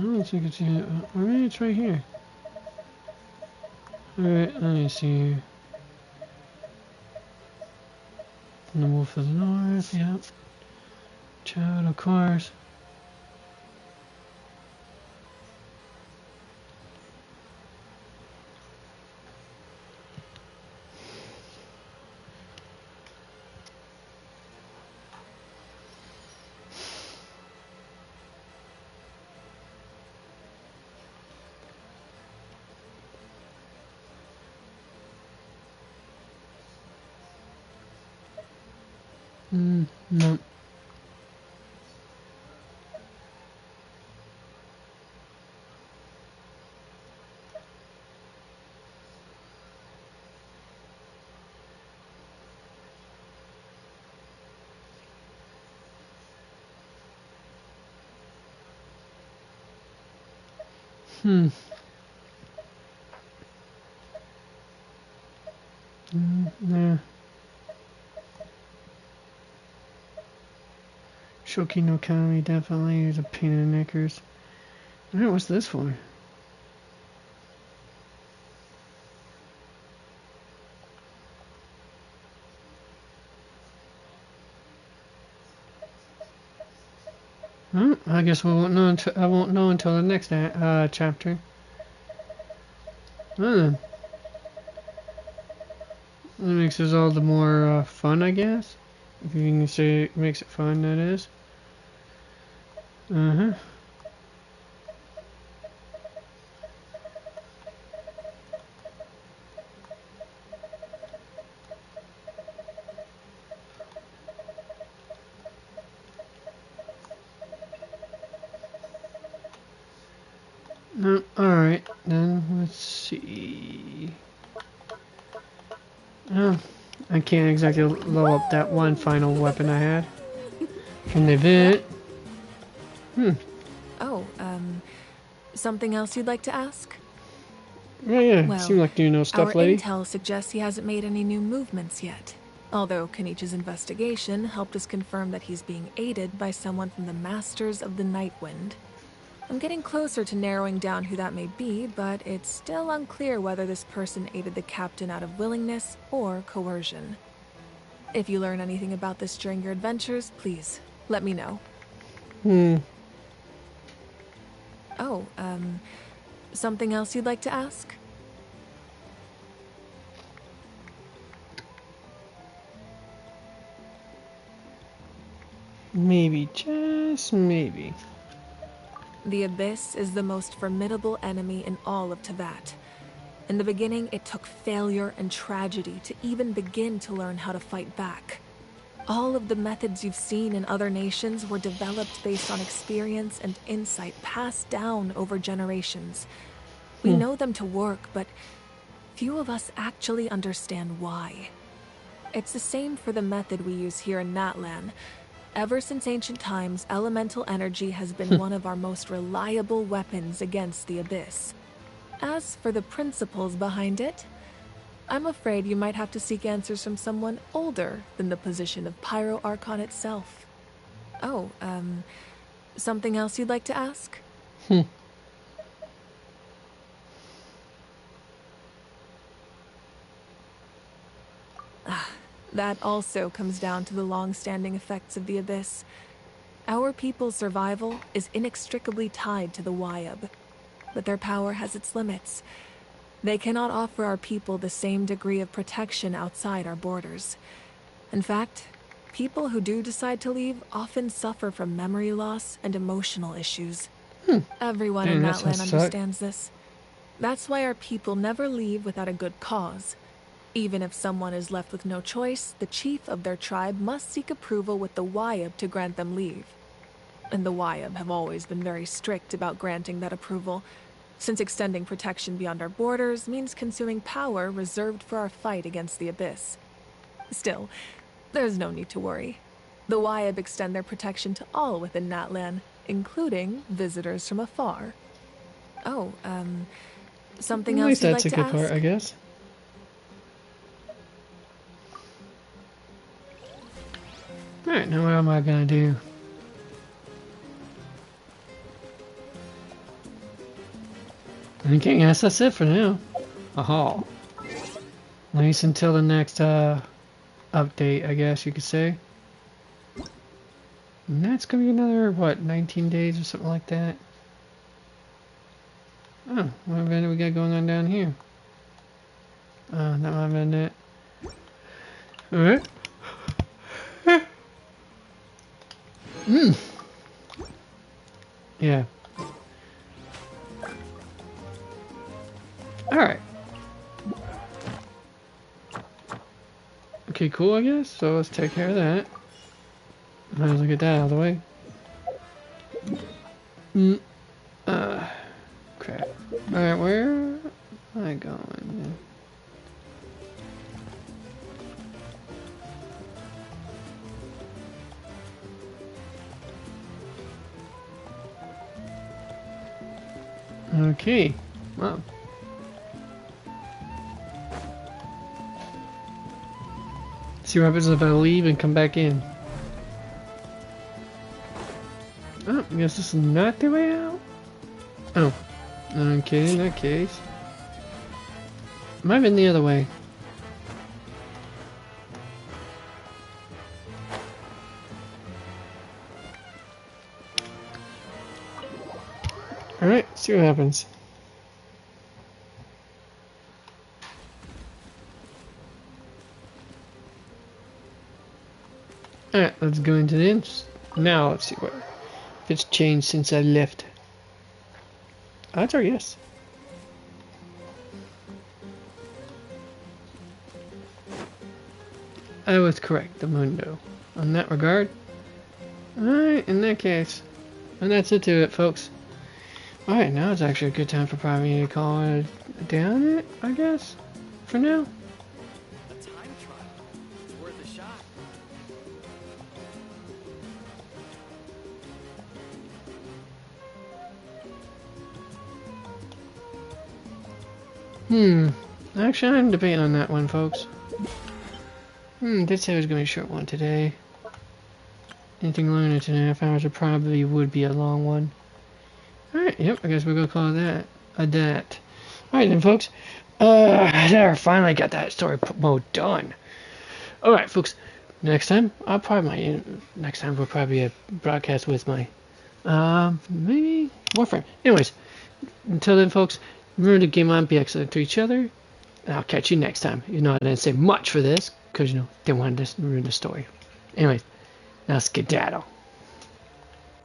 don't think it's here. Or maybe it's right here. Alright, let me see here. The Wolf of the North, yep. Child, of course. No. Nah. Shoki no Kami definitely is a pain in the knickers. Alright, what's this for? I guess we won't know until I won't know until the next chapter. That makes this all the more fun, I guess. If you can say it makes it fun, that is. Alright, then let's see. Oh, I can't exactly level up that one final weapon I had from the event. Oh, something else you'd like to ask? Yeah, Well, seem like you know stuff, our lady. intel suggests he hasn't made any new movements yet. Although Kenichi's investigation helped us confirm that he's being aided by someone from the Masters of the Nightwind. I'm getting closer to narrowing down who that may be, but it's still unclear whether this person aided the captain out of willingness or coercion. If you learn anything about this during your adventures, please let me know. Oh, something else you'd like to ask? Maybe, just maybe. The Abyss is the most formidable enemy in all of Teyvat. In the beginning, it took failure and tragedy to even begin to learn how to fight back. All of the methods you've seen in other nations were developed based on experience and insight passed down over generations. We know them to work, but few of us actually understand why. It's the same for the method we use here in Natlan. Ever since ancient times, elemental energy has been one of our most reliable weapons against the Abyss. As for the principles behind it, I'm afraid you might have to seek answers from someone older than the position of Pyro Archon itself. Oh, something else you'd like to ask? That also comes down to the long-standing effects of the Abyss. Our people's survival is inextricably tied to the Wyab, but their power has its limits. They cannot offer our people the same degree of protection outside our borders. In fact, people who do decide to leave often suffer from memory loss and emotional issues. Everyone in Natlan understands this. That's why our people never leave without a good cause. Even if someone is left with no choice, the chief of their tribe must seek approval with the Wyab to grant them leave. And the Wyab have always been very strict about granting that approval, since extending protection beyond our borders means consuming power reserved for our fight against the Abyss. Still, there's no need to worry. The Wyab extend their protection to all within Natlan, including visitors from afar. Oh, something else you'd like to ask? At least that's a good part, I guess. Alright, now what am I gonna do? Okay, yes, that's it for now. Aha. At least until the next update, I guess you could say. And that's gonna be another, what, 19 days or something like that? Oh, what event do we got going on down here? That might have been it. Alright. Yeah. Alright. Okay, cool, I guess. So let's take care of that. Might as well get that out of the way. Crap. Alright, where am I going? Okay. Wow. See what happens if I leave and come back in. Oh, I guess this is not the way out? Oh. Okay, in that case. Might have been the other way. Alright, see what happens. Alright, let's go into this. Now let's see what if it's changed since I left. Odds are yes. I was correct, the Mundo. On that regard. Alright, in that case. And that's it to it, folks. Alright, now it's actually a good time for probably to call it down, I guess. For now. A time trial. It's worth a shot. Actually, I'm debating on that one, folks. Did say it was going to be a short one today. Anything longer than 2.5 hours probably would be a long one. Alright, yep, I guess we're going to call that a dat. Alright then, folks. There, finally got that story mode done. Alright, folks. Next time, next time will probably be a broadcast with my, maybe Warframe. Anyways, until then, folks, remember to game on, be excellent to each other, and I'll catch you next time. You know, I didn't say much for this, because, you know, didn't want to ruin the story. Anyways, now skedaddle.